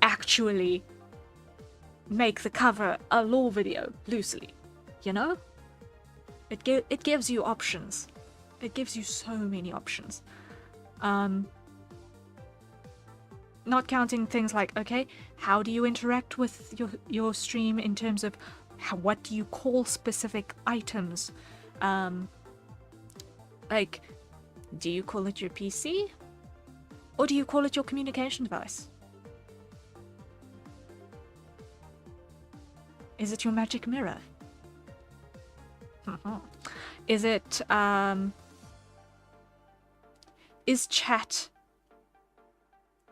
actually make the cover a lore video loosely, you know? It gives you options. It gives you so many options. Not counting things like, okay, how do you interact with your stream in terms of what do you call specific items? Like, do you call it your PC? Or do you call it your communication device? Is it your magic mirror? Is it, is chat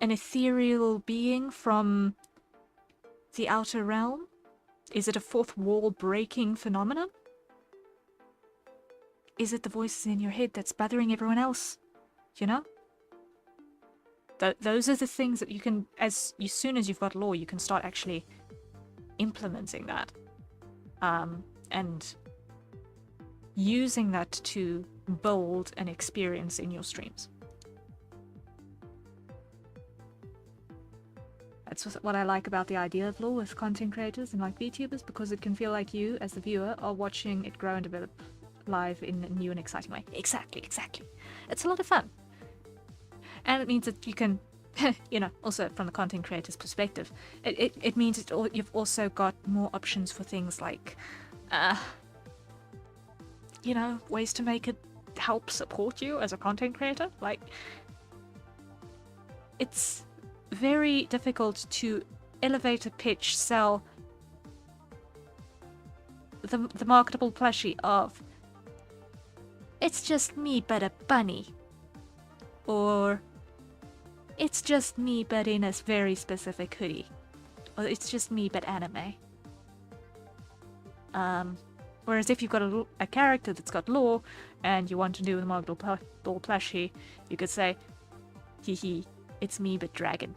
an ethereal being from the outer realm? Is it a fourth wall breaking phenomenon? Is it the voices in your head that's bothering everyone else? You know? Those are the things that you can, as soon as you've got lore, you can start actually implementing that. And using that to build an experience in your streams. That's what I like about the idea of lore with content creators and like VTubers, because it can feel like you, as the viewer, are watching it grow and develop live in a new and exciting way. Exactly. It's a lot of fun. And it means that you can, you know, also from the content creator's perspective, it means you've also got more options for things like, you know, ways to make it help support you as a content creator. Like, it's very difficult to elevator pitch sell the marketable plushie of, it's just me but a bunny, or it's just me but in a very specific hoodie, or it's just me but anime. Whereas if you've got a character that's got lore and you want to do a marketable plushie, you could say, hee, it's me but dragon.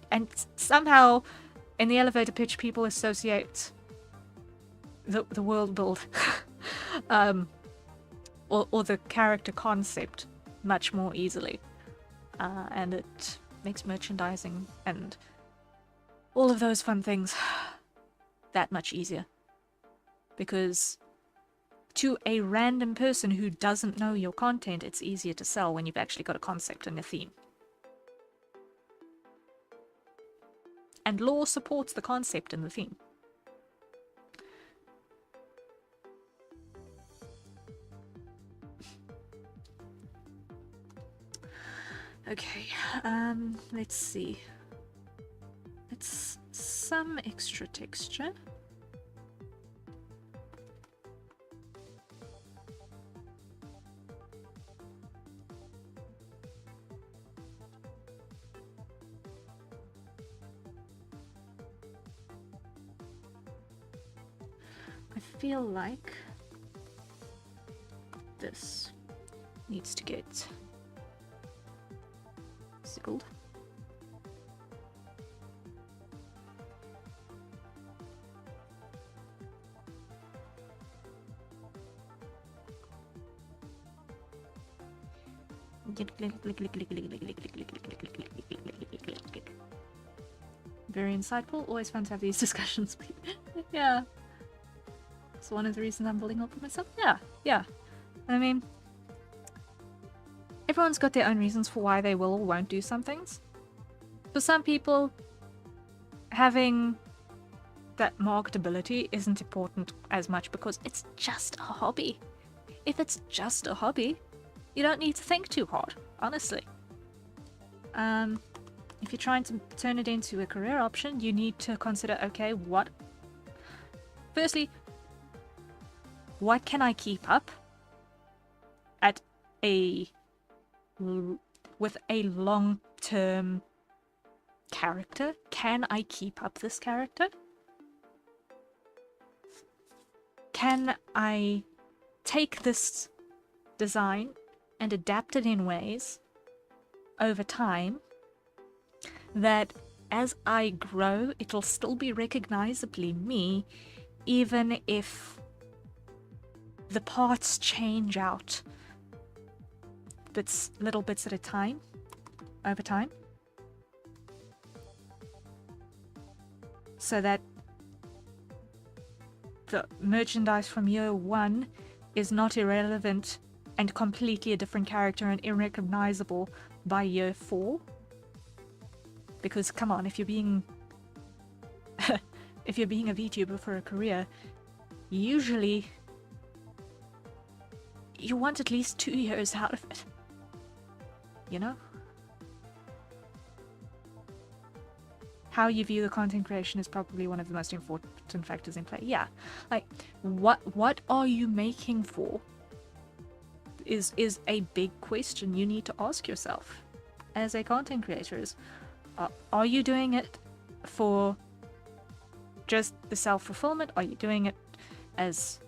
And somehow in the elevator pitch people associate the world build or the character concept much more easily, and it makes merchandising and all of those fun things that much easier, because to a random person who doesn't know your content, it's easier to sell when you've actually got a concept and a theme. And lore supports the concept and the theme. Okay, let's see. It's some extra texture. I feel like this needs to get sickled. Very insightful. Always fun to have these discussions. Yeah. It's one of the reasons I'm building up for myself. Yeah. I mean, everyone's got their own reasons for why they will or won't do some things. For some people, having that marked ability isn't important as much because it's just a hobby. If it's just a hobby, you don't need to think too hard, honestly. If you're trying to turn it into a career option, you need to consider, okay, firstly, what can I keep up at with a long-term character? Can I keep up this character? Can I take this design and adapt it in ways over time that as I grow, it'll still be recognizably me, even if the parts change out little bits at a time, over time, so that the merchandise from year one is not irrelevant and completely a different character and unrecognizable by year 4. Because come on, if you're being if you're being a VTuber for a career, usually you want at least 2 years out of it. You know? How you view the content creation is probably one of the most important factors in play. Yeah. Like, what are you making for? Is a big question you need to ask yourself as a content creator. Are you doing it for just the self-fulfillment? Are you doing it as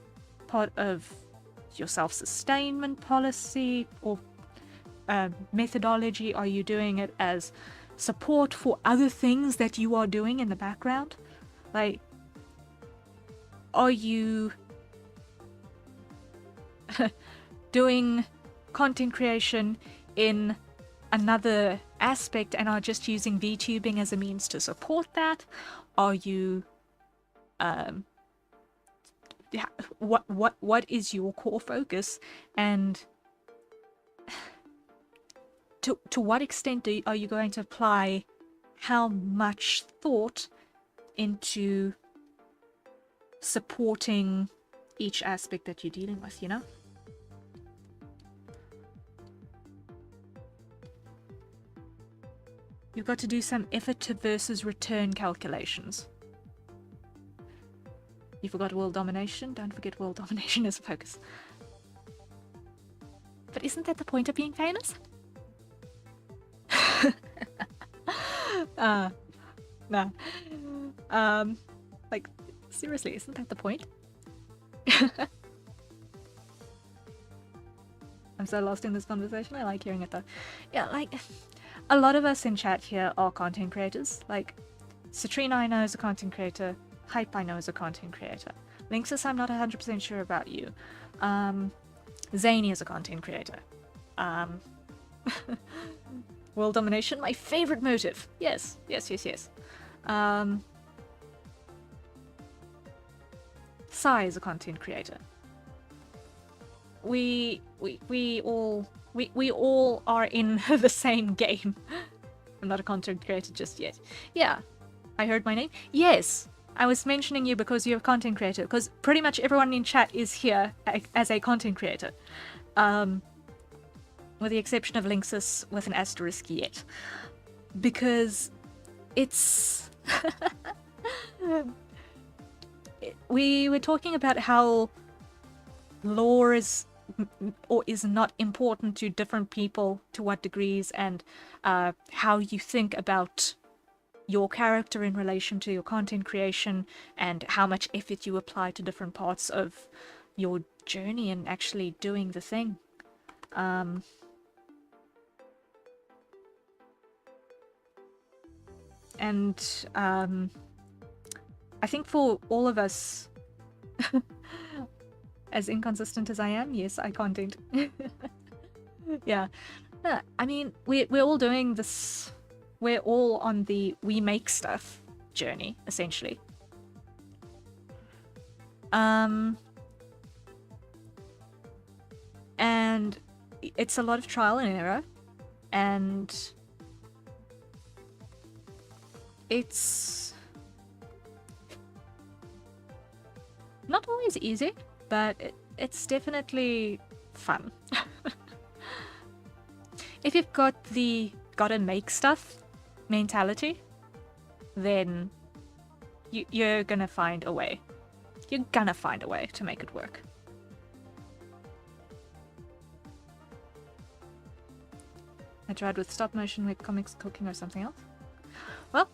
part of your self-sustainment policy or methodology? Are you doing it as support for other things that you are doing in the background? Like, are you doing content creation in another aspect and are just using VTubing as a means to support that? Are you what is your core focus, and to what extent are you going to apply how much thought into supporting each aspect that you're dealing with, you know? You've got to do some effort to versus return calculations. You forgot world domination? Don't forget world domination as a focus. But isn't that the point of being famous? No. Like, seriously, isn't that the point? I'm so lost in this conversation. I like hearing it though. Yeah, like, a lot of us in chat here are content creators. Like, Citrina I know is a content creator. Hype I know is a content creator. Linksys I'm not 100% sure about you. Zany is a content creator. World domination, my favorite motive. Yes. Sai is a content creator. We all are in the same game. I'm not a content creator just yet. Yeah, I heard my name. Yes, I was mentioning you because you're a content creator. Because pretty much everyone in chat is here as a content creator, with the exception of Linksys with an asterisk yet, because it's. We were talking about how lore is not important to different people, to what degrees, and how you think about your character in relation to your content creation and how much effort you apply to different parts of your journey and actually doing the thing. And I think for all of us, as inconsistent as I am, yes, I content. Yeah. I mean, we're all doing this. We're all on the we make stuff journey, essentially. And it's a lot of trial and error, and it's not always easy, but it's definitely fun. If you've got the gotta make stuff mentality, then you're gonna find a way. You're gonna find a way to make it work. I tried with stop motion, web comics, cooking, or something else. Well,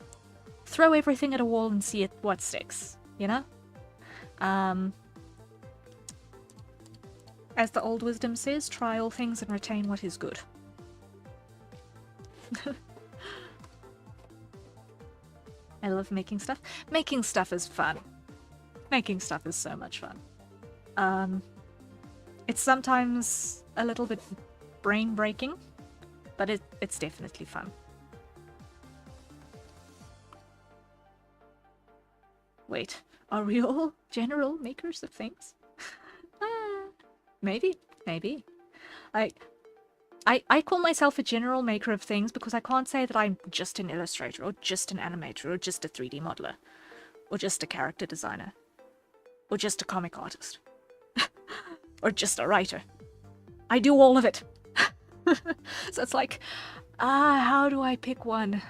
throw everything at a wall and see what sticks, you know? As the old wisdom says, try all things and retain what is good. I love making stuff. Making stuff is fun. Making stuff is so much fun. It's sometimes a little bit brain-breaking, but it's definitely fun. Wait, are we all general makers of things? Maybe. I call myself a general maker of things because I can't say that I'm just an illustrator or just an animator or just a 3D modeler or just a character designer or just a comic artist or just a writer. I do all of it. So it's like, how do I pick one?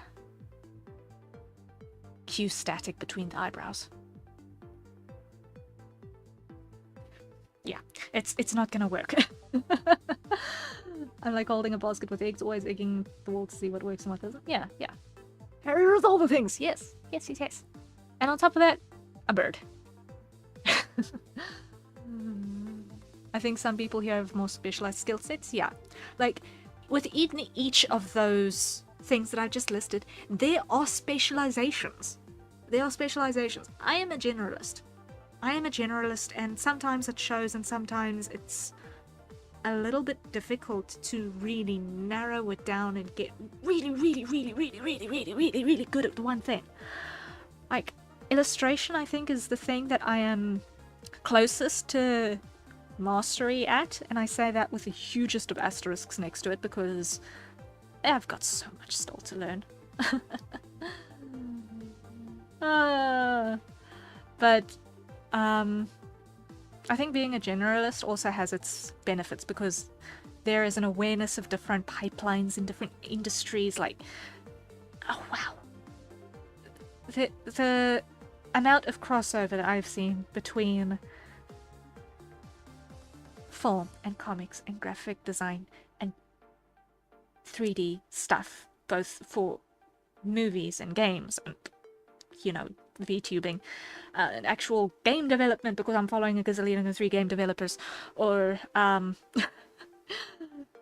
Cue static between the eyebrows. Yeah, it's not gonna work. I'm like holding a basket with eggs, always egging the wall to see what works and what doesn't. Yeah. Here's all the things. Yes. And on top of that, a bird. I think some people here have more specialized skill sets. Yeah. Like, within each of those things that I've just listed, there are specializations. I am a generalist. And sometimes it shows and sometimes it's a little bit difficult to really narrow it down and get really good at one thing. Like, illustration, I think, is the thing that I am closest to mastery at, and I say that with the hugest of asterisks next to it because I've got so much still to learn. But I think being a generalist also has its benefits because there is an awareness of different pipelines in different industries. Like, oh wow, the amount of crossover that I've seen between film and comics and graphic design and 3D stuff, both for movies and games and, you know, VTubing, and actual game development because I'm following a gazillion of 3 game developers, or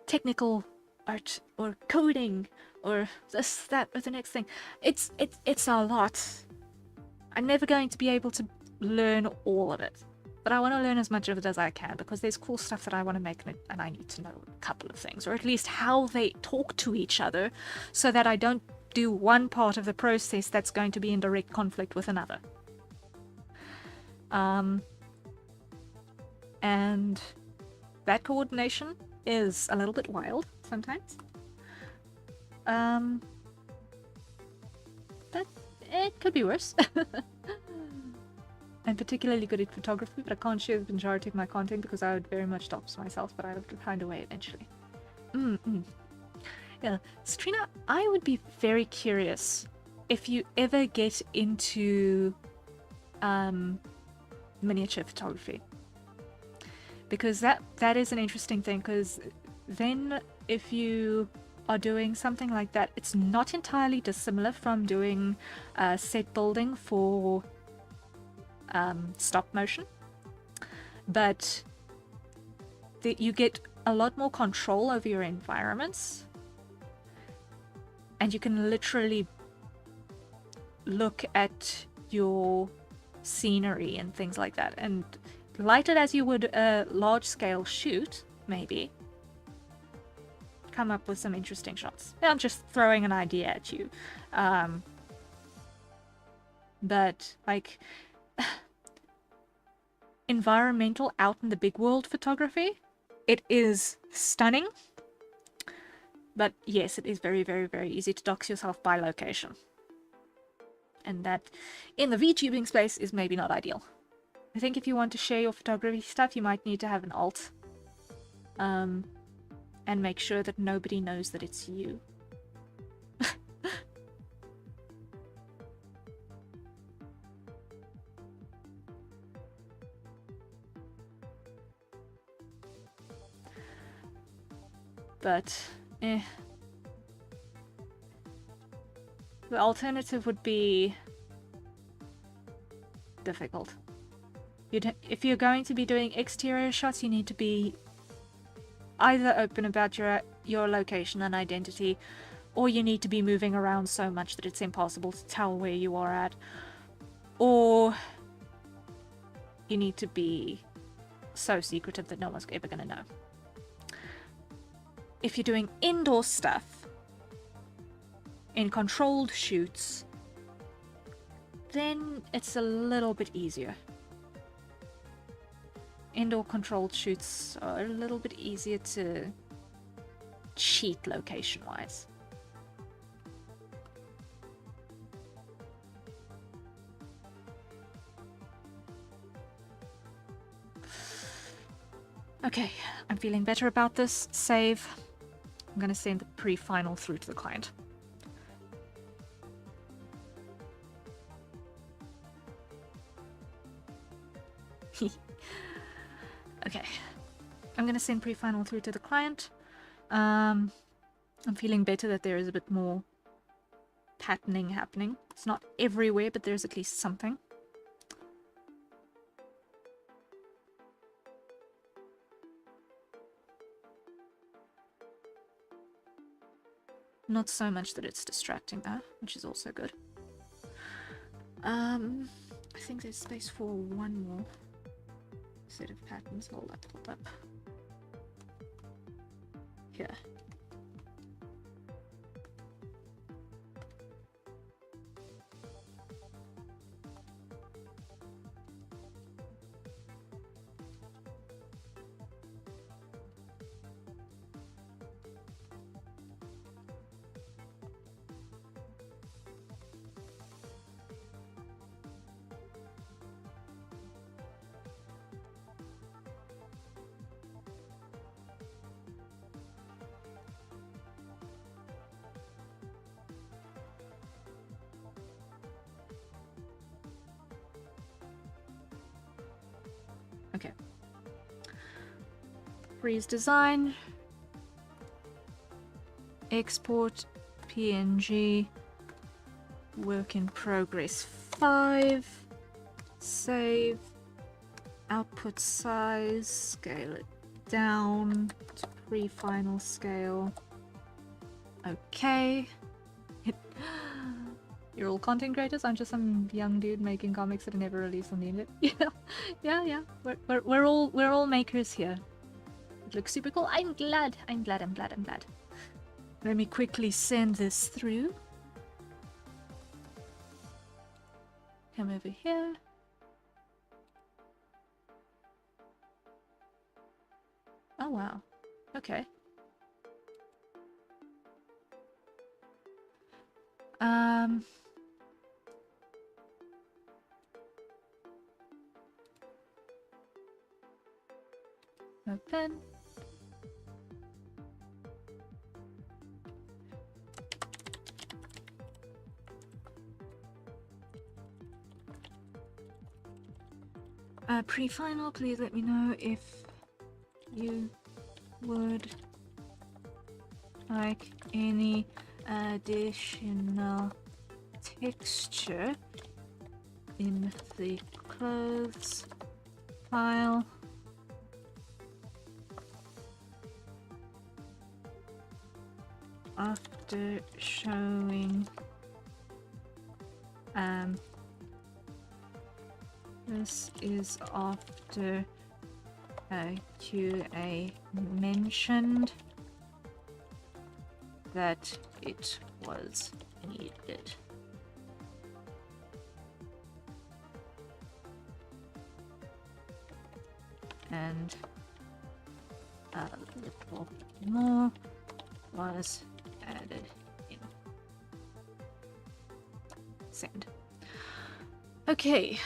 technical art or coding or this, that, or the next thing. It's a lot. I'm never going to be able to learn all of it, but I want to learn as much of it as I can because there's cool stuff that I want to make, and I need to know a couple of things, or at least how they talk to each other so that I don't do one part of the process that's going to be in direct conflict with another. And that coordination is a little bit wild sometimes. But it could be worse. I'm particularly good at photography, but I can't share the majority of my content because I would very much dox myself, but I would find a way eventually. Yeah, Satrina, I would be very curious if you ever get into miniature photography, because that is an interesting thing, because then if you are doing something like that, it's not entirely dissimilar from doing set building for stop motion, but you get a lot more control over your environments, and you can literally look at your scenery and things like that and light it as you would a large-scale shoot, maybe. Come up with some interesting shots. I'm just throwing an idea at you. But, like, environmental out in the big world photography, it is stunning. But yes, it is very, very, very easy to dox yourself by location. And that, in the VTubing space, is maybe not ideal. I think if you want to share your photography stuff, you might need to have an alt. And make sure that nobody knows that it's you. But, the alternative would be difficult. If you're going to be doing exterior shots, you need to be either open about your location and identity, or you need to be moving around so much that it's impossible to tell where you are at, or you need to be so secretive that no one's ever going to know. If you're doing indoor stuff in controlled shoots, then it's a little bit easier. Indoor controlled shoots are a little bit easier to cheat location-wise. Okay, I'm feeling better about this. Save. I'm gonna send the pre-final through to the client. Okay, I'm gonna send pre-final through to the client. I'm feeling better that there is a bit more patterning happening. It's not everywhere, but there's at least something. Not so much that it's distracting though, which is also good. I think there's space for one more set of patterns. Hold up. Here. Okay. Freeze design. Export PNG. Work in progress 5. Save. Output size. Scale it down to pre-final scale. Okay. You're all content creators. I'm just some young dude making comics that are never released on the internet. Yeah. We're all makers here. It looks super cool. I'm glad. Let me quickly send this through. Come over here. Oh wow. Okay. Open. Pre-final, please let me know if you would like any additional texture in the clothes file. After showing this is after QA mentioned that it was needed. And a little more was added in. Send. Okay.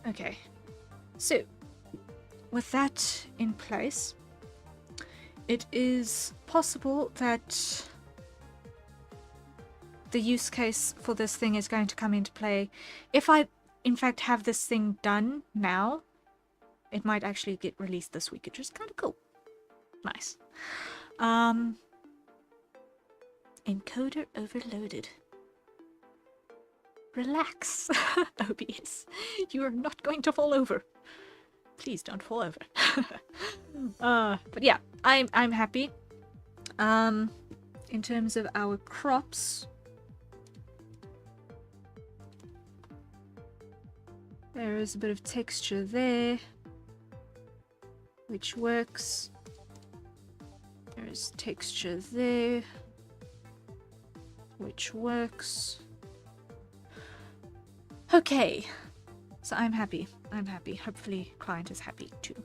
Okay. So, with that in place, it is possible that the use case for this thing is going to come into play. If I, in fact, have this thing done now, it might actually get released this week, which is kind of cool. Nice. Encoder overloaded. Relax, OBS. You are not going to fall over. Please don't fall over. But yeah, I'm happy. In terms of our crops, there is a bit of texture there, which works. There is texture there, which works. Okay, so I'm happy. I'm happy. Hopefully client is happy too.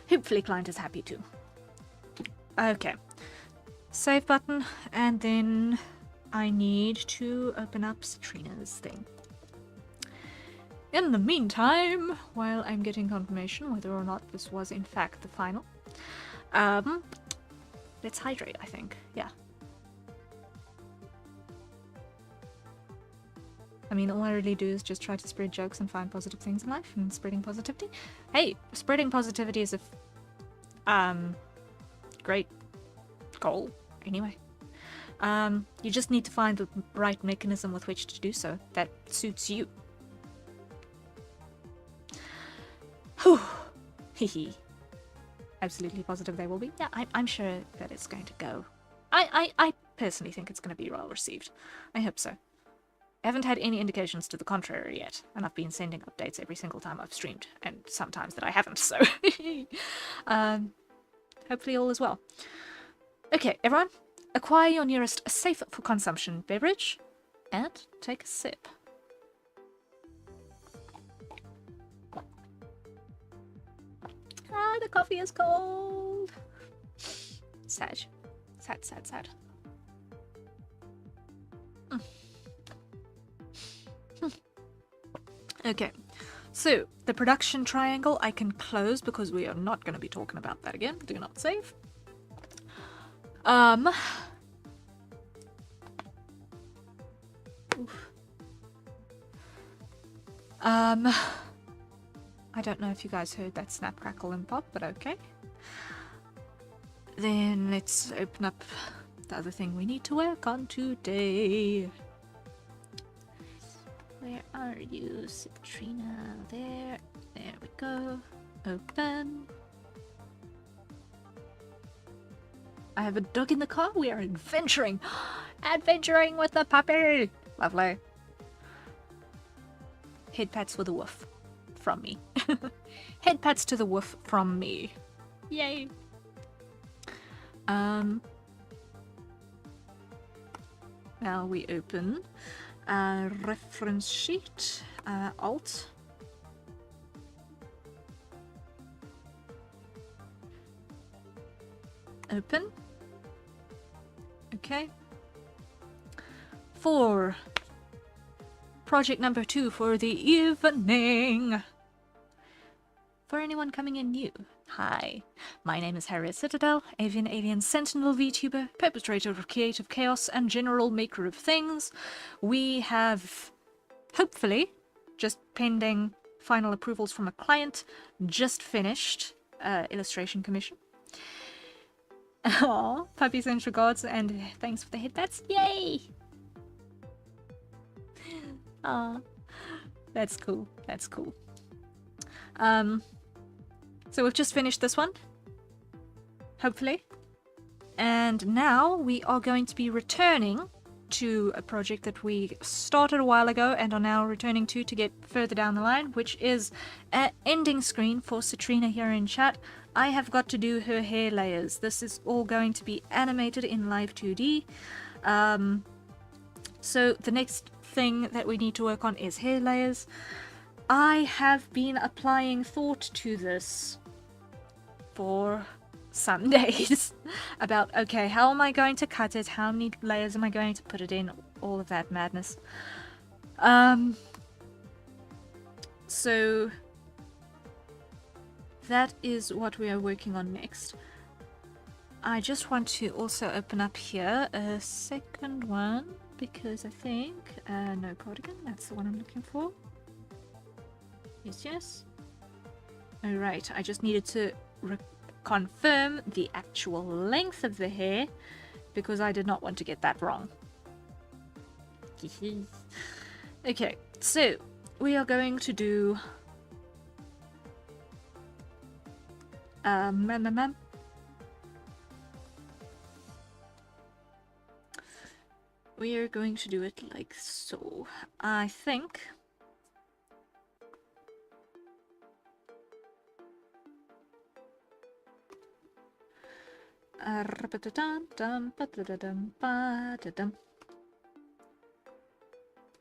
Hopefully client is happy too. Okay. Save button, and then I need to open up Citrina's thing. In the meantime, while I'm getting confirmation whether or not this was in fact the final, let's hydrate, I think. Yeah. I mean, all I really do is just try to spread jokes and find positive things in life, and spreading positivity. Hey, spreading positivity is a great goal, anyway. You just need to find the right mechanism with which to do so that suits you. Whew. Hehe. Absolutely positive they will be. Yeah, I'm sure that it's going to go. I personally think it's going to be well received. I hope so. I haven't had any indications to the contrary yet, and I've been sending updates every single time I've streamed, and sometimes that I haven't, so hopefully all is well. Okay, everyone, acquire your nearest safe for consumption beverage, and take a sip. Ah, the coffee is cold. Sad. Sad, sad, sad. Okay, so the production triangle I can close because we are not going to be talking about that again. Do not save. Oof. I don't know if you guys heard that snap, crackle, and pop, but okay. Then let's open up the other thing we need to work on today. Where are you, Citrina? There. There we go. Open. I have a dog in the car. We are adventuring. Adventuring with the puppy. Lovely. Head pats with a woof. From me. Head pats to the woof from me. Yay. Now we open reference sheet, alt. Open. Okay. For project number 2 for the evening. For anyone coming in new, hi, my name is Harriet Citadel, avian alien sentinel VTuber, perpetrator of creative chaos, and general maker of things. We have, hopefully, just pending final approvals from a client, just finished illustration commission. Aww, puppy sends regards and thanks for the headbats. Yay! Aw, that's cool. That's cool. So we've just finished this one, hopefully. And now we are going to be returning to a project that we started a while ago and are now returning to get further down the line, which is an ending screen for Citrina here in chat. I have got to do her hair layers. This is all going to be animated in live 2D. So the next thing that we need to work on is hair layers. I have been applying thought to this for some days about, okay, how am I going to cut it? How many layers am I going to put it in? All of that madness. So that is what we are working on next. I just want to also open up here a second one because I think, no cardigan, that's the one I'm looking for. Yes, yes. Alright, I just needed to confirm the actual length of the hair because I did not want to get that wrong. Okay, so we are going to do we are going to do it like so. I think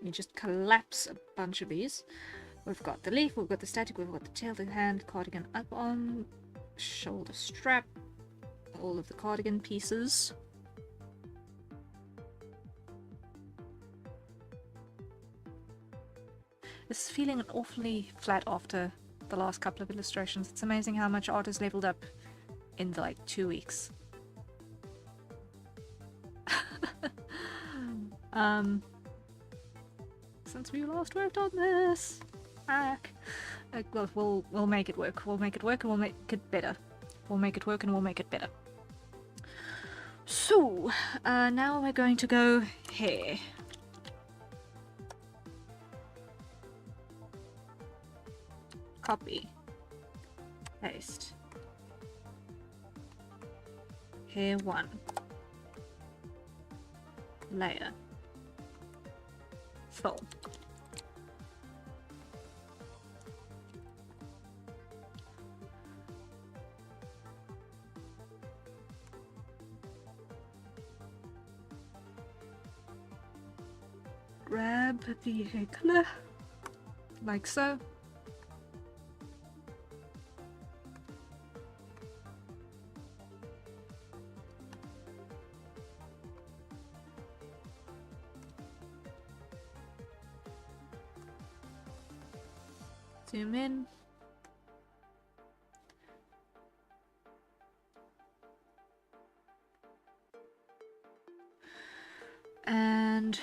you just collapse a bunch of these. We've got the leaf, we've got the static, we've got the tail, the hand, cardigan up on, shoulder strap, all of the cardigan pieces. This is feeling awfully flat after the last couple of illustrations. It's amazing how much art has leveled up in like 2 weeks. Since we last worked on this, well, we'll make it work. We'll make it work and we'll make it better. We'll make it work and we'll make it better. So now we're going to go here. Copy, paste, hair 1, layer, full. Grab the hair color, like so. Zoom in. And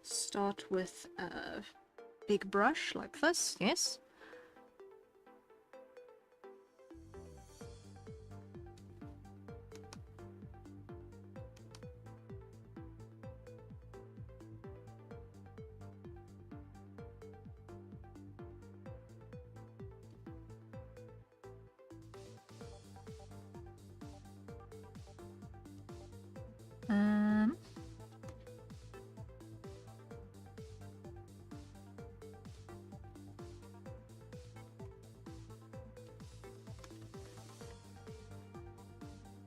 start with a big brush like this, yes.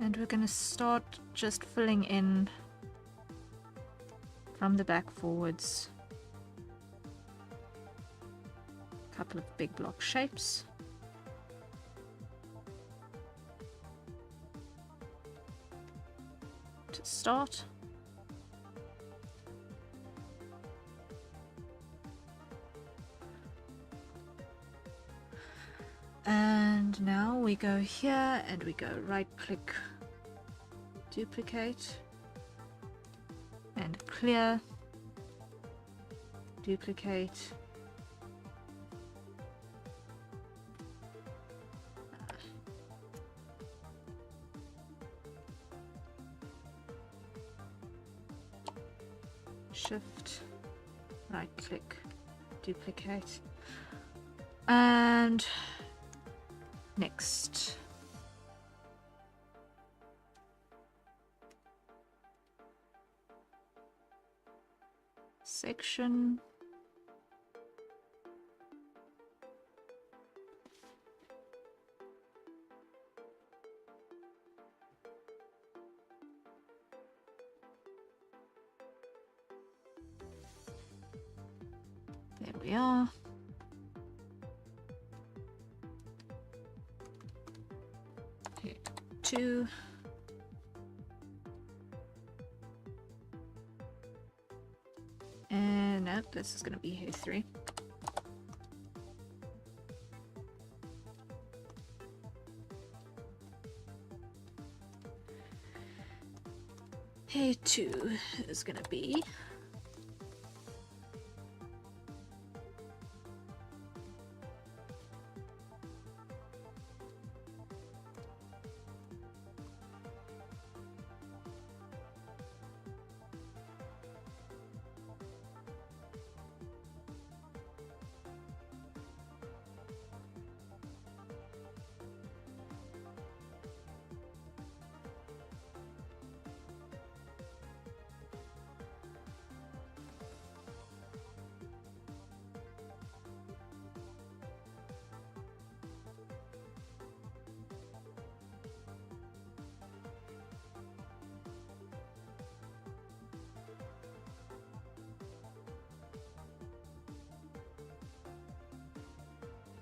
And we're going to start just filling in from the back forwards. A couple of big block shapes. To start. we go here and we go right click, duplicate, and clear, duplicate, shift, right click, duplicate, and next. Section. There we are. Okay, 2. And nope, this is going to be here 3. Here 2 is going to be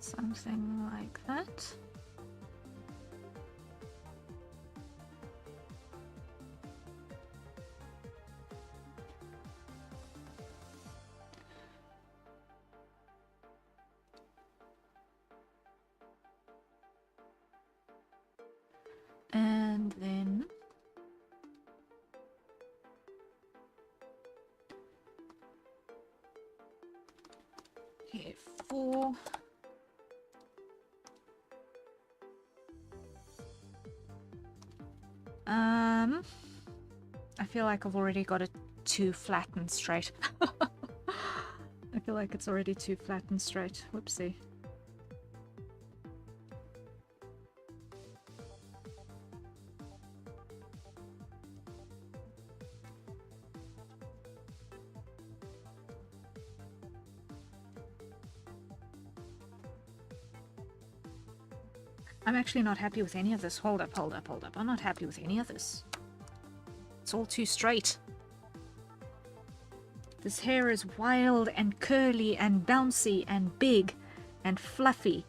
something like that. And then here 4. I feel like I've already got it too flat and straight. I feel like it's already too flat and straight. Whoopsie. I'm actually not happy with any of this. Hold up, hold up, hold up. I'm not happy with any of this. It's all too straight. This hair is wild and curly and bouncy and big and fluffy.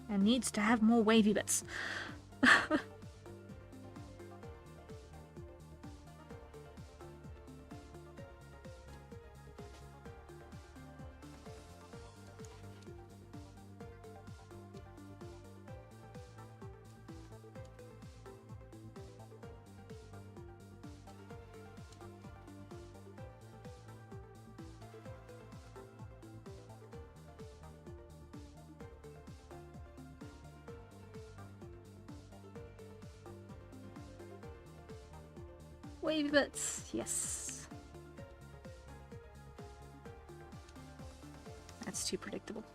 And needs to have more wavy bits. Wavy bits, yes. That's too predictable.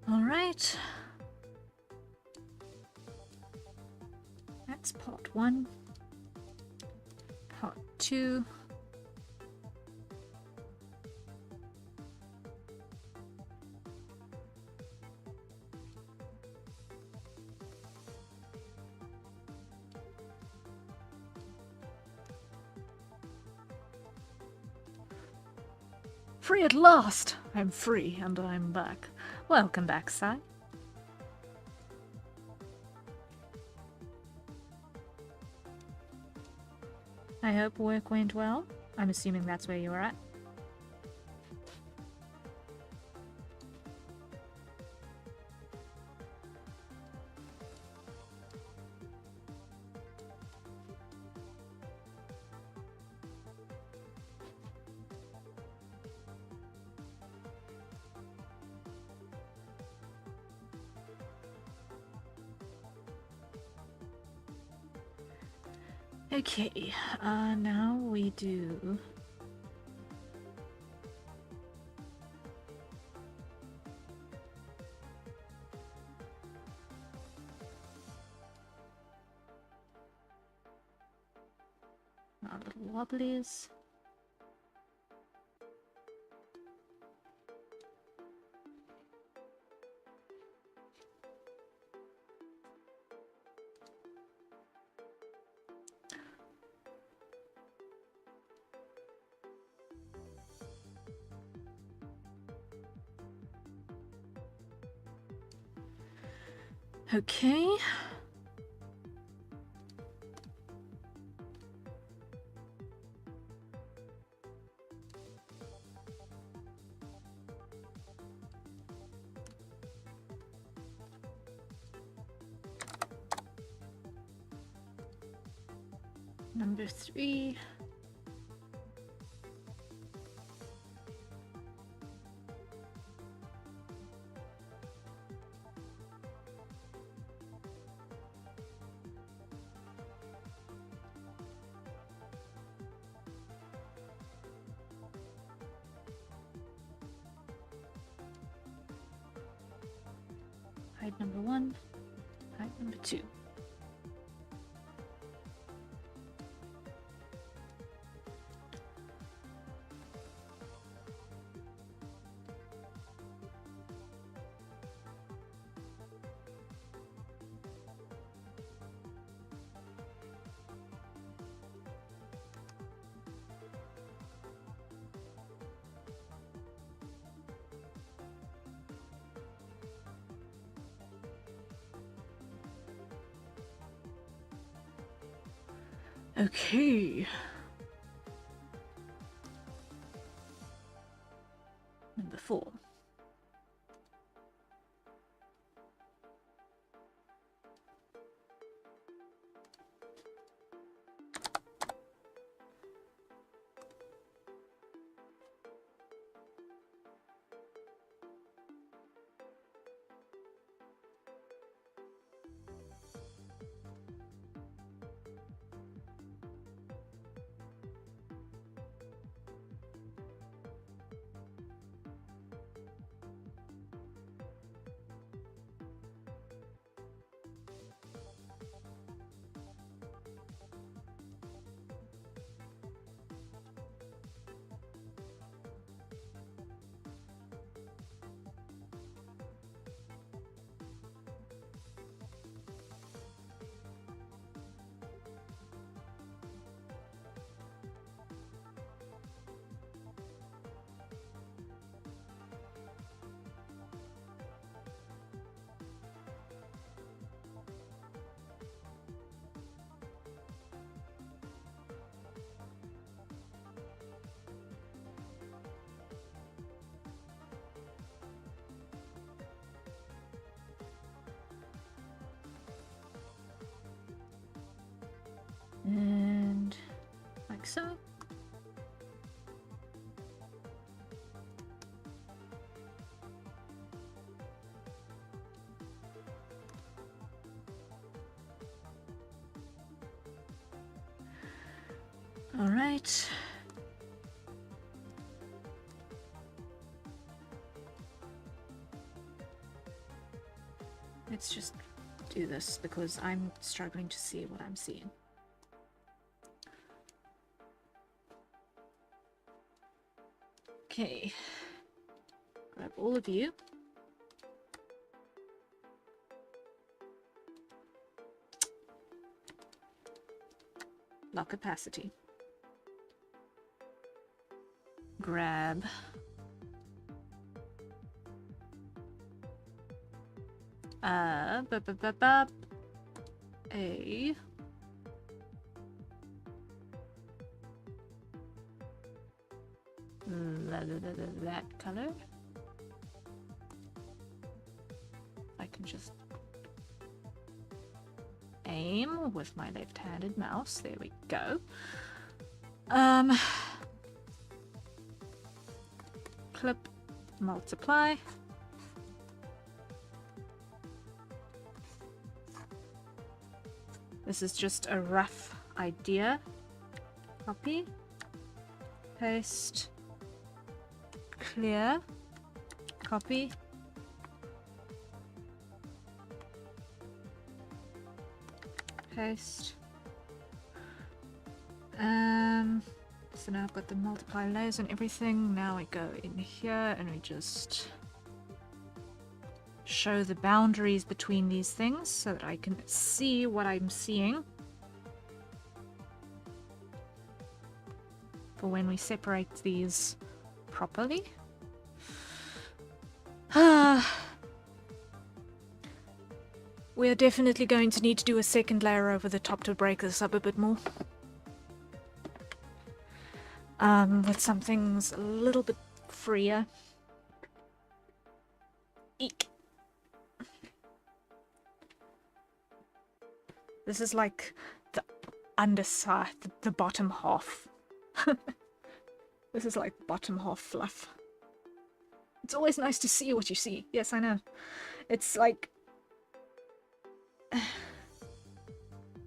All right. That's part 1. Part 2. Free at last! I'm free, and I'm back. Welcome back, Si. I hope work went well. I'm assuming that's where you're at. Okay, now we do... our little wobblies. Okay. Number 3. Hide number 1. Hide number 2. Okay. Number 4. And like so. All right. Let's just do this because I'm struggling to see what I'm seeing. Okay. Grab all of you. Lock capacity. Grab A that color. I can just aim with my left-handed mouse. There we go. Clip, multiply. This is just a rough idea. Copy, paste, clear, copy, paste. So now I've got the multiply layers and everything. Now we go in here and we just show the boundaries between these things so that I can see what I'm seeing for when we separate these properly. We're definitely going to need to do a second layer over the top to break this up a bit more. With some things a little bit freer. Eek. This is like the underside, the bottom half. This is like bottom half fluff. It's always nice to see what you see. Yes, I know. It's like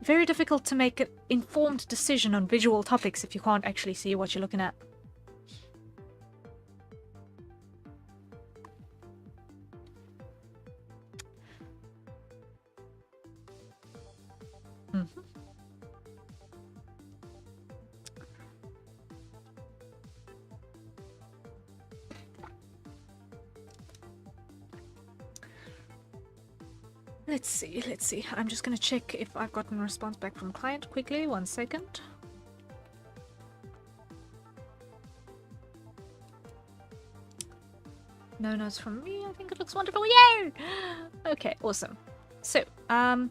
very difficult to make an informed decision on visual topics if you can't actually see what you're looking at. Let's see. I'm just gonna check if I've gotten a response back from client quickly. 1 second. No notes from me. I think it looks wonderful. Yay! Okay, awesome. So, I'm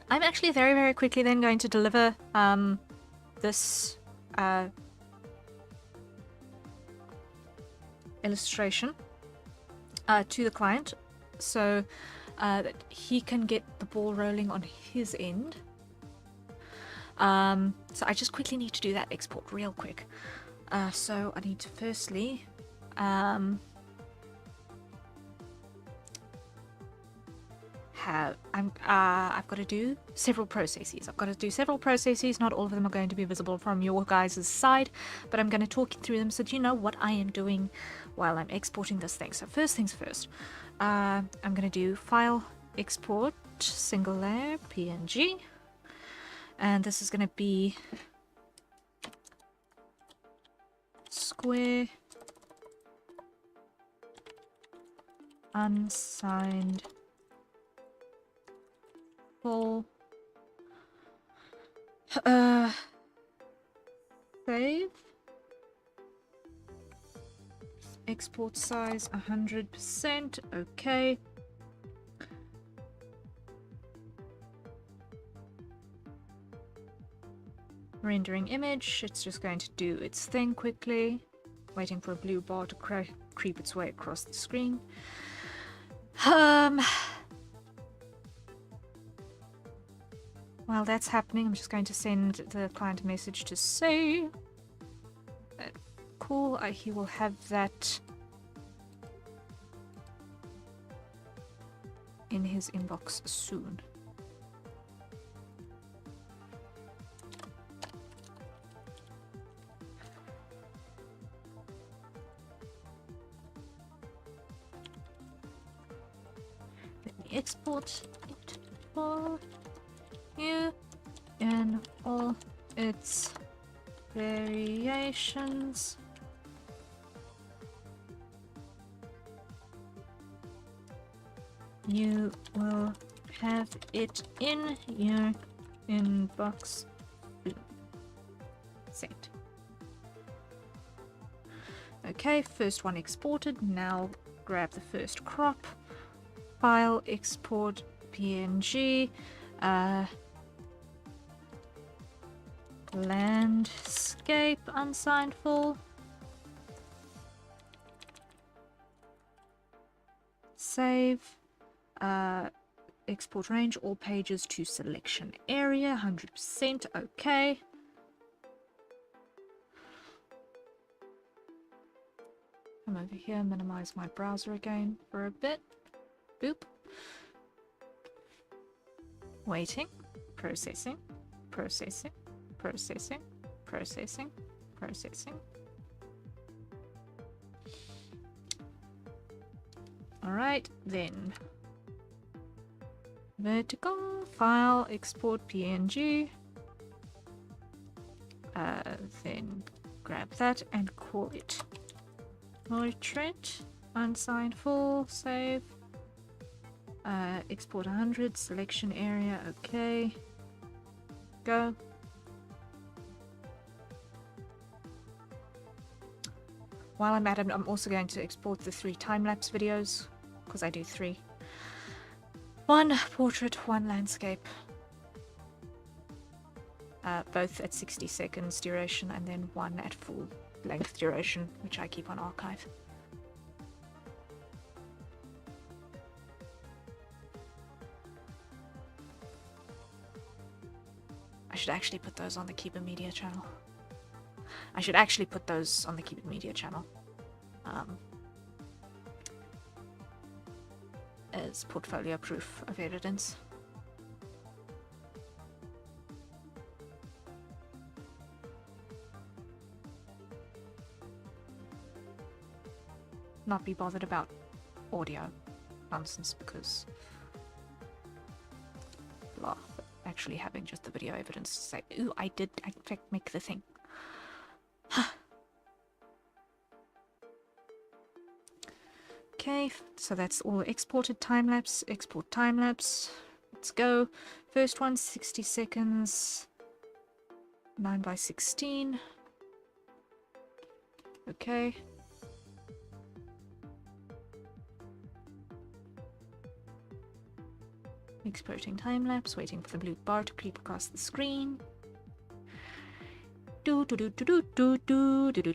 actually very, very quickly then going to deliver this illustration to the client, so that he can get the ball rolling on his end. So I just quickly need to do that export real quick. So I need to firstly I've got to do several processes. Not all of them are going to be visible from your guys' side, but I'm going to talk you through them so that you know what I am doing while I'm exporting this thing. So first things first, I'm going to do file, export, single layer, PNG, and this is going to be square unsigned full save, export size 100%, okay. Rendering image, it's just going to do its thing quickly, waiting for a blue bar to creep its way across the screen. While that's happening, I'm just going to send the client a message to say that cool, he will have that in his inbox soon. Let me export it for you in all its variations. You will have it in your inbox. Sent. Okay, first one exported. Now grab the first crop file, export PNG, landscape unsigned full, save, export range, all pages to selection area, 100%, okay. Come over here, minimize my browser again for a bit. Boop. Waiting, processing, processing, processing, processing, processing. Alright, then vertical, file, export PNG, then grab that and call it portrait, unsigned full, save, export 100, selection area, okay, go. While I'm at it, I'm also going to export the 3 time-lapse videos, because I do 3. 1 portrait, 1 landscape. Both at 60 seconds duration, and then 1 at full length duration, which I keep on archive. I should actually put those on the Keep It Media channel. As portfolio proof of evidence. Not be bothered about audio nonsense because blah, but actually having just the video evidence to say, ooh, I did in fact make the thing. Okay, so that's all exported time-lapse, export time-lapse. Let's go. First one, 60 seconds, 9:16. Okay. Exporting time-lapse, waiting for the blue bar to creep across the screen. Do do do do do do do do do.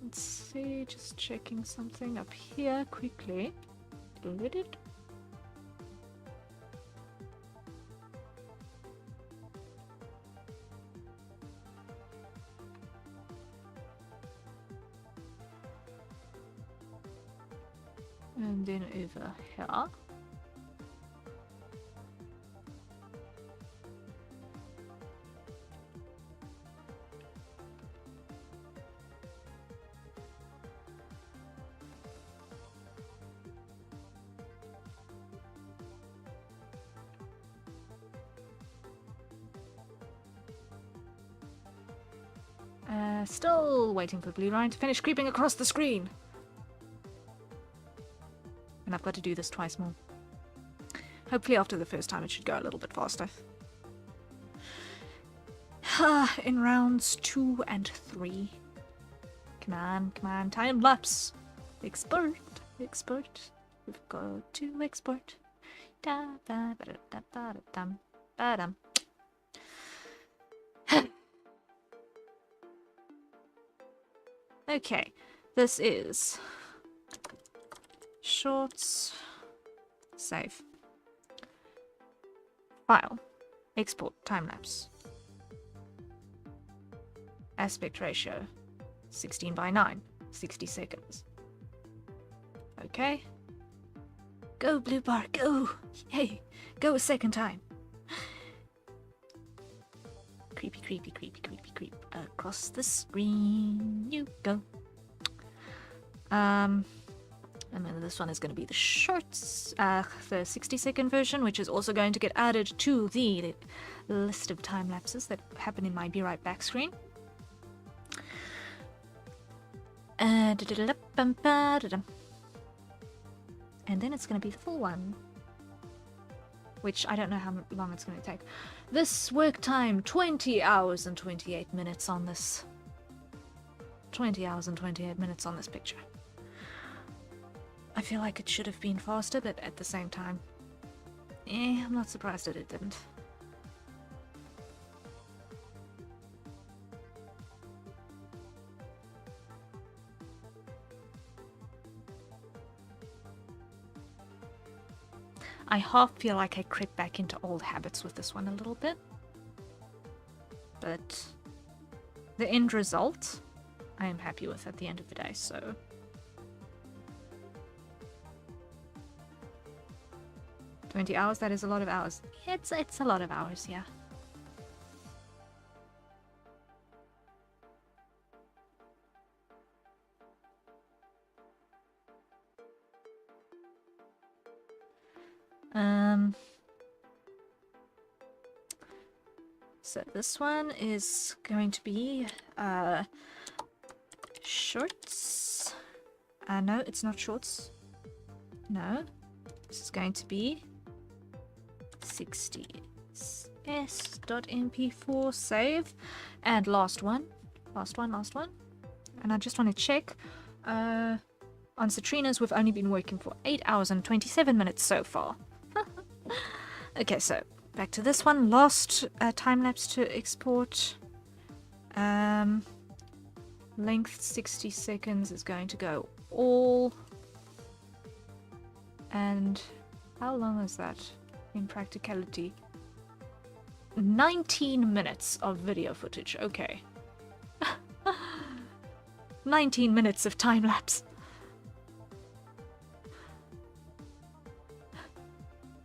Let's see, just checking something up here quickly. And then over here. Still waiting for the blue line to finish creeping across the screen. And I've got to do this twice more. Hopefully after the first time it should go a little bit faster. In rounds 2 and 3. Come on, come on, time lapse. Export, export. We've got to export. Da da ba da ba da dum ba dum. Okay, this is shorts, save, file, export, time-lapse, aspect ratio, 16:9, 60 seconds. Okay, go blue bar, go, yay, go a second time. Creepy, creepy, creepy, creepy, creep. Across the screen you go. And then this one is going to be the shorts, the 60-second version, which is also going to get added to the list of time lapses that happen in my Be Right Back screen. And then it's going to be the full one. which I don't know how long it's going to take. This work time, 20 hours and 28 minutes on this. 20 hours and 28 minutes on this picture. I feel like it should have been faster, but at the same time, I'm not surprised that it didn't. I half feel like I crept back into old habits with this one a little bit. But the end result, I am happy with at the end of the day, so... $20 hours, that is a lot of hours. It's a lot of hours, yeah. So this one is going to be shorts. No, it's not shorts. No, this is going to be 60s.mp4 save, and last one, and I just want to check. On Citrina's, we've only been working for 8 hours and 27 minutes so far. Okay, so back to this one. Last time lapse to export. Length 60 seconds is going to go all. And how long is that in practicality? 19 minutes of video footage. Okay. 19 minutes of time lapse.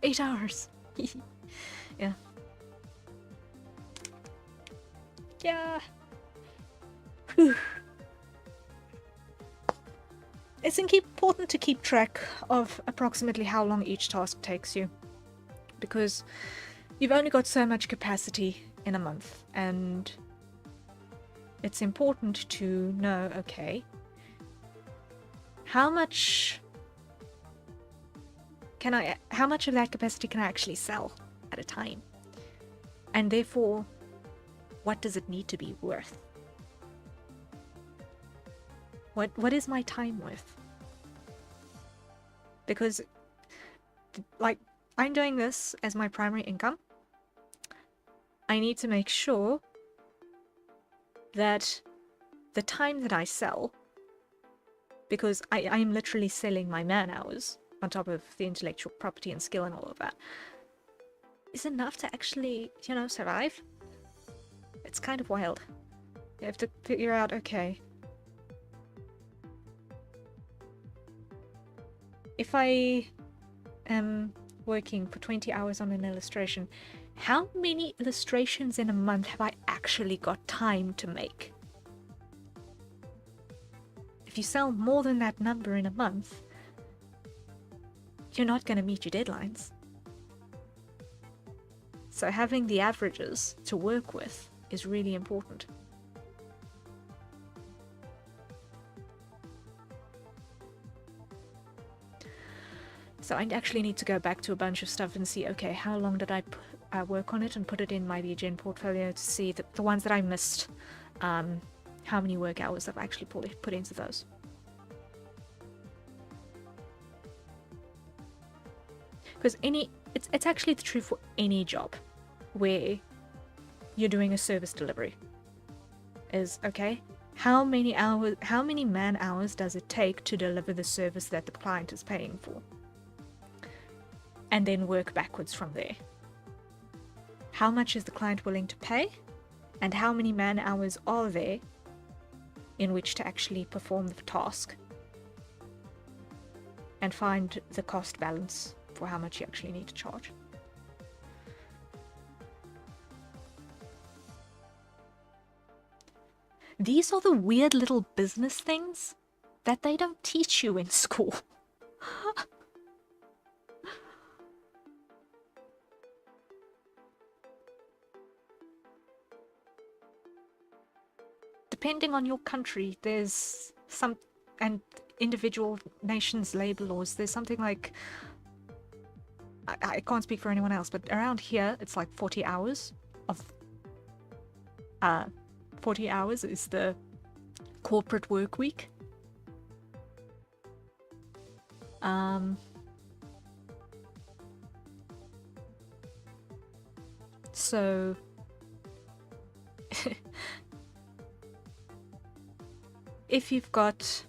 8 hours. Yeah. Yeah. Whew. It's important to keep track of approximately how long each task takes you, because you've only got so much capacity in a month, and it's important to know, okay, how much of that capacity can I actually sell at a time? And therefore, what does it need to be worth? What is my time worth? Because, like, I'm doing this as my primary income. I need to make sure that the time that I sell, because I am literally selling my man hours on top of the intellectual property and skill and all of that, is enough to actually, survive. It's kind of wild. You have to figure out, okay, if I am working for 20 hours on an illustration, how many illustrations in a month have I actually got time to make? If you sell more than that number in a month, you're not going to meet your deadlines. So having the averages to work with is really important. So I actually need to go back to a bunch of stuff and see, okay, how long did I work on it, and put it in my VGen portfolio to see the ones that I missed, how many work hours I've actually put into those. Because it's actually true for any job where you're doing a service delivery. Is, okay, how many man hours does it take to deliver the service that the client is paying for? And then work backwards from there. How much is the client willing to pay? And how many man hours are there in which to actually perform the task? And find the cost balance for how much you actually need to charge. These are the weird little business things that they don't teach you in school. Depending on your country, there's and individual nations' labor laws, there's something like I can't speak for anyone else, but around here it's like 40 hours of 40 hours is the corporate work week. So if you've got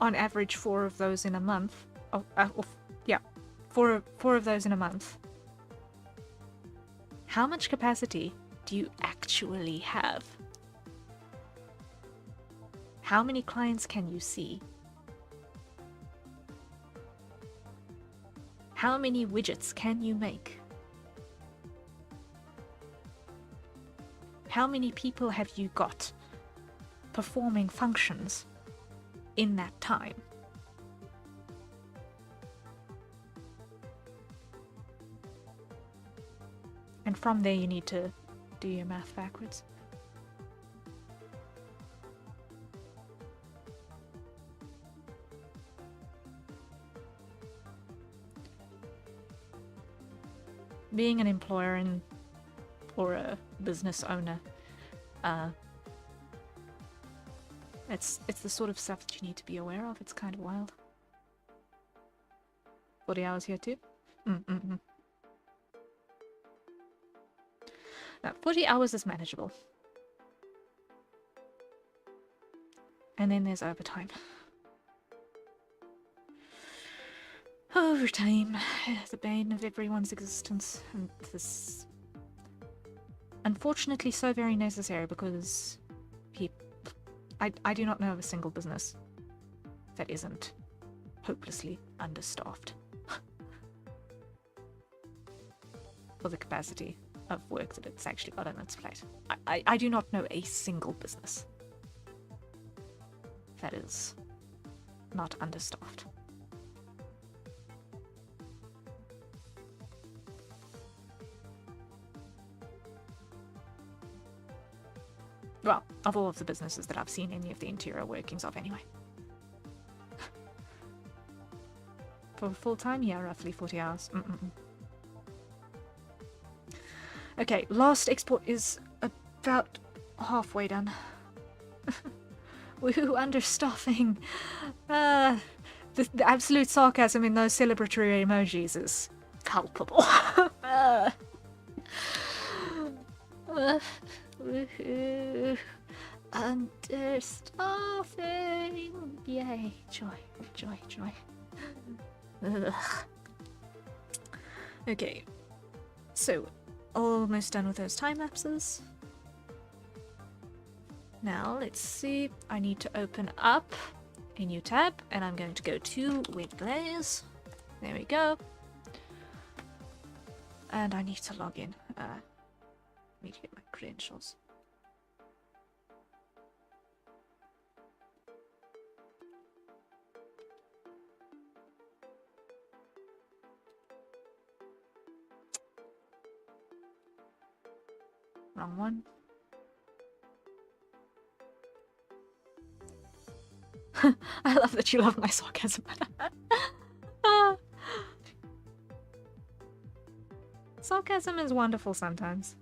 on average 4 of those in a month, yeah, four of those in a month, how much capacity do you actually have? How many clients can you see? How many widgets can you make? How many people have you got performing functions in that time? And from there you need to do your math backwards. Being an employer or a business owner, it's the sort of stuff that you need to be aware of. It's kind of wild. 40 hours here too? Now, 40 hours is manageable. And then there's overtime. Overtime, the bane of everyone's existence, and this, unfortunately, so very necessary because I do not know of a single business that isn't hopelessly understaffed for the capacity of work that it's actually got on its plate. I do not know a single business that is not understaffed. Well, of all of the businesses that I've seen any of the interior workings of anyway. For full-time, yeah, roughly 40 hours. Okay, last export is about halfway done. Woohoo, understaffing. The absolute sarcasm in those celebratory emojis is palpable. Woohoo! Understaffing! Yay! Joy, joy, joy. Ugh. Okay, so almost done with those time lapses. Now let's see. I need to open up a new tab, and I'm going to go to web layers. There we go. And I need to log in. I need to get my credentials. Wrong one. I love that you love my sarcasm. Sarcasm is wonderful sometimes.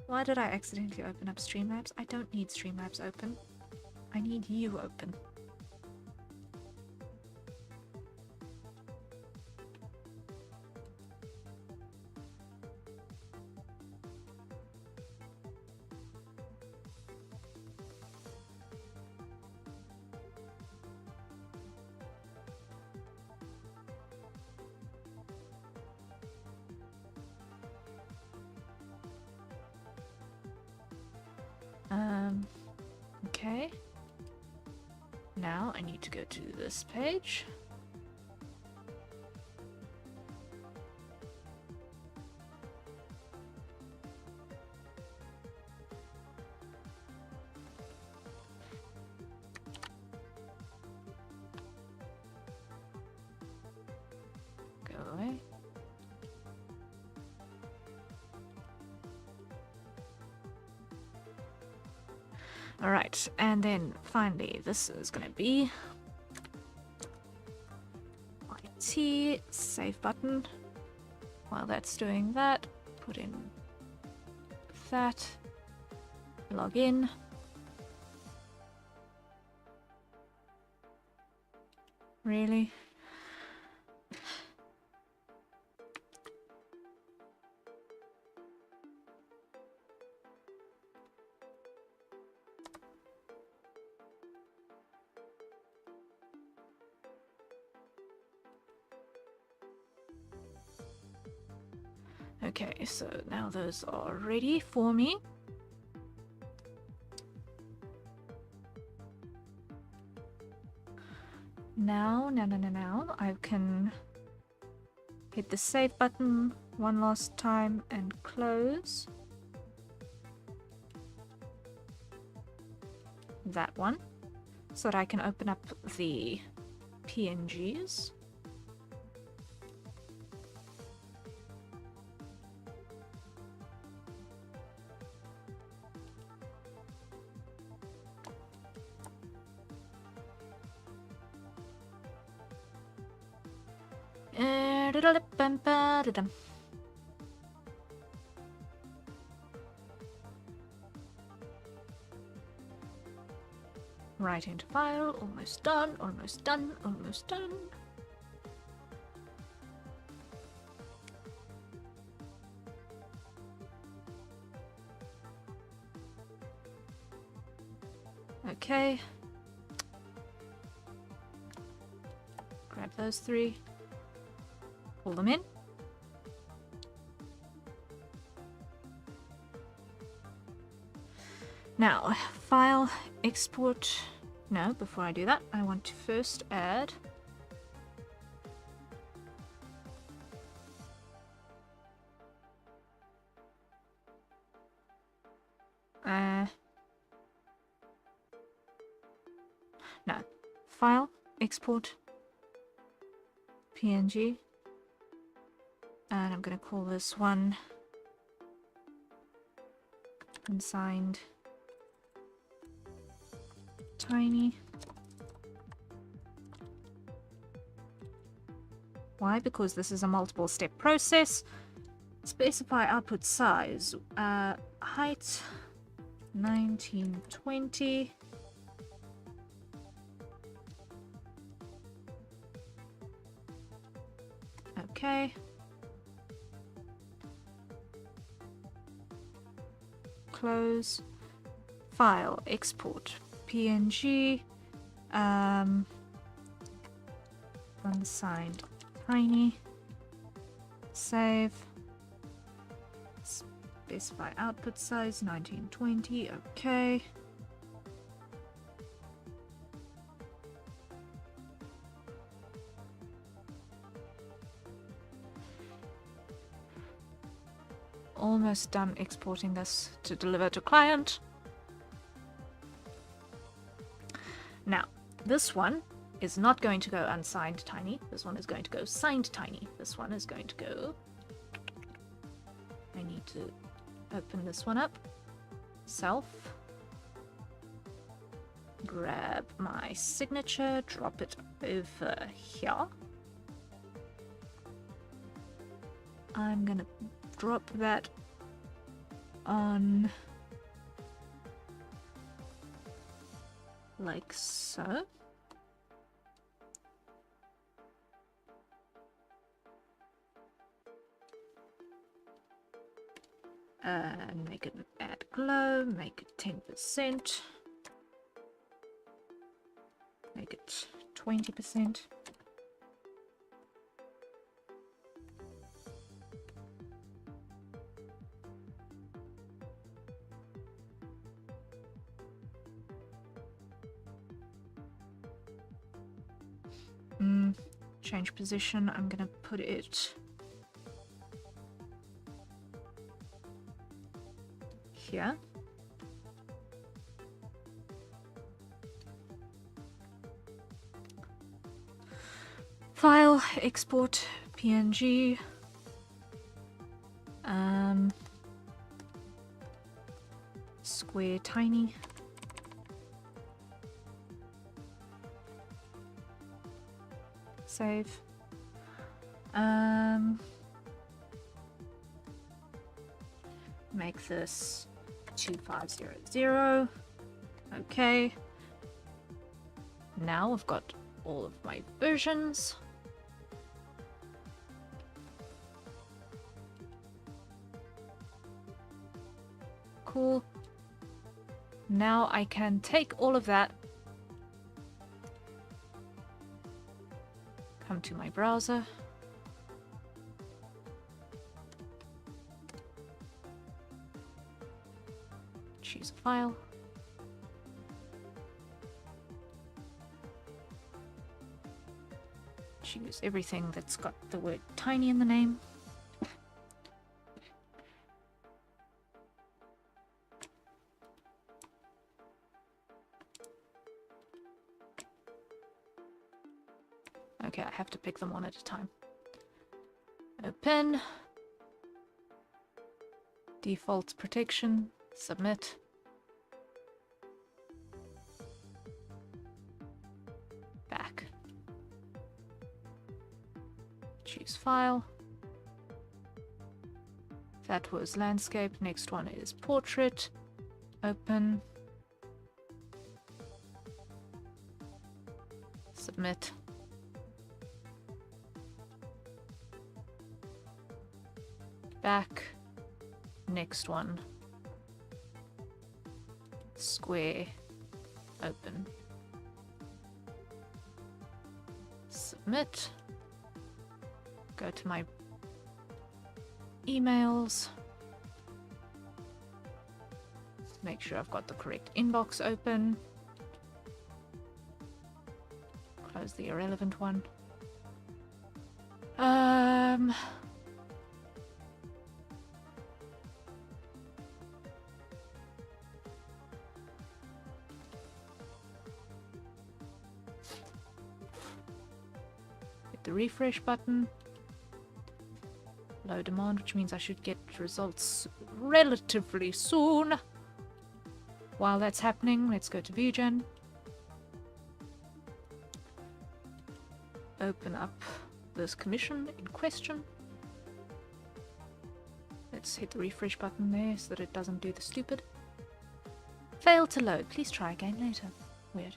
Why did I accidentally open up Streamlabs? I don't need Streamlabs open. I need you open. Okay. Now I need to go to this page. Go away. Alright, and then finally this is going to be IT, save button. While that's doing that, put in that, log in. Really? Okay, so now those are ready for me. Now, I can hit the save button one last time and close that one so that I can open up the PNGs. Right into file, almost done, almost done, almost done. Okay. Grab those three, pull them in. Now, file, export. No, before I do that, I want to first add no, file, export, PNG, and I'm going to call this one unsigned tiny. Why? Because this is a multiple step process. Specify output size, height 1920. Okay. Close. File, export, PNG, unsigned tiny, save, specify output size 1920. Okay. Almost done exporting this to deliver to client. Now, this one is not going to go unsigned tiny. This one is going to go signed tiny. This one is going to go... I need to open this one up. Self. Grab my signature, drop it over here. I'm gonna drop that on like so. And make it add glow, make it 10%, make it 20%. Change position, I'm gonna put it here. File, export, PNG. Square tiny. Save. Make this 2500. Okay. Now I've got all of my versions. Cool. Now I can take all of that, come to my browser, choose a file, choose everything that's got the word tiny in the name. Okay, I have to pick them one at a time. Open. Default protection. Submit. Back. Choose file. That was landscape. Next one is portrait. Open. Submit. Back. Next one. Square. Open. Submit. Go to my emails. Make sure I've got the correct inbox open. Close the irrelevant one. Hit the refresh button. Low demand, which means I should get results relatively soon. While that's happening, let's go to VGen. Open up this commission in question. Let's hit the refresh button there so that it doesn't do the stupid. Failed to load. Please try again later. Weird.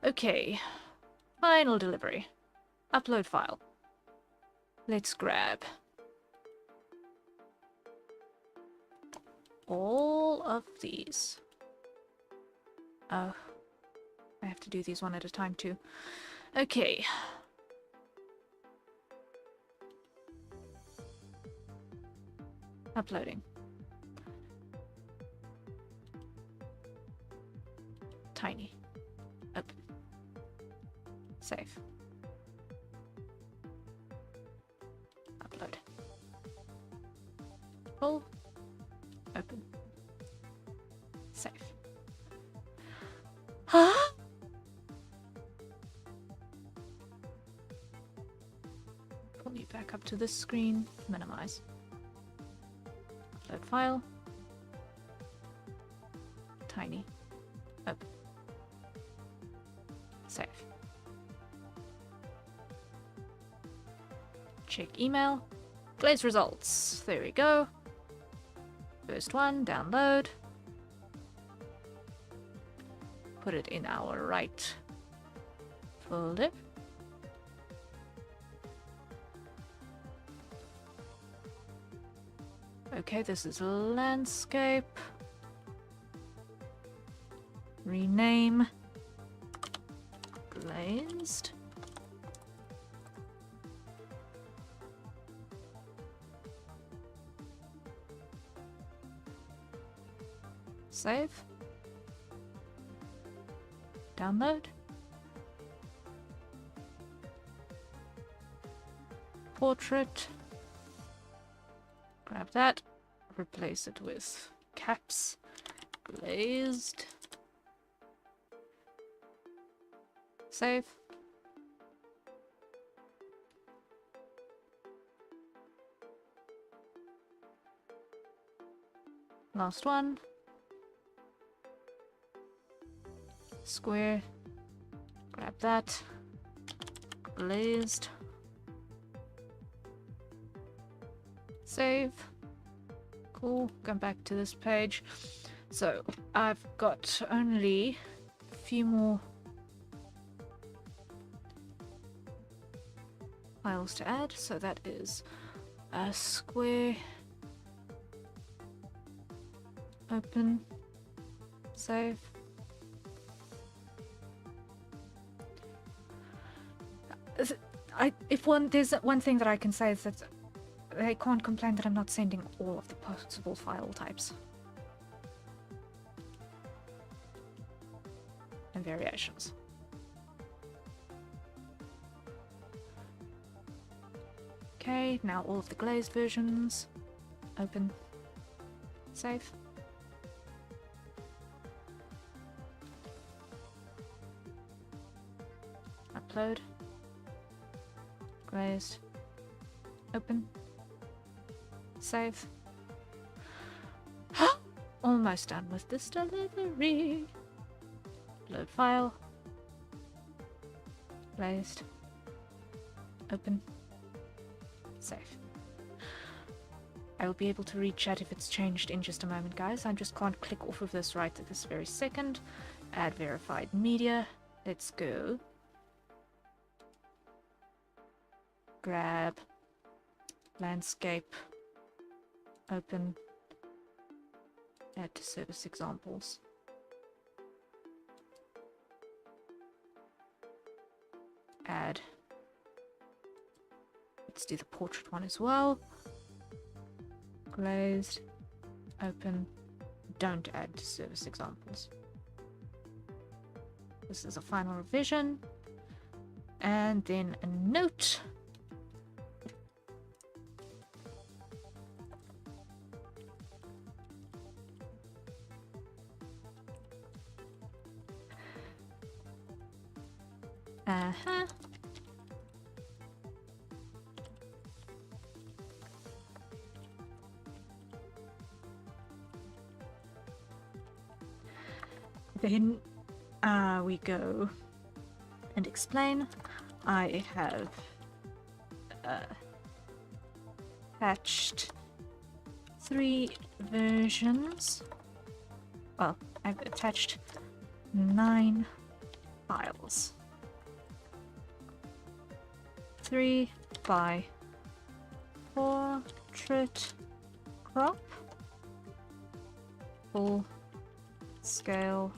Okay. Final delivery. Upload file. Let's grab all of these. Oh, I have to do these one at a time too. Okay. Uploading. Tiny. Open. Save. Upload. Full. Open. Save. Huh? Pull you back up to this screen. Minimize. Upload file. Tiny. Open. Save. Check email. Glaze results. There we go. First one, download. Put it in our right folder. Okay, this is landscape. Rename. Glazed. Save. Download. Portrait. Grab that. Replace it with caps. Glazed. Save. Last one. Square. Grab that. Glazed. Save. Cool. Going back to this page. So I've got only a few more files to add. So that is a square, open, save. There's one thing that I can say is that they can't complain that I'm not sending all of the possible file types and variations. Okay, now all of the glazed versions. Open, save. Upload, glazed, open, save. Almost done with this delivery. Load file, glazed, open, save. I will be able to read chat if it's changed in just a moment, guys. I just can't click off of this right at this very second. Add verified media. Let's go. Grab landscape, open, add to service examples. Add. Let's do the portrait one as well. Glazed, open, don't add to service examples. This is a final revision. And then a note. Then we go and explain. I have attached 3 versions. Well, I've attached 9 files. 3 by portrait crop, full scale,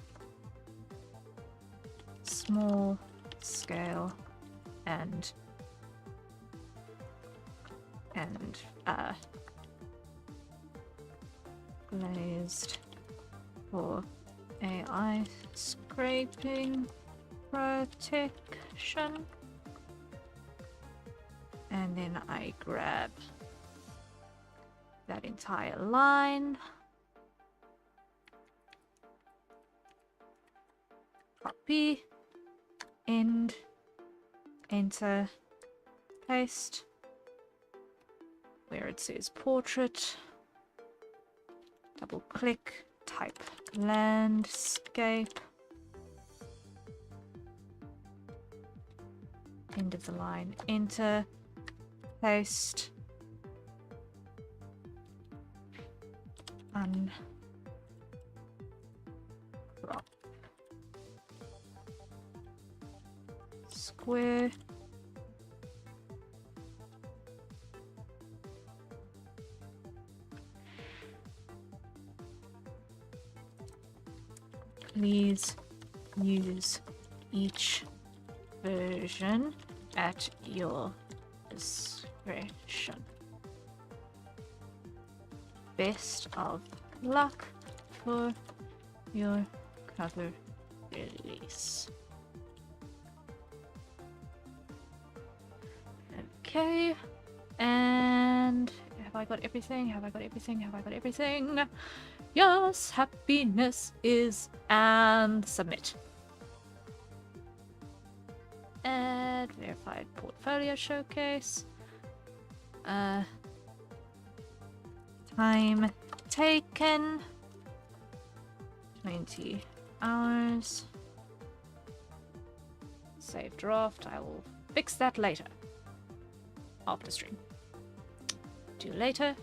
small scale, and glazed for AI scraping protection. And then I grab that entire line, copy, end, enter, paste, where it says portrait, double click, type landscape, end of the line, enter, paste, uncrop. Square, please use each version at your discretion. Best of luck for your cover release. Okay, and have I got everything? Have I got everything? Have I got everything? Yes, happiness is, and submit. Add verified portfolio showcase. Time taken 20 hours. Save draft. I will fix that later after stream. Do later.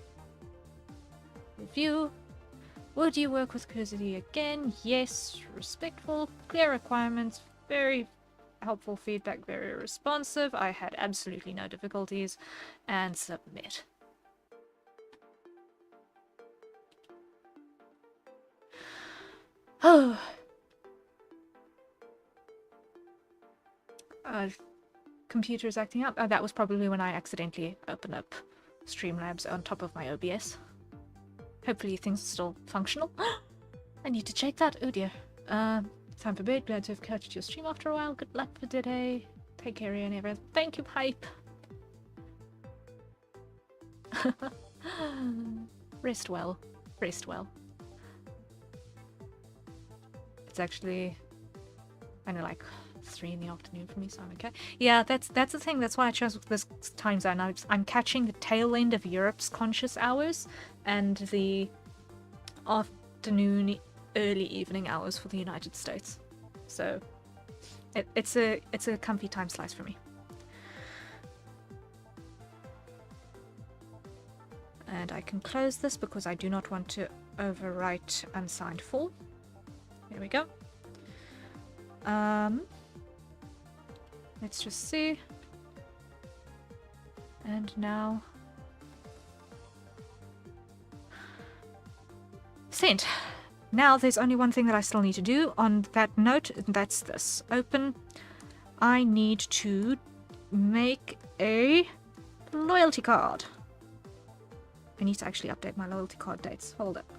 Review. Would you work with courtesy again? Yes. Respectful. Clear requirements. Very helpful feedback. Very responsive. I had absolutely no difficulties. And submit. Oh. Computer's acting up. Oh, that was probably when I accidentally opened up Streamlabs on top of my OBS. Hopefully things are still functional. I need to check that. Oh dear. Time for bed. Glad to have catched your stream after a while. Good luck for today. Take care and everything. Thank you, Pipe. Rest well. Rest well. It's actually kind of like 3 in the afternoon for me, so I'm okay. Yeah, that's the thing. That's why I chose this time zone. I'm catching the tail end of Europe's conscious hours and the afternoon, early evening hours for the United States. So it's a comfy time slice for me. And I can close this because I do not want to overwrite unsigned for. There we go. Let's just see. And now... Sent. Now there's only one thing that I still need to do on that note, and that's this. Open. I need to make a loyalty card. I need to actually update my loyalty card dates. Hold up.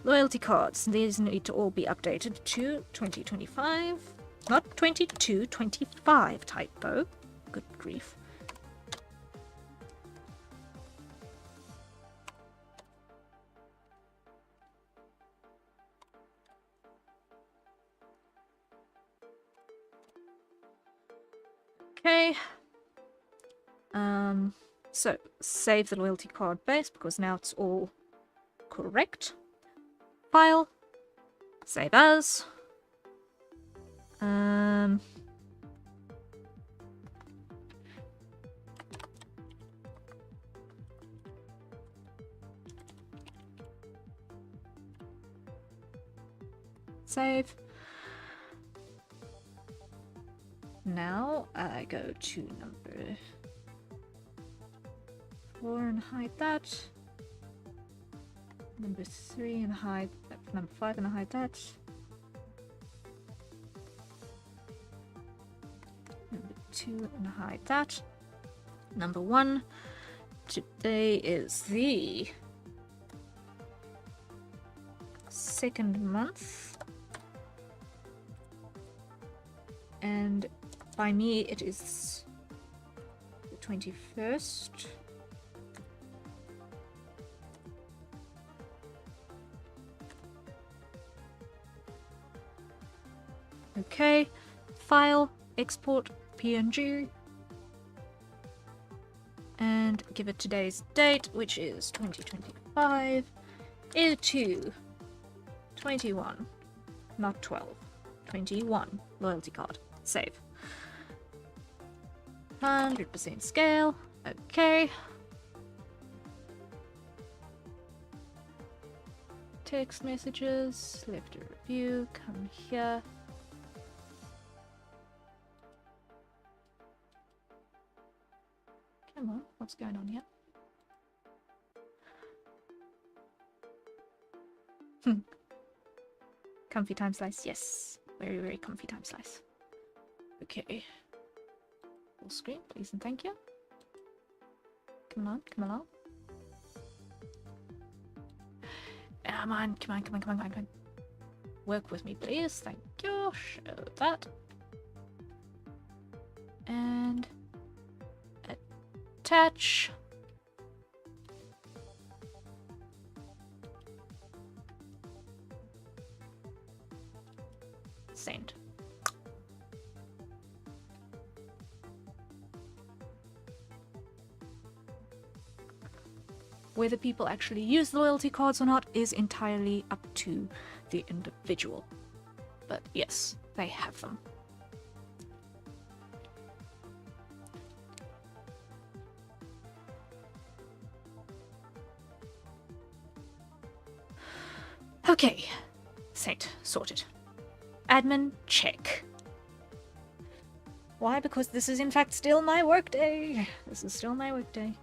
Loyalty cards. These need to all be updated to 2025. Not 22, 25 typo. Good grief. Okay. So save the loyalty card base because now it's all correct. File. Save as. Save. Now I go to number 4 and hide that. Number 3 and hide number 5 and hide that. Number 2 and hide that. Number 1. Today is the 2nd month. And by me it is the 21st. Okay, file, export PNG, and give it today's date, which is 2025, to 21, not 12, 21, loyalty card, save. 100% scale, okay. Text messages, left a review, come here. Come on, what's going on here? Comfy time slice, yes. Very, very comfy time slice. Okay. Full screen, please and thank you. Come on, come along. Come on, come on, come on, come on, come on, come on. Work with me, please. Thank you. Show that. And attach. Send. Whether people actually use the loyalty cards or not is entirely up to the individual. But yes, they have them. Okay. Saint, sorted. Admin, check. Why? Because this is in fact still my workday. This is still my workday.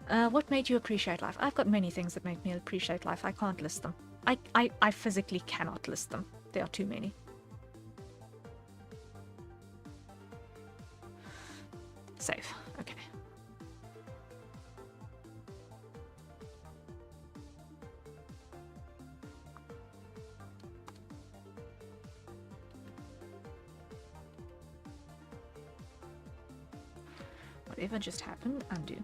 What made you appreciate life? I've got many things that make me appreciate life. I can't list them. I physically cannot list them. There are too many. Save. Okay. Whatever just happened, undo.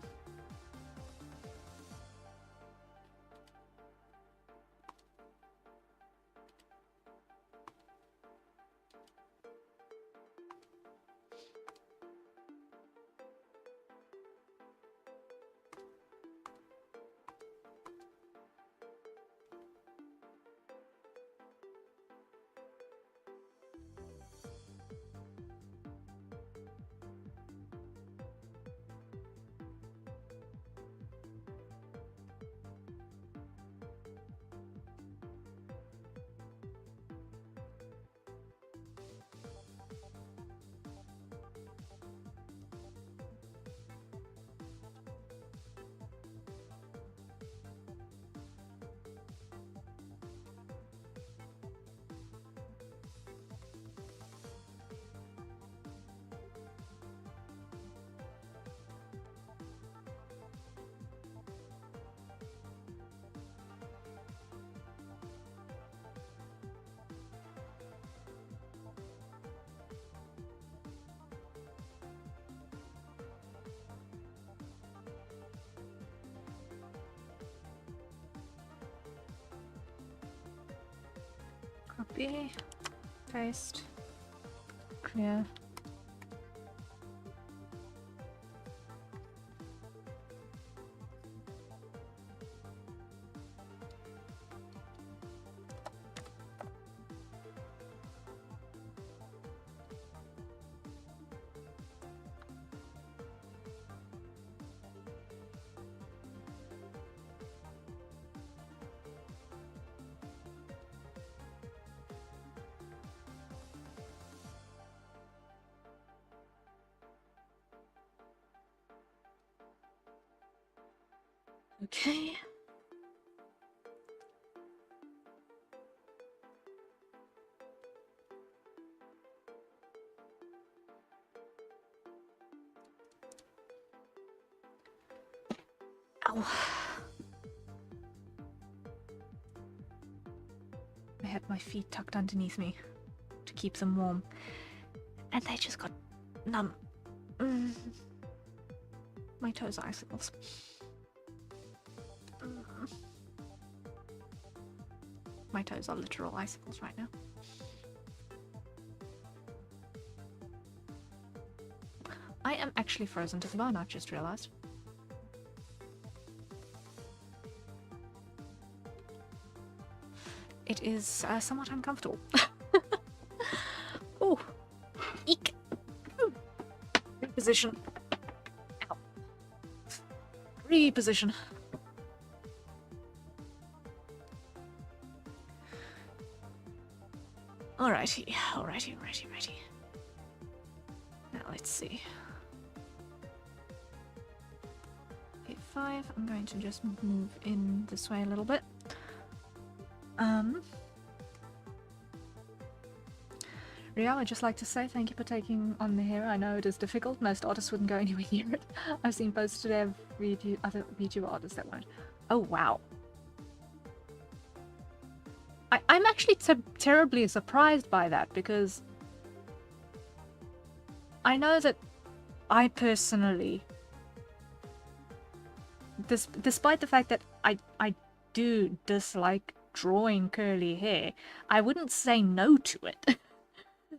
Copy, paste, clear. Okay. Ow. I had my feet tucked underneath me to keep them warm, and they just got numb. My toes are icicles. My toes are literal icicles right now. I am actually frozen to the bone, I've just realized. It is somewhat uncomfortable. Oh, eek. Reposition. Ow. Reposition. Alrighty, alrighty. Now let's see. A5, I'm going to just move in this way a little bit. Riel, I'd just like to say thank you for taking on the hair. I know it is difficult. Most artists wouldn't go anywhere near it. I've seen posts today of other VTuber artists that won't. Oh, wow. I'm actually terribly surprised by that, because I know that I personally, despite the fact that I do dislike drawing curly hair, I wouldn't say no to it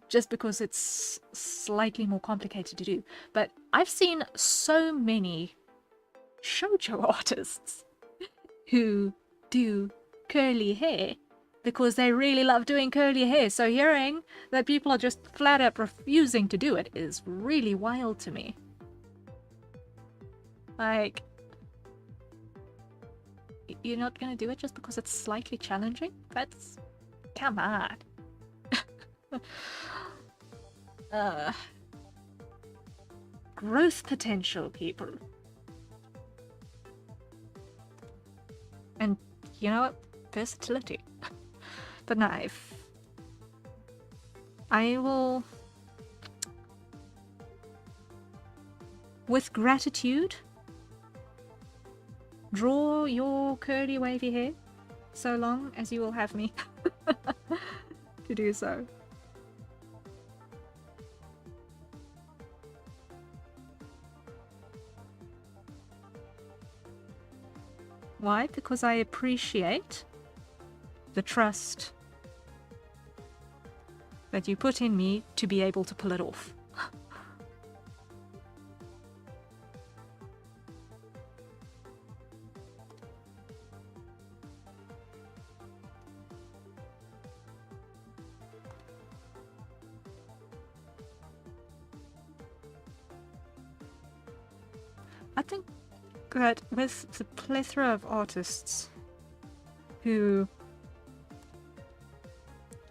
just because it's slightly more complicated to do. But I've seen so many shoujo artists who do curly hair because they really love doing curly hair. So hearing that people are just flat out refusing to do it is really wild to me. Like, You're not gonna do it just because it's slightly challenging? That's... come on. Growth potential, people. And you know what? Versatility. But no, if I will, with gratitude, draw your curly wavy hair so long as you will have me to do so. Why? Because I appreciate the trust that you put in me to be able to pull it off. I think that with the plethora of artists who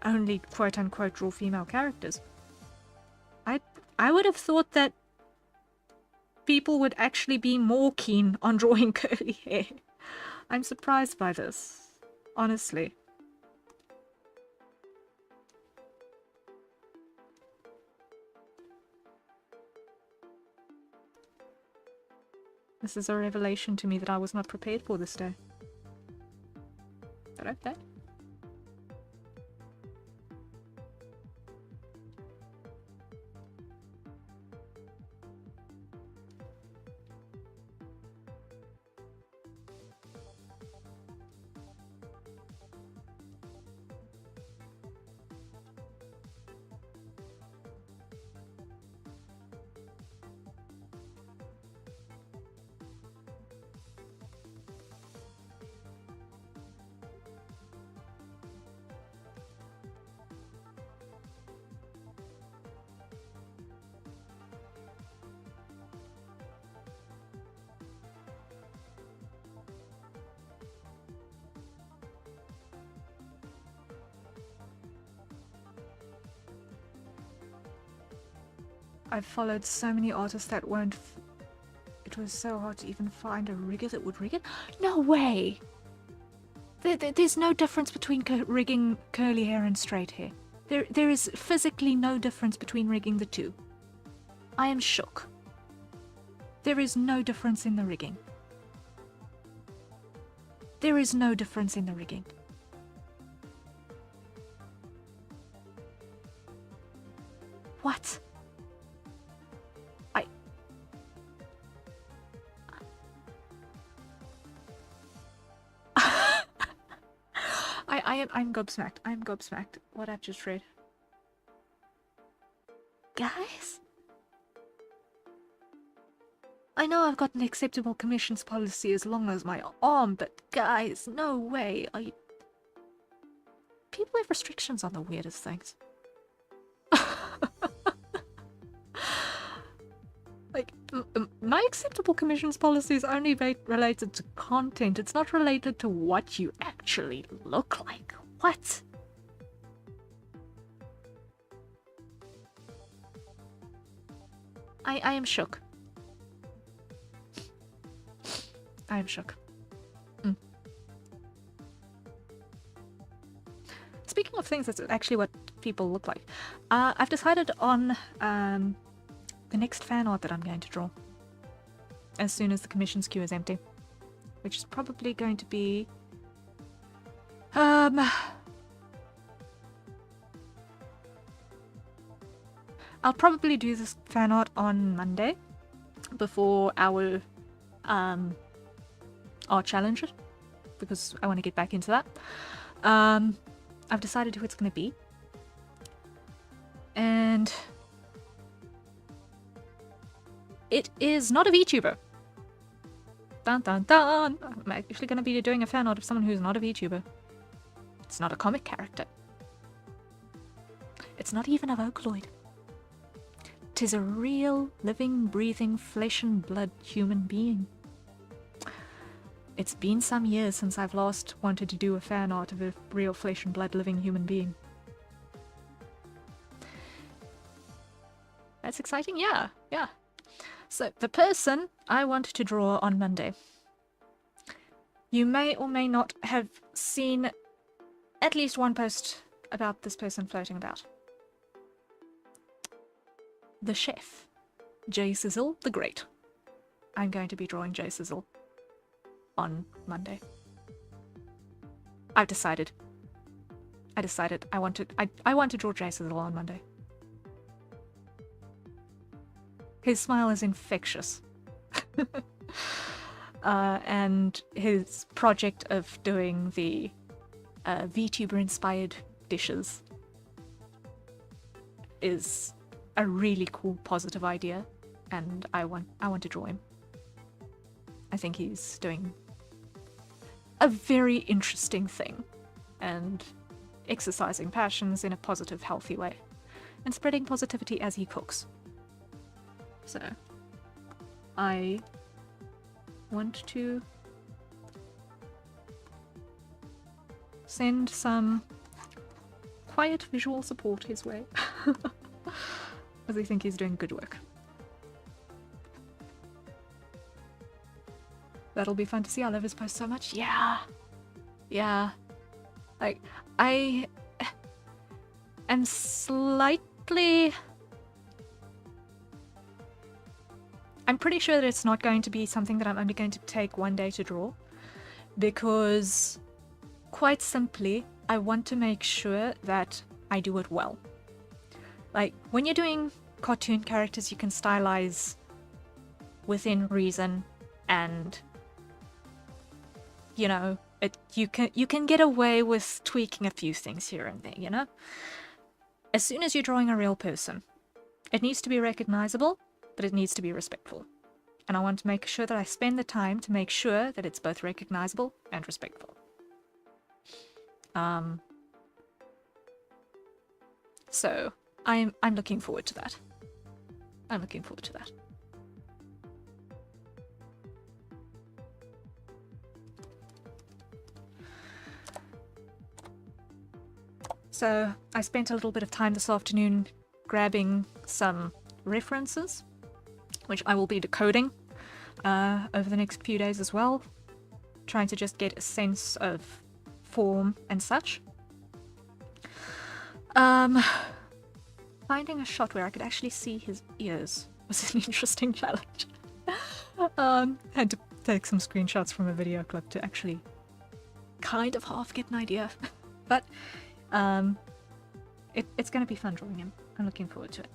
only quote-unquote draw female characters, I would have thought that people would actually be more keen on drawing curly hair. I'm surprised by this, honestly. This is a revelation to me that I was not prepared for this day. But okay. I've followed so many artists that won't... It was so hard to even find a rigger that would rig it. No way! There's no difference between rigging curly hair and straight hair. There is physically no difference between rigging the two. I am shook. There is no difference in the rigging. There is no difference in the rigging. What? I'm gobsmacked. I'm gobsmacked. What I've just read. Guys? I know I've got an acceptable commissions policy as long as my arm, but guys, no way. People have restrictions on the weirdest things. Like, my acceptable commissions policy is only related to content. It's not related to what you actually look like. What? I am shook. I am shook. Speaking of things that's actually what people look like, I've decided on the next fan art that I'm going to draw as soon as the commissions queue is empty, which is probably going to be I'll probably do this fan art on Monday before our art challenge, because I want to get back into that. I've decided who it's going to be, and it is not a VTuber. Dun dun dun! I'm actually going to be doing a fan art of someone who's not a VTuber. It's not a comic character. It's not even a Vocaloid. 'Tis a real, living, breathing, flesh and blood human being. It's been some years since I've last wanted to do a fan art of a real flesh and blood living human being. That's exciting? Yeah, yeah. So, the person I want to draw on Monday. You may or may not have seen at least one post about this person floating about. The chef, J. Sizzle the Great. I'm going to be drawing J. Sizzle on Monday. I've decided. I want to draw J. Sizzle on Monday. His smile is infectious. And his project of doing the VTuber-inspired dishes is a really cool, positive idea, and I want to draw him. I think he's doing a very interesting thing, and exercising passions in a positive, healthy way, and spreading positivity as he cooks. So, I want to send some quiet visual support his way, as I think he's doing good work. That'll be fun to see. I love his post so much. Yeah. Yeah. Like, I am slightly... I'm pretty sure that it's not going to be something that I'm only going to take one day to draw, because, quite simply, I want to make sure that I do it well. Like, when you're doing cartoon characters, you can stylize within reason, and you know, you can get away with tweaking a few things here and there, you know? As soon as you're drawing a real person, it needs to be recognizable, but it needs to be respectful. And I want to make sure that I spend the time to make sure that it's both recognizable and respectful. So I'm looking forward to that. I'm looking forward to that. So I spent a little bit of time this afternoon grabbing some references, which I will be decoding over the next few days as well, trying to just get a sense of form and such. Finding a shot where I could actually see his ears was an interesting challenge. Had to take some screenshots from a video clip to actually kind of half get an idea. But it's going to be fun drawing him. I'm looking forward to it.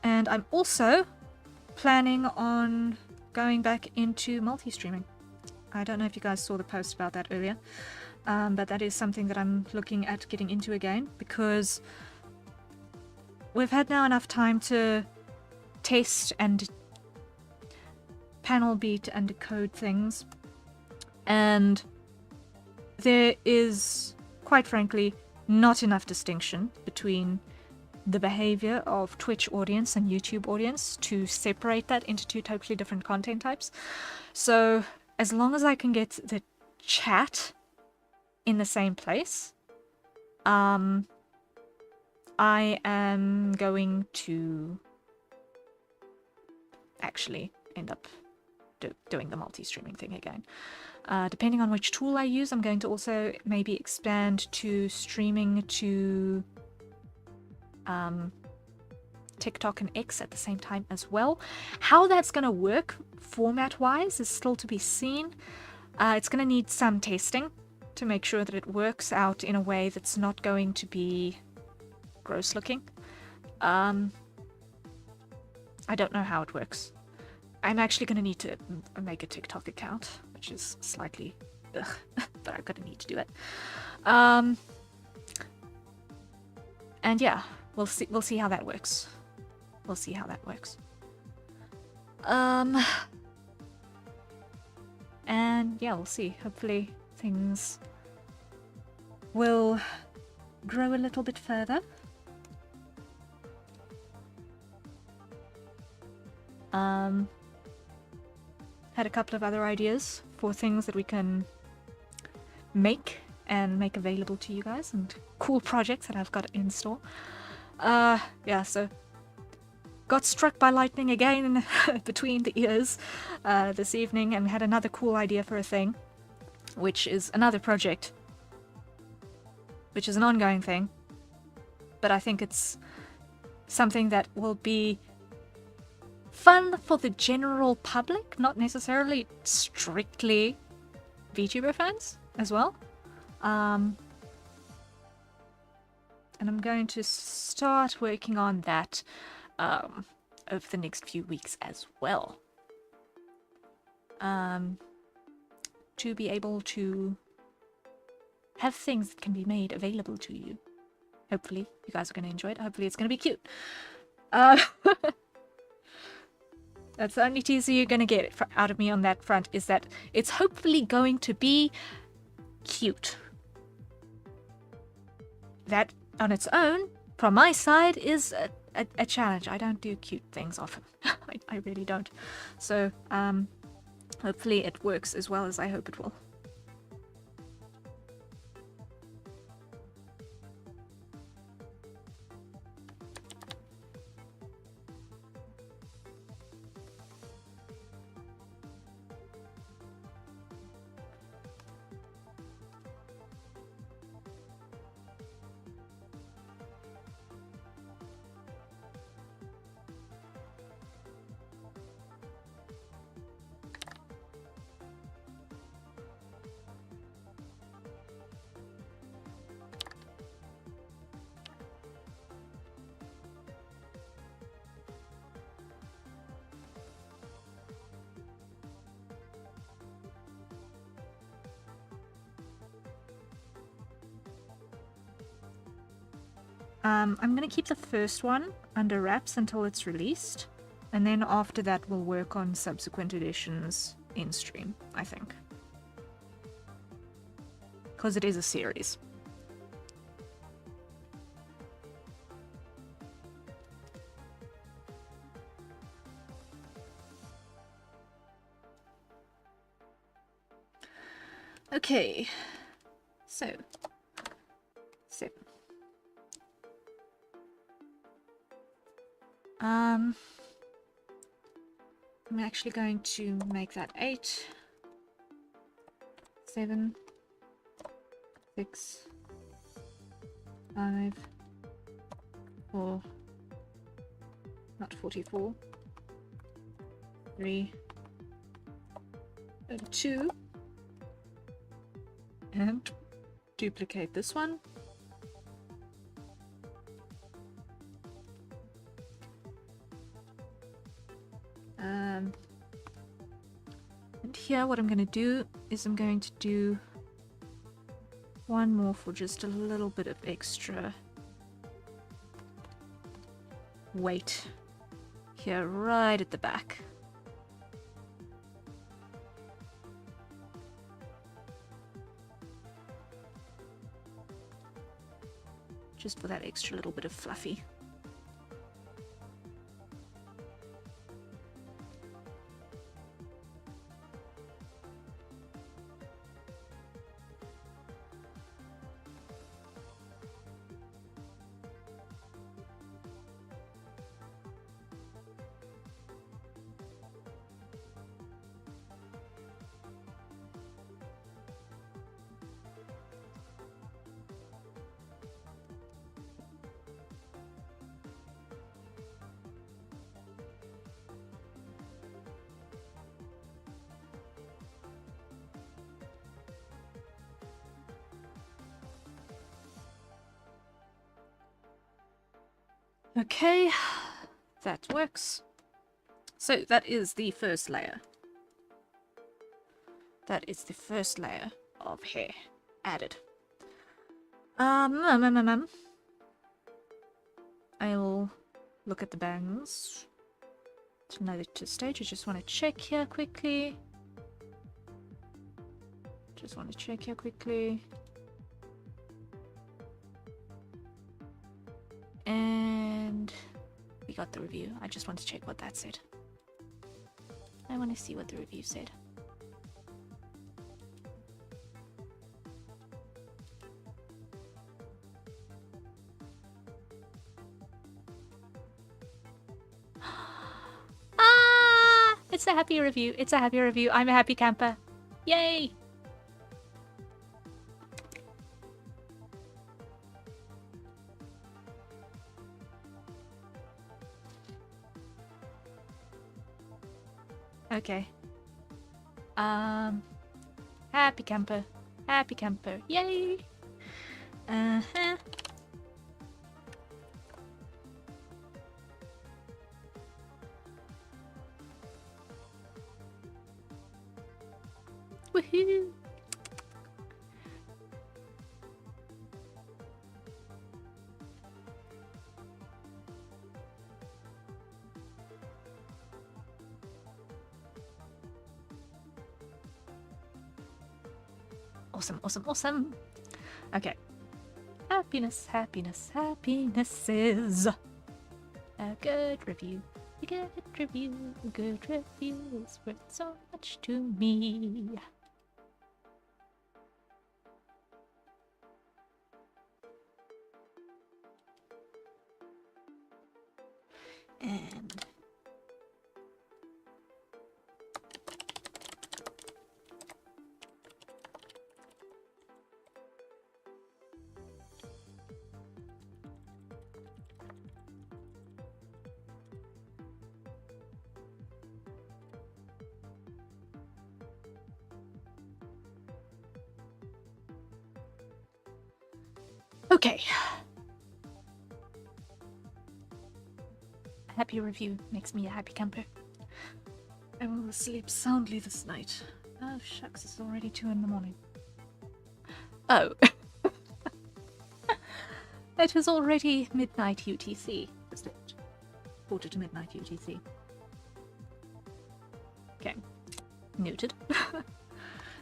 And I'm also planning on going back into multi-streaming. I don't know if you guys saw the post about that earlier, but that is something that I'm looking at getting into again, because we've had now enough time to test and panel beat and decode things, and there is, quite frankly, not enough distinction between the behavior of Twitch audience and YouTube audience to separate that into two totally different content types. So as long as I can get the chat in the same place, I am going to actually end up doing the multi-streaming thing again. Depending on which tool I use, I'm going to also maybe expand to streaming to TikTok and X at the same time as well. How that's going to work format-wise is still to be seen. It's going to need some testing to make sure that it works out in a way that's not going to be gross looking. I don't know how it works. I'm actually going to need to make a TikTok account, which is slightly ugh, but I'm going to need to do it. And yeah, we'll see how that works. We'll see how that works. And yeah, we'll see. Hopefully things will grow a little bit further. Had a couple of other ideas for things that we can make and make available to you guys, and cool projects that I've got in store. Yeah, so got struck by lightning again between the ears this evening, and had another cool idea for a thing, which is another project, which is an ongoing thing, but I think it's something that will be fun for the general public, not necessarily strictly VTuber fans as well. And I'm going to start working on that over the next few weeks as well. To be able to have things that can be made available to you. Hopefully you guys are going to enjoy it. Hopefully it's going to be cute. That's the only teaser you're going to get out of me on that front, is that it's hopefully going to be cute. That on its own, from my side, is a challenge. I don't do cute things often. I really don't. So, hopefully it works as well as I hope it will. I'm going to keep the first one under wraps until it's released, and then after that we'll work on subsequent editions in stream, I think. Because it is a series. Okay, so I'm actually going to make that 8, 7, 6, 5, 4, not 44, 3, 2, and duplicate this one. And here what I'm going to do is I'm going to do one more for just a little bit of extra weight here right at the back. Just for that extra little bit of fluffy. Okay, that works. So that is the first layer. That is the first layer of hair added. I'll look at the bangs. It's another stage. I just want to check here quickly. got the review. I just want to check what that said. I want to see what the review said. Ah! It's a happy review. It's a happy review. I'm a happy camper. Yay! Okay. Happy camper. Happy camper. Yay! Uh-huh. Woohoo! Awesome, awesome, awesome. Okay. Happiness, happiness, happinesses. A good review. A good review. A good review is worth so much to me. And okay. A happy review makes me a happy camper. I will sleep soundly this night. Oh shucks, it's already 2 in the morning. Oh. It is already midnight UTC. Isn't it? Quarter to midnight UTC. Okay. Noted.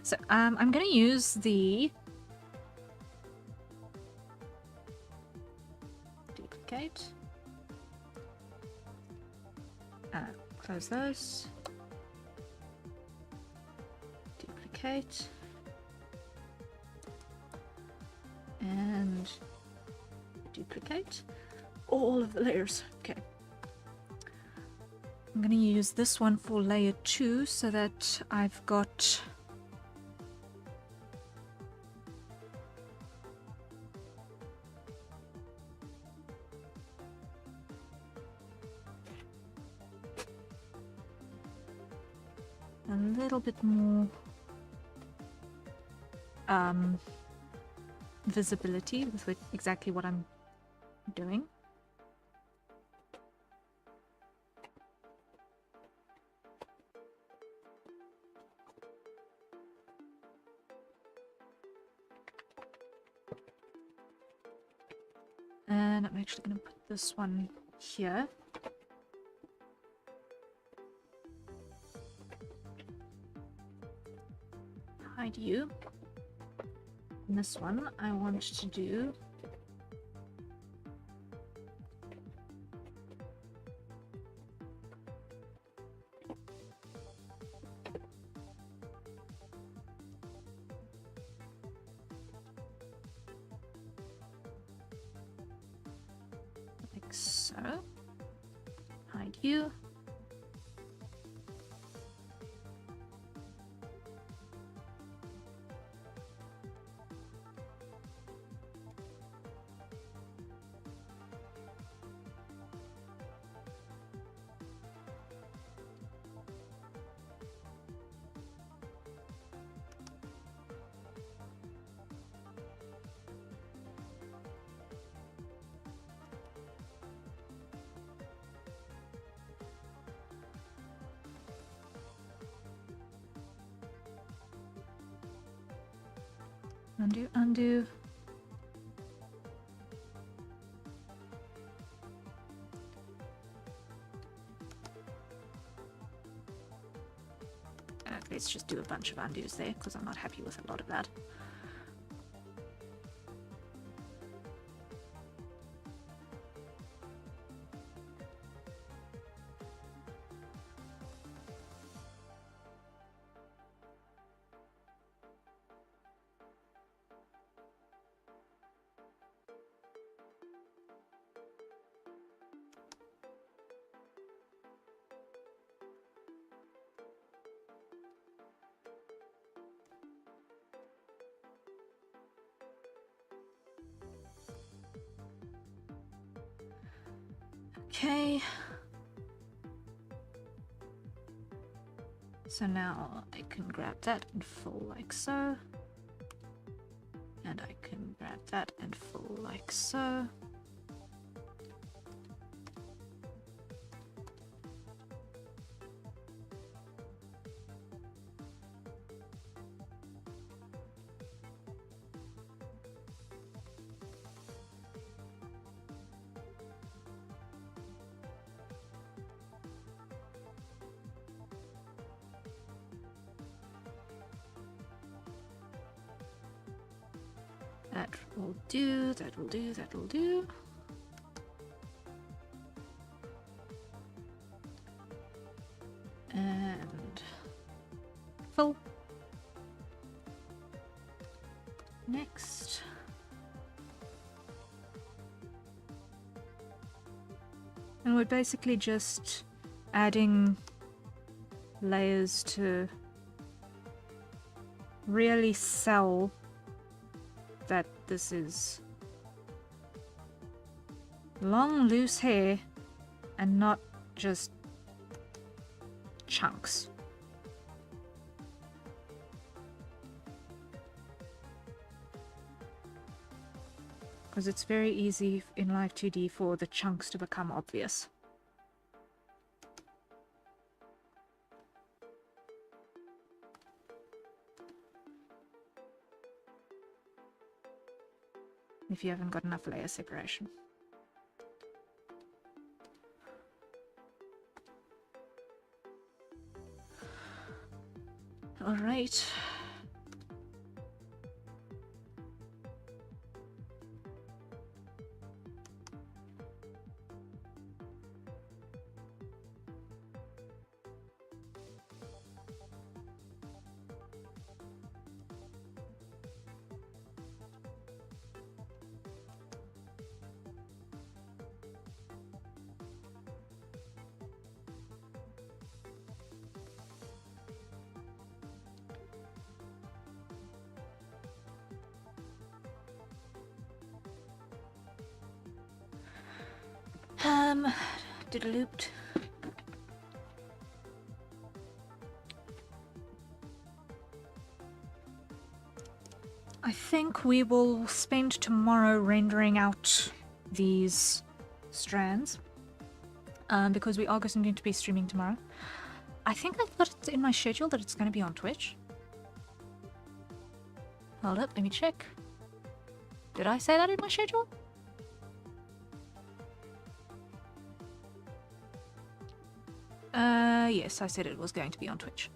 So, I'm gonna use the duplicate. Close those. Duplicate. And duplicate all of the layers. Okay. I'm going to use this one for layer 2 so that I've got a little bit more visibility with exactly what I'm doing. And I'm actually going to put this one here. Hide you. And this one I want to do like so. Hide you. Undo, undo. Let's just do a bunch of undos there because I'm not happy with a lot of that. Okay. So now I can grab that and fold like so. And I can grab that and fold like so. That will do, that will do, that will do. And full. Next. And we're basically just adding layers to really sell that this is long, loose hair and not just chunks. Because it's very easy in Live 2D for the chunks to become obvious. If you haven't got enough layer separation. All right. Did a looped. I think we will spend tomorrow rendering out these strands because we are going to be streaming tomorrow. I think I've got it in my schedule that it's going to be on Twitch. Hold up, let me check. Did I say that in my schedule? Yes, I said it was going to be on Twitch.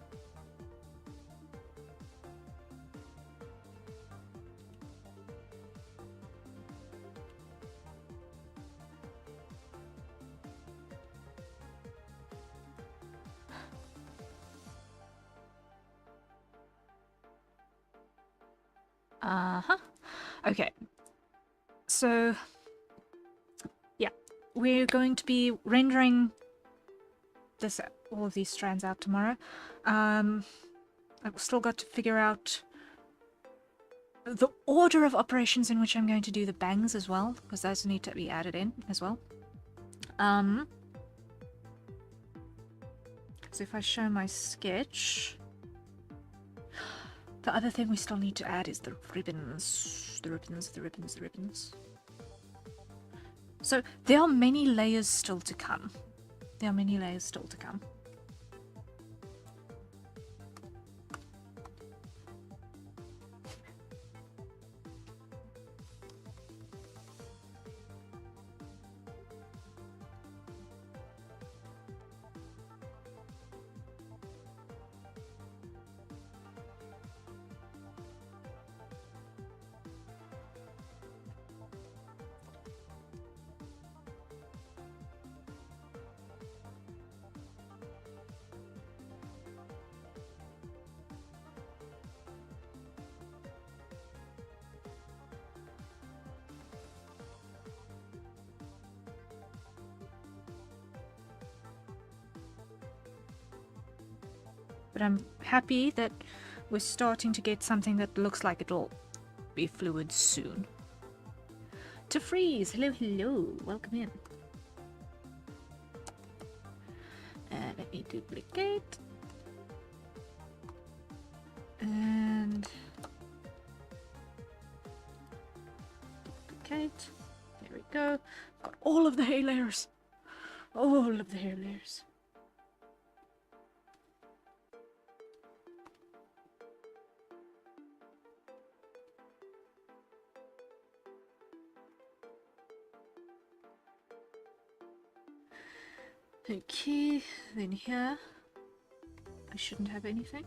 Uh-huh. Okay. So, yeah, we're going to be rendering this, all of these strands out tomorrow. I've still got to figure out the order of operations in which I'm going to do the bangs as well, because those need to be added in as well. So if I show my sketch, the other thing we still need to add is the ribbons. The ribbons. So there are many layers still to come. But I'm happy that we're starting to get something that looks like it'll be fluid soon. To Freeze, hello, welcome in. duplicate, and duplicate. There we go. Got all of the hair layers. All of the hair layers. Okay, then here I shouldn't have anything.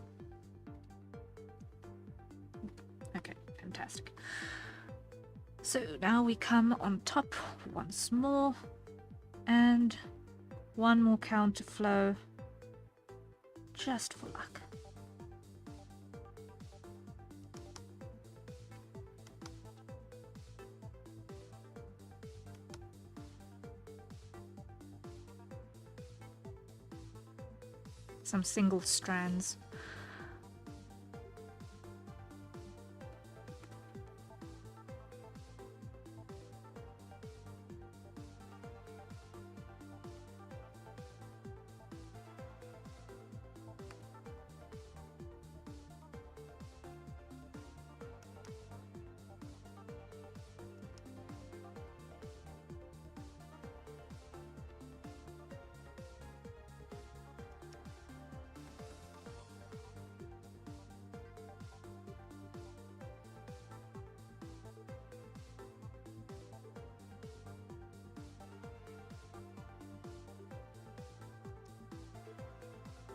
Okay, fantastic. So now we come on top once more, and one more counter flow just for luck. Some single strands.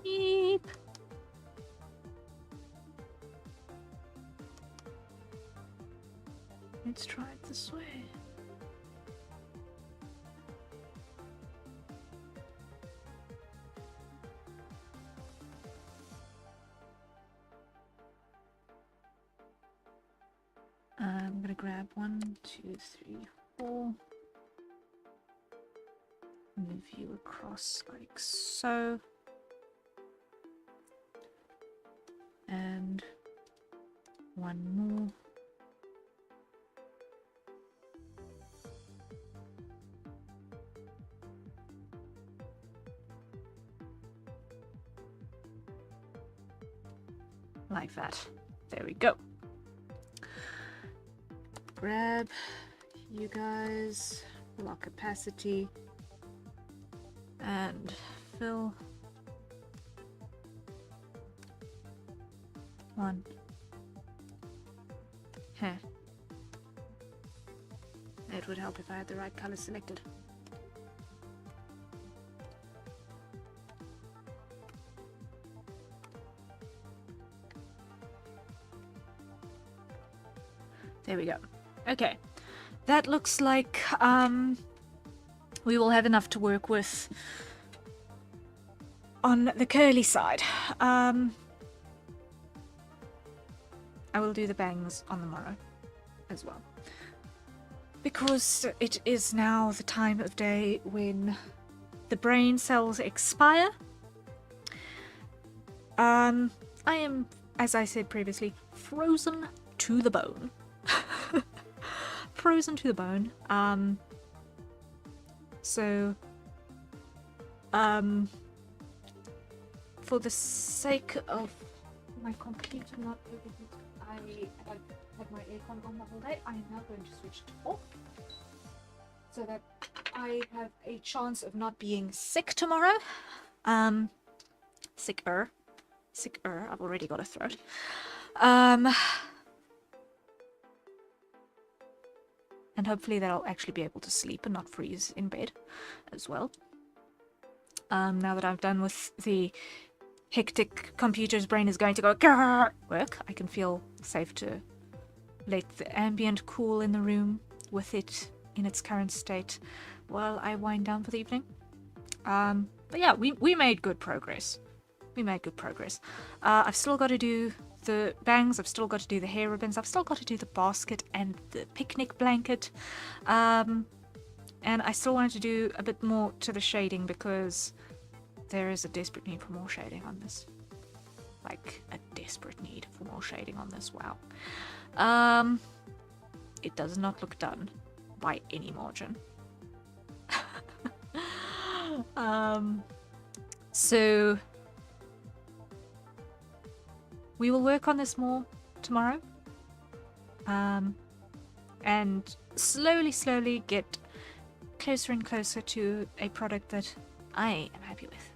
Beep. Let's try it this way. I'm gonna grab 1, 2, 3, 4. Move you across like so. And one more. Like that. There we go. Grab you guys, lock opacity, and fill. One. Here. It would help if I had the right color selected. There we go. Okay. That looks like we will have enough to work with on the curly side. I will do the bangs on the morrow as well, because it is now the time of day when the brain cells expire. I am, as I said previously, frozen to the bone. Frozen to the bone. For the sake of my computer not overheating, I have had my aircon on the whole day. I am now going to switch it off so that I have a chance of not being sick tomorrow. Sicker. I've already got a throat. And hopefully that I'll actually be able to sleep and not freeze in bed as well. Now that I'm done with the hectic computer's brain is going to go work, I can feel safe to let the ambient cool in the room with it in its current state while I wind down for the evening. But yeah, we made good progress. I've still got to do the bangs, I've still got to do the hair ribbons, I've still got to do the basket and the picnic blanket. And I still wanted to do a bit more to the shading because there is a desperate need for more shading on this. Like, a desperate need for more shading on this, wow. It does not look done by any margin. So we will work on this more tomorrow. And slowly get closer and closer to a product that I am happy with,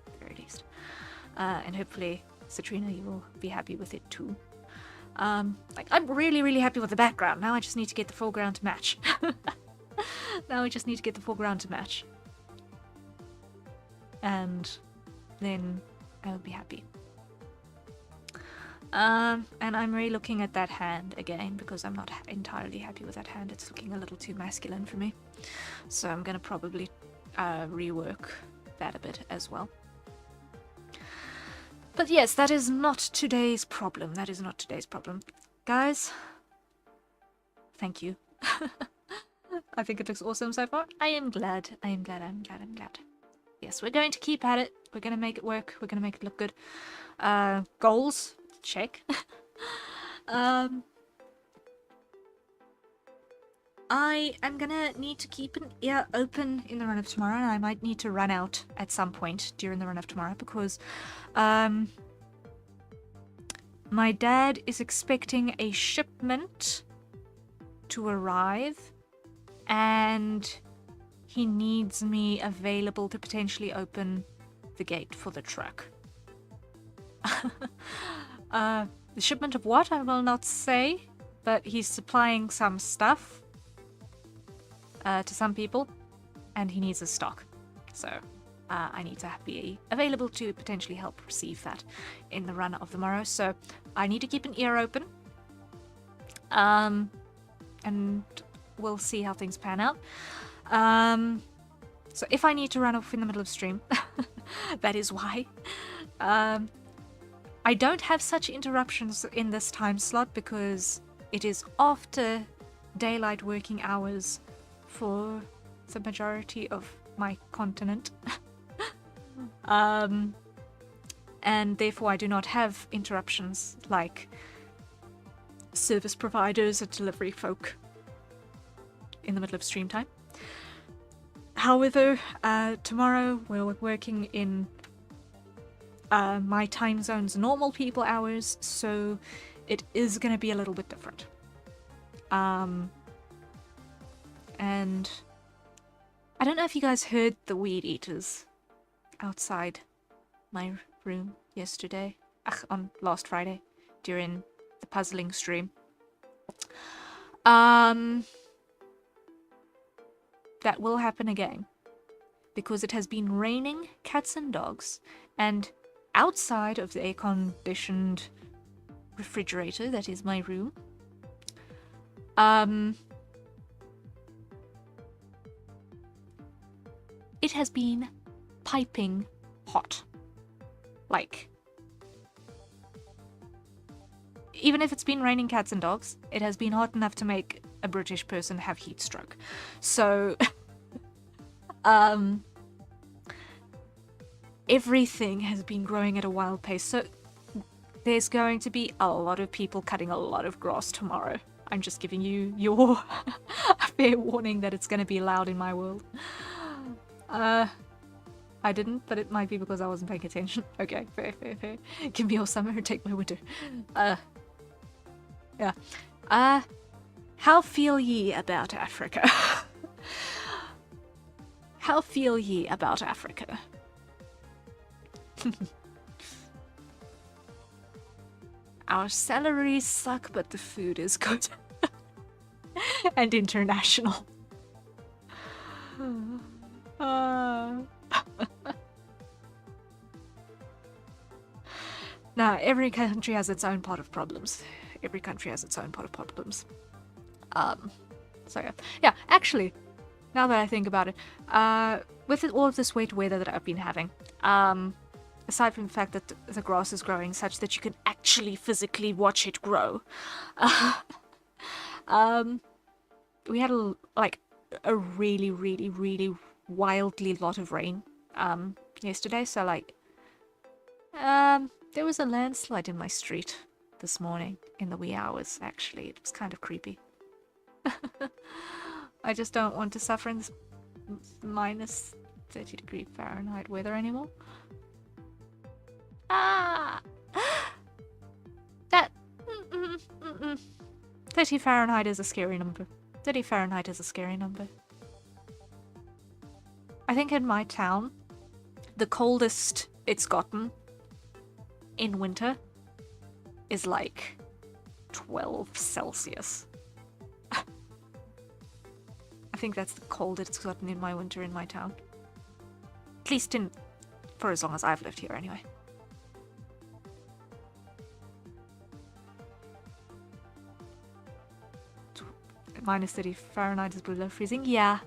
at the very least. And hopefully, Citrina, you will be happy with it too. Like, I'm really happy with the background. Now I just need to get the foreground to match. Now I just need to get the foreground to match. And then I will be happy. And I'm re-looking at that hand again because I'm not entirely happy with that hand. It's looking a little too masculine for me. So I'm gonna probably rework that a bit as well. But yes, that is not today's problem. That is not today's problem. Guys, thank you. I think it looks awesome so far. I am glad. I'm glad. Yes, we're going to keep at it. We're going to make it work. We're going to make it look good. Goals. Check. I am gonna need to keep an ear open in the run of tomorrow, and I might need to run out at some point during the run of tomorrow because my dad is expecting a shipment to arrive and he needs me available to potentially open the gate for the truck. The shipment of what, I will not say, but he's supplying some stuff to some people, and he needs a stock. So I need to be available to potentially help receive that in the run of the morrow. So I need to keep an ear open. And we'll see how things pan out. So if I need to run off in the middle of stream, that is why. I don't have such interruptions in this time slot because it is after daylight working hours for the majority of my continent. And therefore I do not have interruptions like service providers or delivery folk in the middle of stream time. However, tomorrow we're working in my time zone's normal people hours, so it is going to be a little bit different. And I don't know if you guys heard the weed eaters outside my room yesterday, on last Friday, during the puzzling stream. That will happen again, because it has been raining cats and dogs, and outside of the air-conditioned refrigerator that is my room, it has been piping hot. Like, even if it's been raining cats and dogs, it has been hot enough to make a British person have heat stroke. So, everything has been growing at a wild pace. So, there's going to be a lot of people cutting a lot of grass tomorrow. I'm just giving you your fair warning that it's going to be loud in my world. I didn't, but it might be because I wasn't paying attention. Okay, fair. Give me your summer, take my winter. Yeah. How feel ye about Africa? How feel ye about Africa? Our salaries suck, but the food is good. And international. Now, every country has its own pot of problems. Every country has its own pot of problems. So yeah, actually, now that I think about it, with all of this wet weather that I've been having, aside from the fact that the grass is growing such that you can actually physically watch it grow, we had a really wildly lot of rain yesterday. So there was a landslide in my street this morning in the wee hours. Actually, it was kind of creepy. I just don't want to suffer in this minus 30 degree Fahrenheit weather anymore. 30 Fahrenheit is a scary number. 30 Fahrenheit is a scary number. I think in my town, the coldest it's gotten in winter is like 12 Celsius. I think that's the coldest it's gotten in my winter in my town. At least for as long as I've lived here anyway. Minus 30 Fahrenheit is below freezing? Yeah.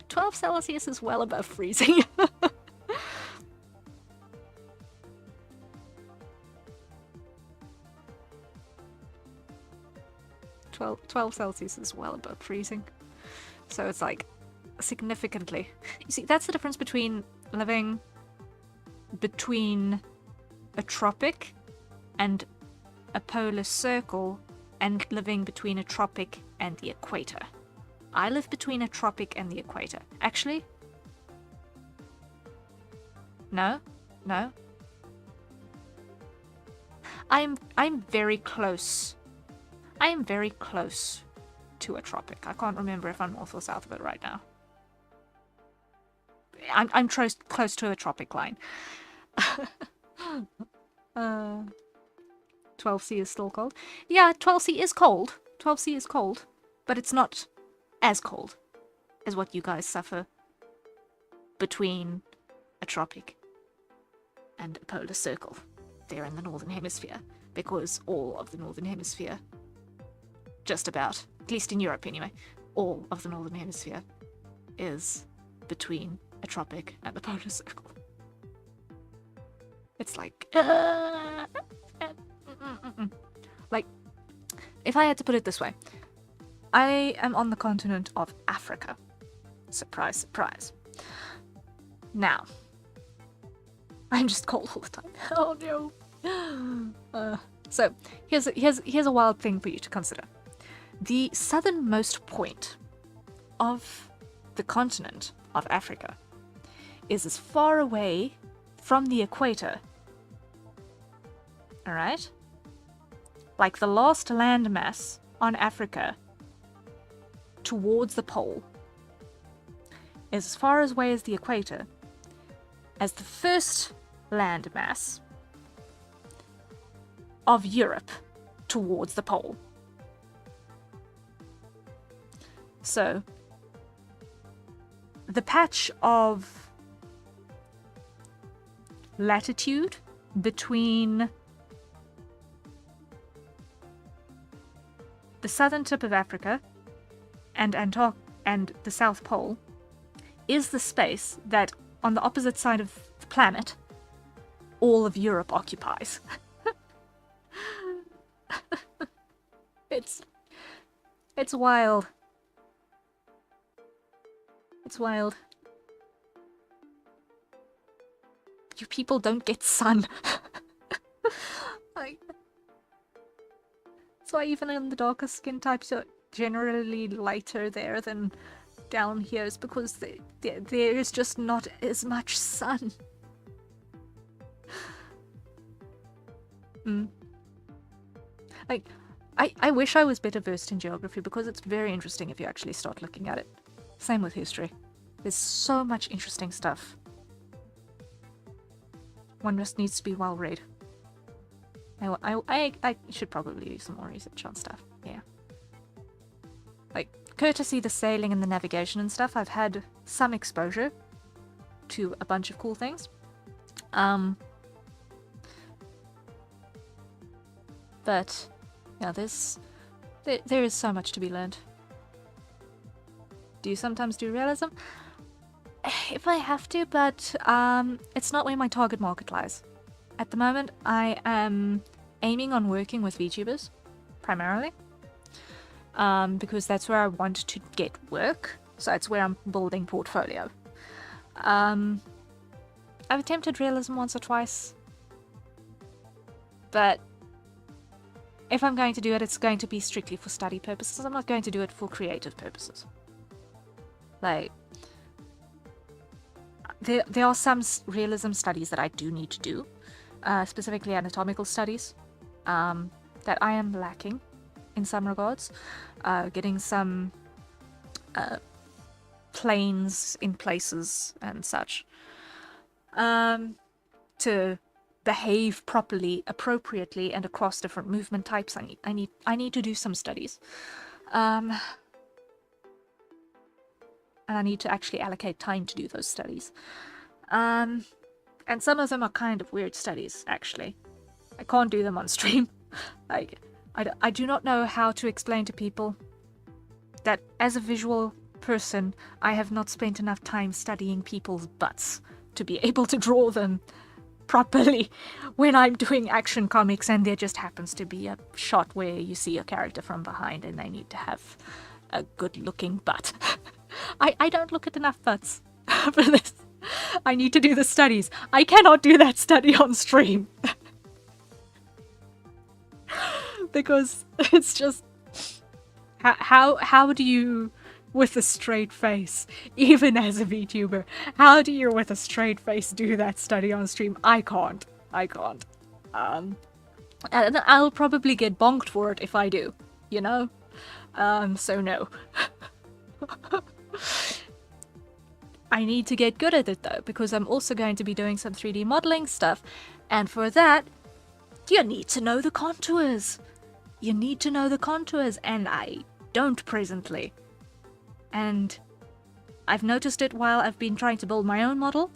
12 Celsius is well above freezing. 12 Celsius is well above freezing. So it's like significantly. You see, that's the difference between living between a tropic and a polar circle and living between a tropic and the equator. I live between a tropic and the equator. Actually, no. I'm very close. I am very close to a tropic. I can't remember if I'm north or south of it right now. I'm close to the tropic line. 12C is still cold. Yeah, 12C is cold. 12C is cold, but it's not as cold as what you guys suffer between a tropic and a polar circle there in the northern hemisphere, because all of the northern hemisphere, just about, at least in Europe anyway, all of the northern hemisphere is between a tropic and a polar circle. It's like like, if I had to put it this way, I am on the continent of Africa. Surprise, surprise. Now, I'm just cold all the time. Oh no. So here's a wild thing for you to consider. The southernmost point of the continent of Africa is as far away from the equator. All right? Like the last landmass on Africa towards the pole is as far away as the equator as the first landmass of Europe towards the pole. So, the patch of latitude between the southern tip of Africa and the South Pole is the space that, on the opposite side of the planet, all of Europe occupies. It's wild. It's wild. You people don't get sun. Like, that's why even in the darker skin types are generally lighter there than down here, is because there is just not as much sun. Like, I wish I was better versed in geography, because it's very interesting if you actually start looking at it. Same with history. There's so much interesting stuff. One just needs to be well read. I should probably do some more research on stuff. Yeah. Like, courtesy the sailing and the navigation and stuff, I've had some exposure to a bunch of cool things. But yeah, there is so much to be learned. Do you sometimes do realism? If I have to, but it's not where my target market lies. At the moment, I am aiming on working with VTubers, primarily, because that's where I want to get work. So it's where I'm building portfolio. I've attempted realism once or twice, but if I'm going to do it, it's going to be strictly for study purposes. I'm not going to do it for creative purposes. Like, there are some realism studies that I do need to do, specifically anatomical studies, that I am lacking in some regards. Getting some planes in places and such. To behave properly, appropriately, and across different movement types, I need to do some studies. And I need to actually allocate time to do those studies. And some of them are kind of weird studies, actually. I can't do them on stream. Like, I do not know how to explain to people that as a visual person, I have not spent enough time studying people's butts to be able to draw them properly when I'm doing action comics and there just happens to be a shot where you see a character from behind and they need to have a good looking butt. I don't look at enough butts for this. I need to do the studies. I cannot do that study on stream. Because it's just... How do you, with a straight face, even as a VTuber, how do you with a straight face do that study on stream? I can't. And I'll probably get bonked for it if I do, you know? So no. I need to get good at it though, because I'm also going to be doing some 3D modeling stuff, and for that, you need to know the contours. You need to know the contours, and I don't presently. And I've noticed it while I've been trying to build my own model.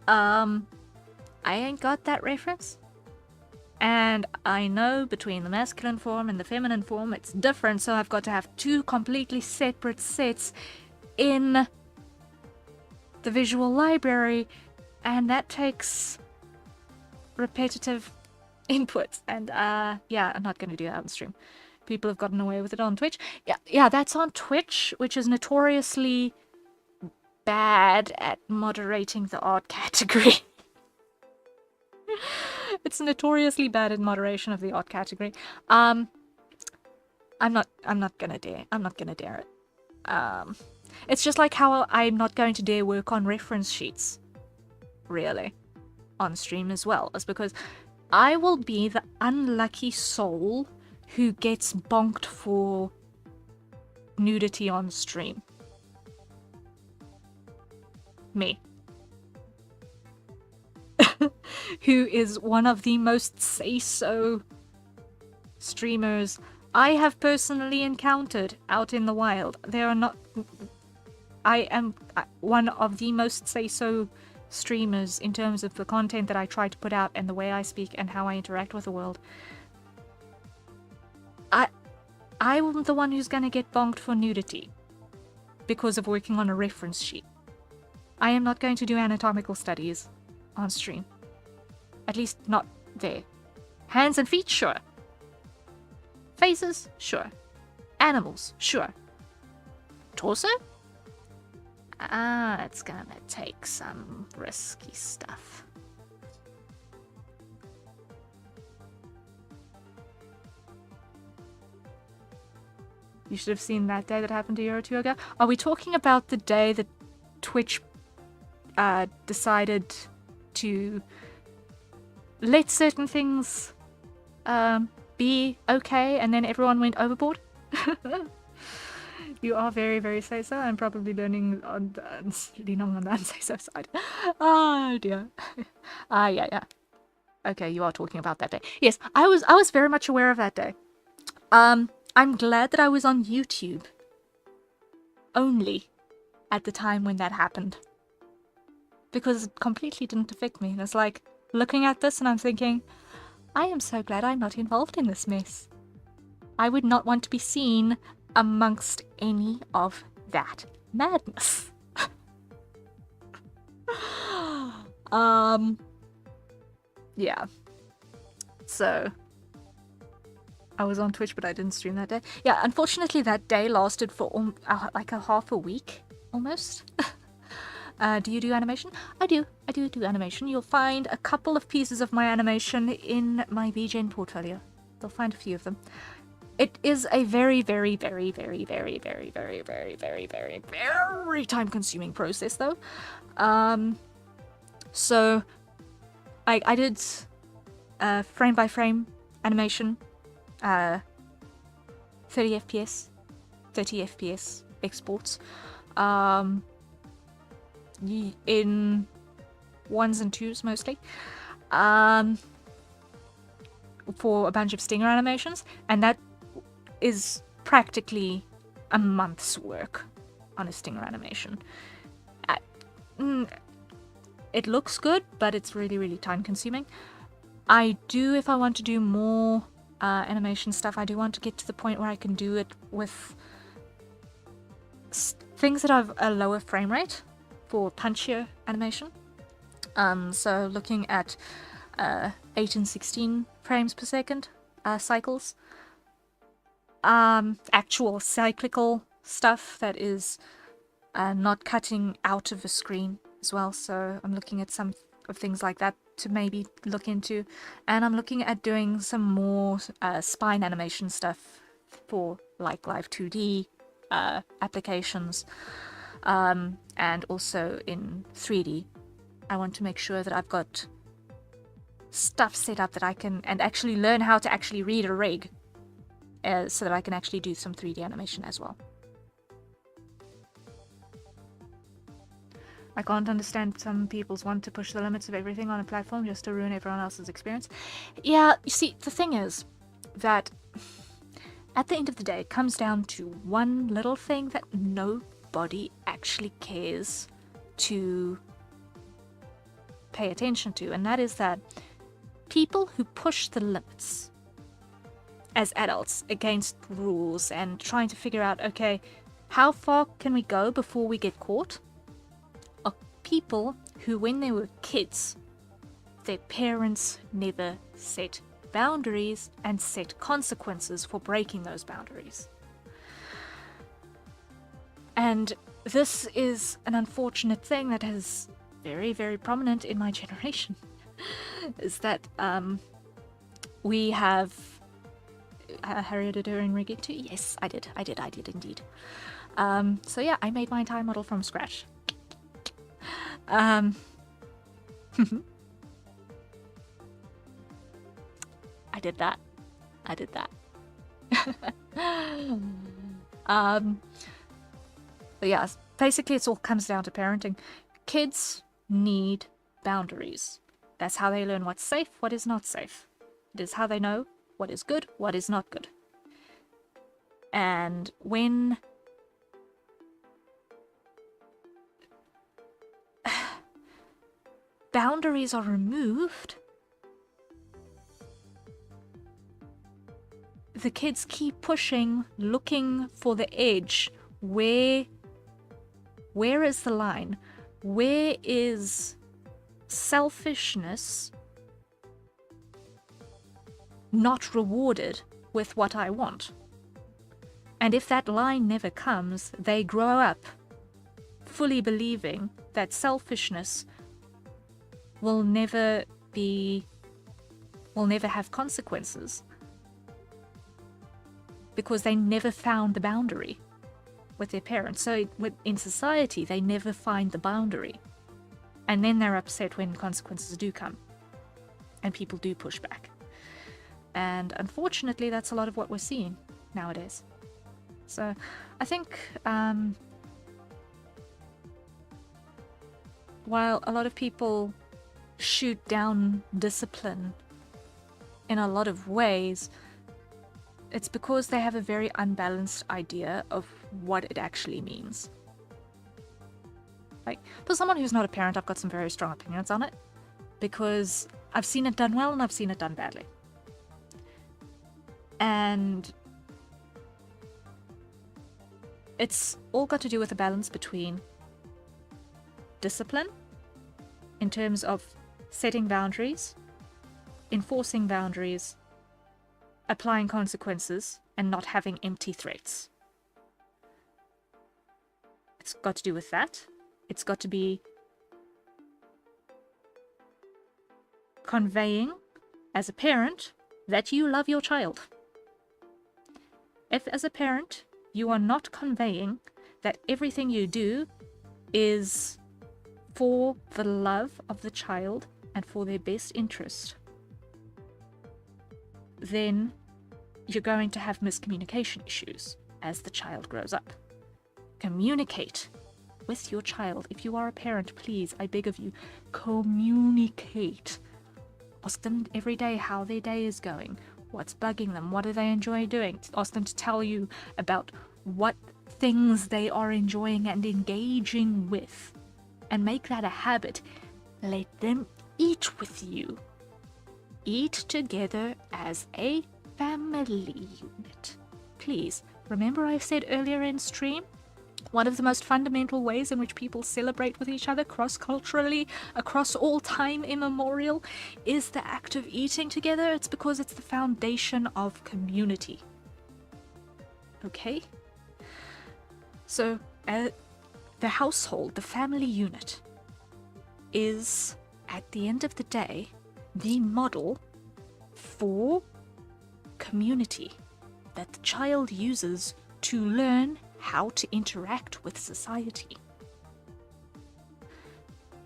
I ain't got that reference. And I know between the masculine form and the feminine form it's different, so I've got to have two completely separate sets in the visual library, and that takes repetitive input. And yeah, I'm not going to do that on stream. People have gotten away with it on Twitch. Yeah, that's on Twitch, which is notoriously bad at moderating the art category. It's notoriously bad at moderation of the art category. I'm not gonna dare it. It's just like how I'm not going to dare work on reference sheets, really, on stream as well. It's because I will be the unlucky soul who gets bonked for nudity on stream. Me. Who is one of the most say-so streamers I have personally encountered out in the wild. There are not... I am one of the most say-so streamers in terms of the content that I try to put out and the way I speak and how I interact with the world. I'm the one who's gonna get bonked for nudity because of working on a reference sheet. I am not going to do anatomical studies on stream. At least not there. Hands and feet, sure. Faces, sure. Animals, sure. Torso? It's gonna take some risky stuff. You should have seen that day that happened a year or two ago. Are we talking about the day that Twitch decided to let certain things be okay and then everyone went overboard? You are very, very say-so. I'm probably leaning on the unsay-so side. Oh dear. Yeah. Okay, you are talking about that day. Yes, I was very much aware of that day. I'm glad that I was on YouTube only at the time when that happened, because it completely didn't affect me. And it's like looking at this and I'm thinking, I am so glad I'm not involved in this mess. I would not want to be seen amongst any of that madness. Yeah. So I was on Twitch, but I didn't stream that day. Yeah, unfortunately that day lasted for like a half a week, almost. Do you do animation? I do animation. You'll find a couple of pieces of my animation in my VGen portfolio. You'll find a few of them. It is a very, very, very, very, very, very, very, very, very, very, very time-consuming process, though. So I did frame-by-frame animation, 30 FPS, 30 FPS exports, in ones and twos mostly, for a bunch of stinger animations, and that is practically a month's work on a stinger animation. It looks good, but it's really, really time consuming. If I want to do more animation stuff, I do want to get to the point where I can do it with things that have a lower frame rate for punchier animation. So looking at 8 and 16 frames per second cycles. Actual cyclical stuff that is not cutting out of a screen as well. So I'm looking at some of things like that to maybe look into. And I'm looking at doing some more spine animation stuff for like Live 2D applications. And also in 3D. I want to make sure that I've got stuff set up that I can, and actually learn how to actually read a rig, so that I can actually do some 3D animation as well. I can't understand some people's want to push the limits of everything on a platform just to ruin everyone else's experience. Yeah, you see, the thing is that at the end of the day, it comes down to one little thing that nobody actually cares to pay attention to, and that is that people who push the limits as adults against rules and trying to figure out, okay, how far can we go before we get caught, are people who, when they were kids, their parents never set boundaries and set consequences for breaking those boundaries. And this is an unfortunate thing that is very, very prominent in my generation. Is that we have Harriet during Rigid too? Yes, I did indeed. So yeah, I made my entire model from scratch. I did that. But yeah, basically it all comes down to parenting. Kids need boundaries. That's how they learn what's safe, what is not safe. It is how they know what is good, what is not good. And when boundaries are removed, the kids keep pushing, looking for the edge. Where is the line? Where is selfishness not rewarded with what I want? And if that line never comes, they grow up fully believing that selfishness will never have consequences, because they never found the boundary with their parents. So in society, they never find the boundary. And then they're upset when consequences do come. And people do push back. And unfortunately, that's a lot of what we're seeing nowadays. So I think while a lot of people shoot down discipline in a lot of ways, it's because they have a very unbalanced idea of what it actually means. Like, for someone who's not a parent, I've got some very strong opinions on it, because I've seen it done well and I've seen it done badly. And it's all got to do with a balance between discipline, in terms of setting boundaries, enforcing boundaries, applying consequences, and not having empty threats. It's got to do with that. It's got to be conveying, as a parent, that you love your child. If, as a parent, you are not conveying that everything you do is for the love of the child and for their best interest, then you're going to have miscommunication issues as the child grows up. Communicate with your child. If you are a parent, please, I beg of you, communicate. Ask them every day how their day is going, what's bugging them, what do they enjoy doing. Ask them to tell you about what things they are enjoying and engaging with, and make that a habit. Let them eat with you. Eat together as a family unit. Please, remember I said earlier in stream, one of the most fundamental ways in which people celebrate with each other cross-culturally, across all time immemorial, is the act of eating together. It's because it's the foundation of community. Okay? So, the household, the family unit, is, at the end of the day, the model for community that the child uses to learn how to interact with society.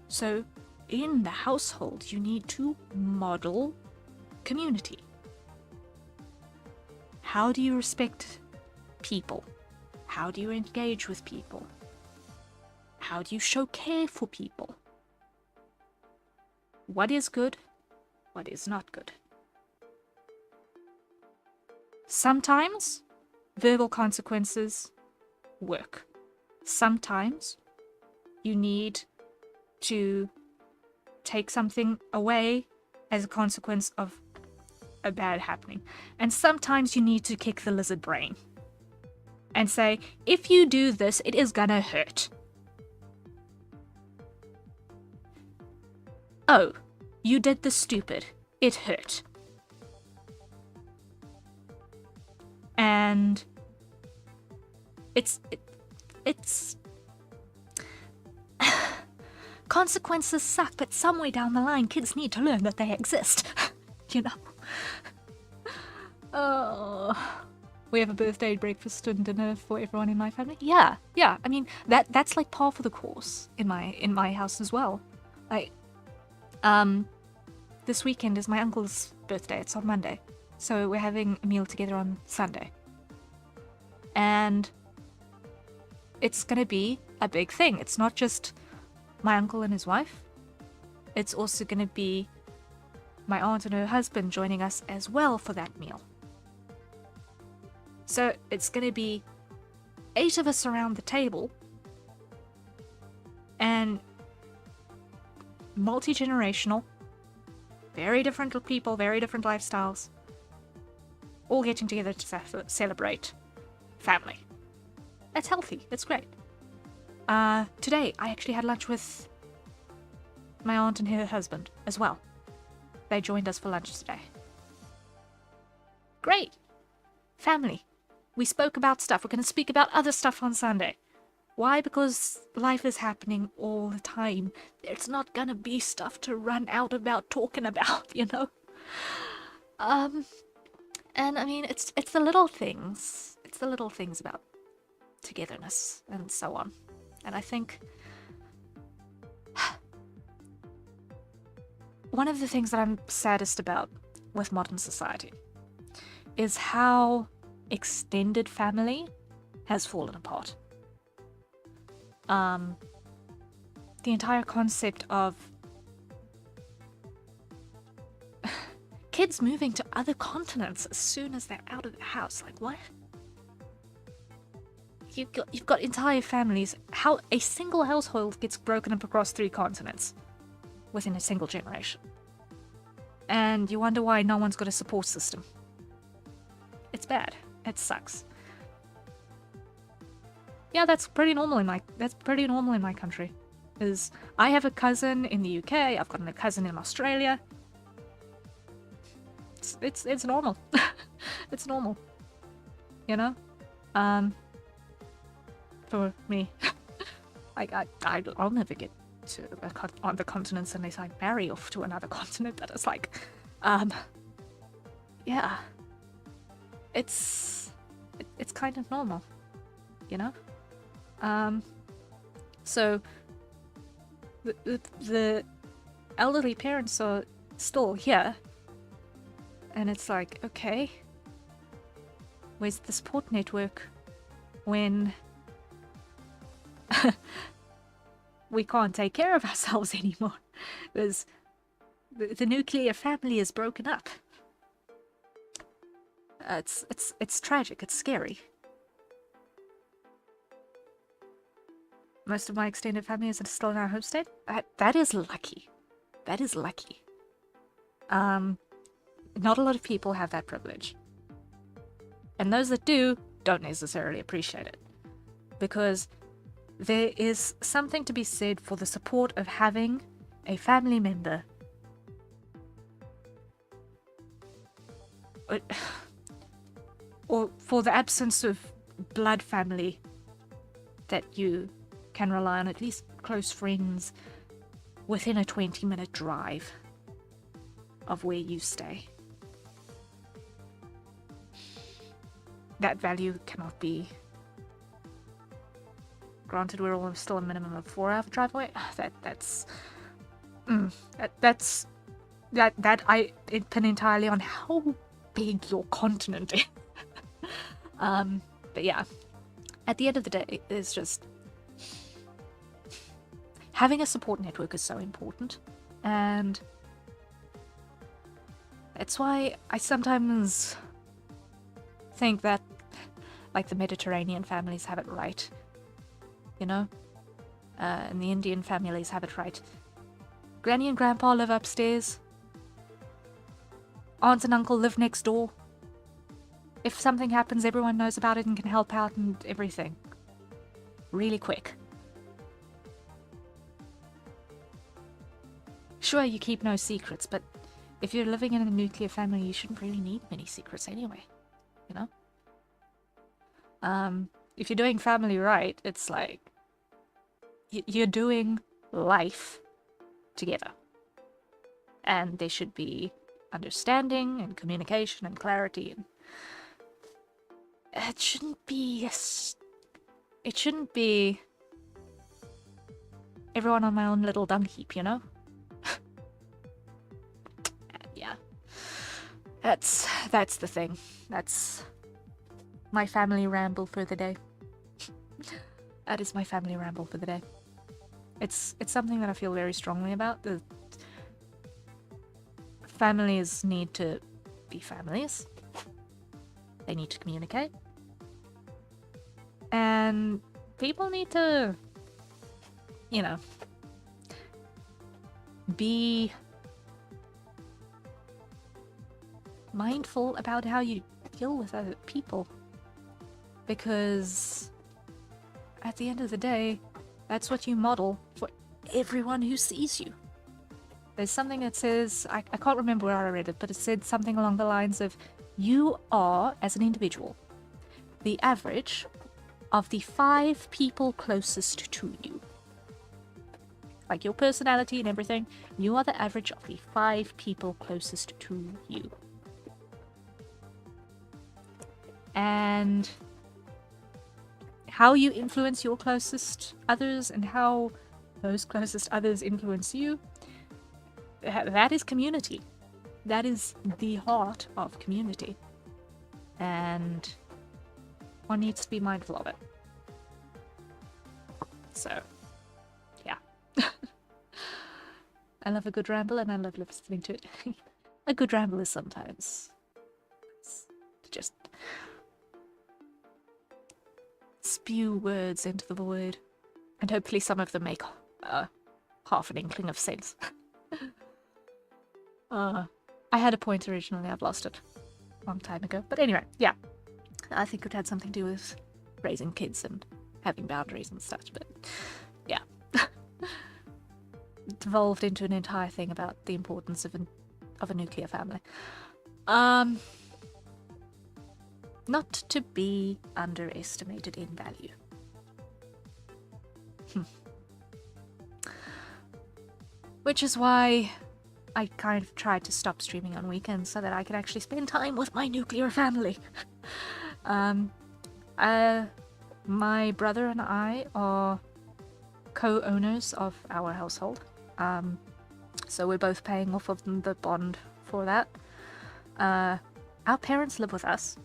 So, in the household, you need to model community. How do you respect people? How do you engage with people? How do you show care for people? What is good? What is not good? Sometimes verbal consequences work. Sometimes you need to take something away as a consequence of a bad happening. And sometimes you need to kick the lizard brain and say, if you do this, it is gonna hurt. Oh, you did the stupid. It hurt. And it's consequences suck, but somewhere down the line, kids need to learn that they exist. You know? Oh, we have a birthday breakfast and dinner for everyone in my family. Yeah. I mean, that's like par for the course in my house as well. Like, this weekend is my uncle's birthday. It's on Monday, so we're having a meal together on Sunday, and it's gonna be a big thing. It's not just my uncle and his wife. It's also gonna be my aunt and her husband joining us as well for that meal. So it's gonna be 8 of us around the table, and multi-generational, very different people, very different lifestyles, all getting together to celebrate family. That's healthy. It's great. Today, I actually had lunch with my aunt and her husband as well. They joined us for lunch today. Great. Family. We spoke about stuff. We're going to speak about other stuff on Sunday. Why? Because life is happening all the time. There's not going to be stuff to run out about talking about, you know? And I mean, it's the little things. It's the little things about togetherness and so on. And I think one of the things that I'm saddest about with modern society is how extended family has fallen apart. The entire concept of kids moving to other continents as soon as they're out of the house. Like, what? You've got entire families. How a single household gets broken up across 3 continents within a single generation. And you wonder why no one's got a support system. It's bad. It sucks. Yeah, that's pretty normal in my country. Is I have a cousin in the UK, I've got a cousin in Australia. It's normal. It's normal. You know? For me. I'll never get to on the continents unless I marry off to another continent, but it's like, yeah. It's kind of normal, you know? So the elderly parents are still here, and it's like, okay, Where's the support network when we can't take care of ourselves anymore? Because the nuclear family is broken up. It's tragic. It's scary. Most of my extended family is still in our home state. That is lucky. That is lucky. Not a lot of people have that privilege. And those that do don't necessarily appreciate it. Because there is something to be said for the support of having a family member or for the absence of blood family that you can rely on, at least close friends within a 20-minute drive of where you stay. That value cannot be granted. We're all still a minimum of 4-hour drive away. It depends entirely on how big your continent is. But yeah, at the end of the day, it's just having a support network is so important, and that's why I sometimes think that, like, the Mediterranean families have it right, you know, and the Indian families have it right. Granny and Grandpa live upstairs. Aunt and Uncle live next door. If something happens, everyone knows about it and can help out and everything. Really quick. Sure, you keep no secrets, but if you're living in a nuclear family, you shouldn't really need many secrets anyway, you know? If you're doing family right, it's like you're doing life together. And there should be understanding and communication and clarity, and it shouldn't be everyone on my own little dung heap, you know? Yeah. That's the thing. That's my family ramble for the day. That is my family ramble for the day. It's something that I feel very strongly about. The families need to be families. They need to communicate. And people need to, you know, be mindful about how you deal with other people. Because at the end of the day, that's what you model for everyone who sees you. There's something that says, I can't remember where I read it, but it said something along the lines of, you are, as an individual, the average of the 5 people closest to you. Like your personality and everything, you are the average of the 5 people closest to you. And how you influence your closest others and how those closest others influence you, that is community. That is the heart of community. And one needs to be mindful of it. So, yeah. I love a good ramble and I love listening to it. A good ramble is sometimes just spew words into the void, and hopefully some of them make half an inkling of sense. I had a point originally, I've lost it a long time ago. But anyway, yeah. I think it had something to do with raising kids and having boundaries and such, but yeah. It devolved into an entire thing about the importance of a nuclear family. Not to be underestimated in value. Which is why I kind of tried to stop streaming on weekends so that I could actually spend time with my nuclear family. My brother and I are co-owners of our household. So we're both paying off of the bond for that. Our parents live with us.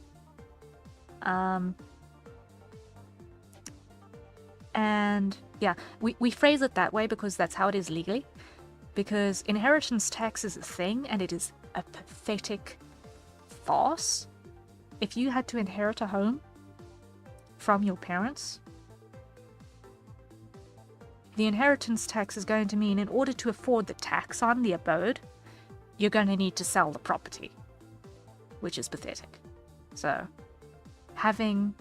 And yeah, we phrase it that way because that's how it is legally. Because inheritance tax is a thing, and it is a pathetic farce. If you had to inherit a home from your parents, the inheritance tax is going to mean in order to afford the tax on the abode, you're going to need to sell the property, which is pathetic. So, having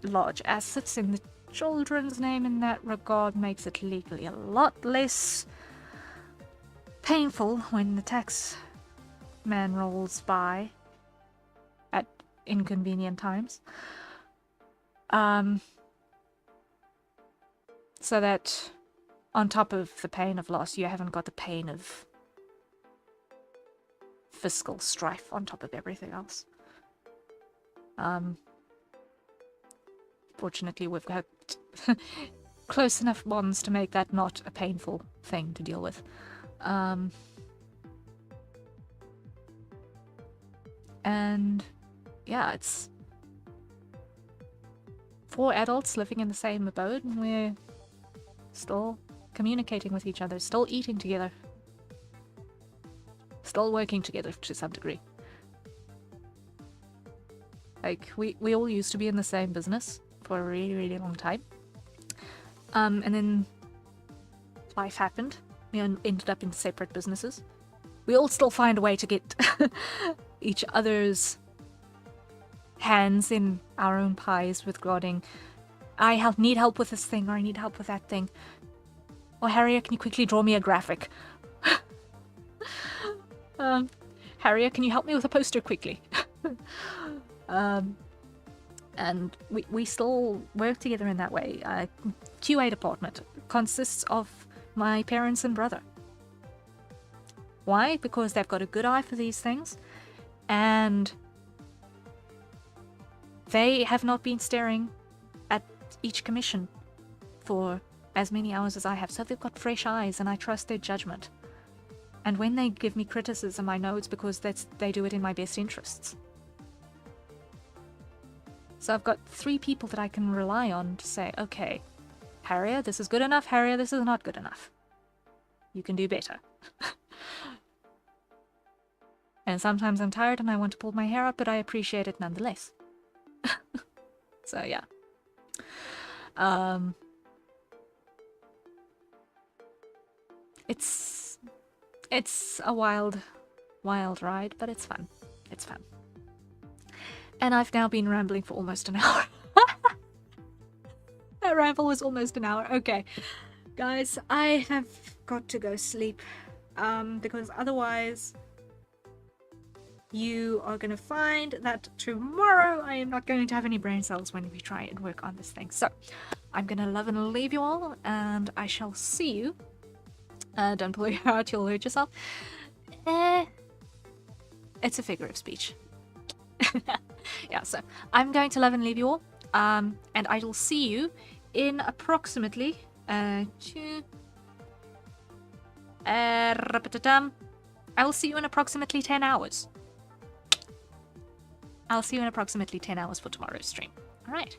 large assets in the children's name in that regard makes it legally a lot less painful when the tax man rolls by at inconvenient times. So that on top of the pain of loss, you haven't got the pain of fiscal strife on top of everything else. Fortunately, we've got close enough bonds to make that not a painful thing to deal with. And yeah, it's 4 adults living in the same abode, and we're still communicating with each other, still eating together, still working together to some degree. Like, we all used to be in the same business for a really, really long time. And then life happened. We ended up in separate businesses. We all still find a way to get each other's hands in our own pies regarding, I need help with this thing, or I need help with that thing. Or Harriet, can you quickly draw me a graphic? Harriet, can you help me with a poster quickly? And we still work together in that way. QA department consists of my parents and brother. Why? Because they've got a good eye for these things, and they have not been staring at each commission for as many hours as I have, so they've got fresh eyes, and I trust their judgment. And when they give me criticism, I know it's because they do it in my best interests. So I've got 3 people that I can rely on to say, okay, Harriet, this is good enough. Harriet, this is not good enough. You can do better. And sometimes I'm tired and I want to pull my hair up, but I appreciate it nonetheless. So yeah. It's a wild ride, but it's fun. It's fun. And I've now been rambling for almost an hour. That ramble was almost an hour. Okay. Guys, I have got to go sleep. Because otherwise you are going to find that tomorrow I am not going to have any brain cells when we try and work on this thing. So, I'm going to love and leave you all, and I shall see you. Don't pull your hair out, you'll hurt yourself. It's a figure of speech. Yeah, so I'm going to love and leave you all, and I will see you in approximately I will see you in approximately 10 hours. I'll see you in approximately 10 hours for tomorrow's stream. Alright.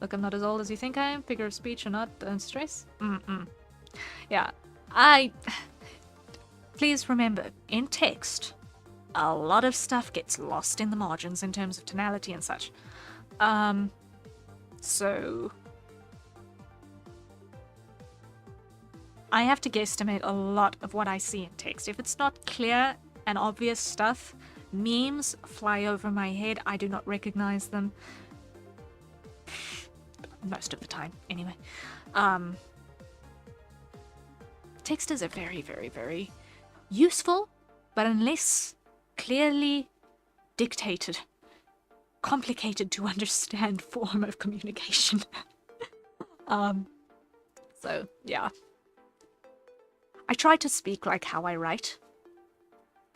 Look, I'm not as old as you think I am. Figure of speech or not, don't stress. Yeah, please remember, in text, a lot of stuff gets lost in the margins in terms of tonality and such. So I have to guesstimate a lot of what I see in text. If it's not clear and obvious stuff, memes fly over my head. I do not recognize them. Most of the time, anyway. Text is a very, very, very useful, but unless clearly dictated, complicated to understand form of communication. So, yeah. I try to speak like how I write,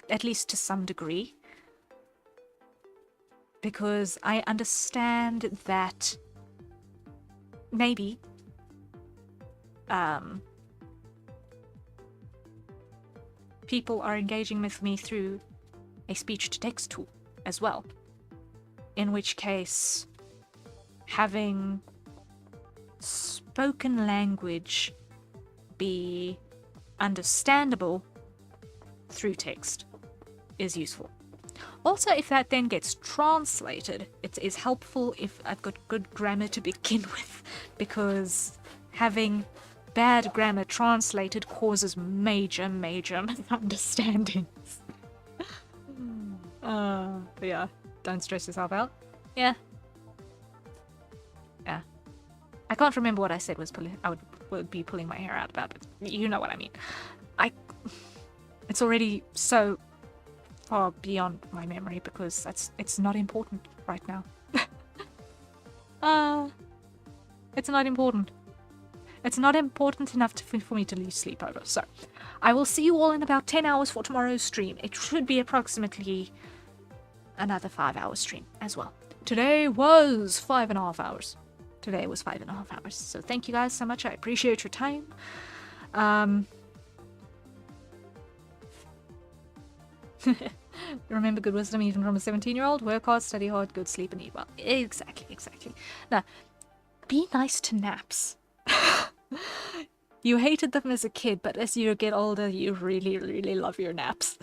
at least to some degree, because I understand that maybe people are engaging with me through a speech-to-text tool as well. In which case, having spoken language be understandable through text is useful. Also, if that then gets translated, it is helpful if I've got good grammar to begin with, because having bad grammar translated causes major misunderstandings. But yeah, don't stress yourself out. Yeah. I can't remember what I said I would be pulling my hair out about, but you know what I mean. It's already so far beyond my memory because it's not important right now. It's not important. It's not important enough for me to leave sleepover. So, I will see you all in about 10 hours for tomorrow's stream. It should be approximately another 5-hour stream as well. Today was 5.5 hours. Today was 5.5 hours. So thank you guys so much. I appreciate your time. Remember good wisdom even from a 17-year-old. Work hard, study hard, good sleep, and eat well. Exactly. Now, be nice to naps. You hated them as a kid, but as you get older, you really love your naps.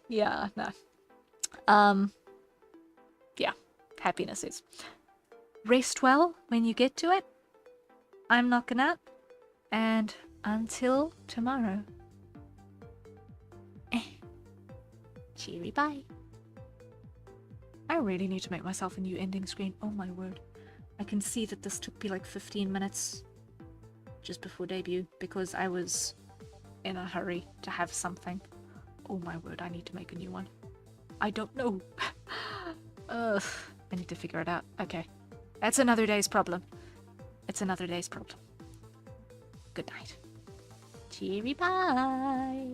Yeah, no. Yeah, happiness is. Rest well when you get to it. I'm knocking out. And until tomorrow. Cheery bye. I really need to make myself a new ending screen. Oh my word. I can see that this took me like 15 minutes just before debut because I was in a hurry to have something. Oh my word, I need to make a new one. I don't know. Ugh, I need to figure it out. Okay. That's another day's problem. It's another day's problem. Good night. Cheery bye.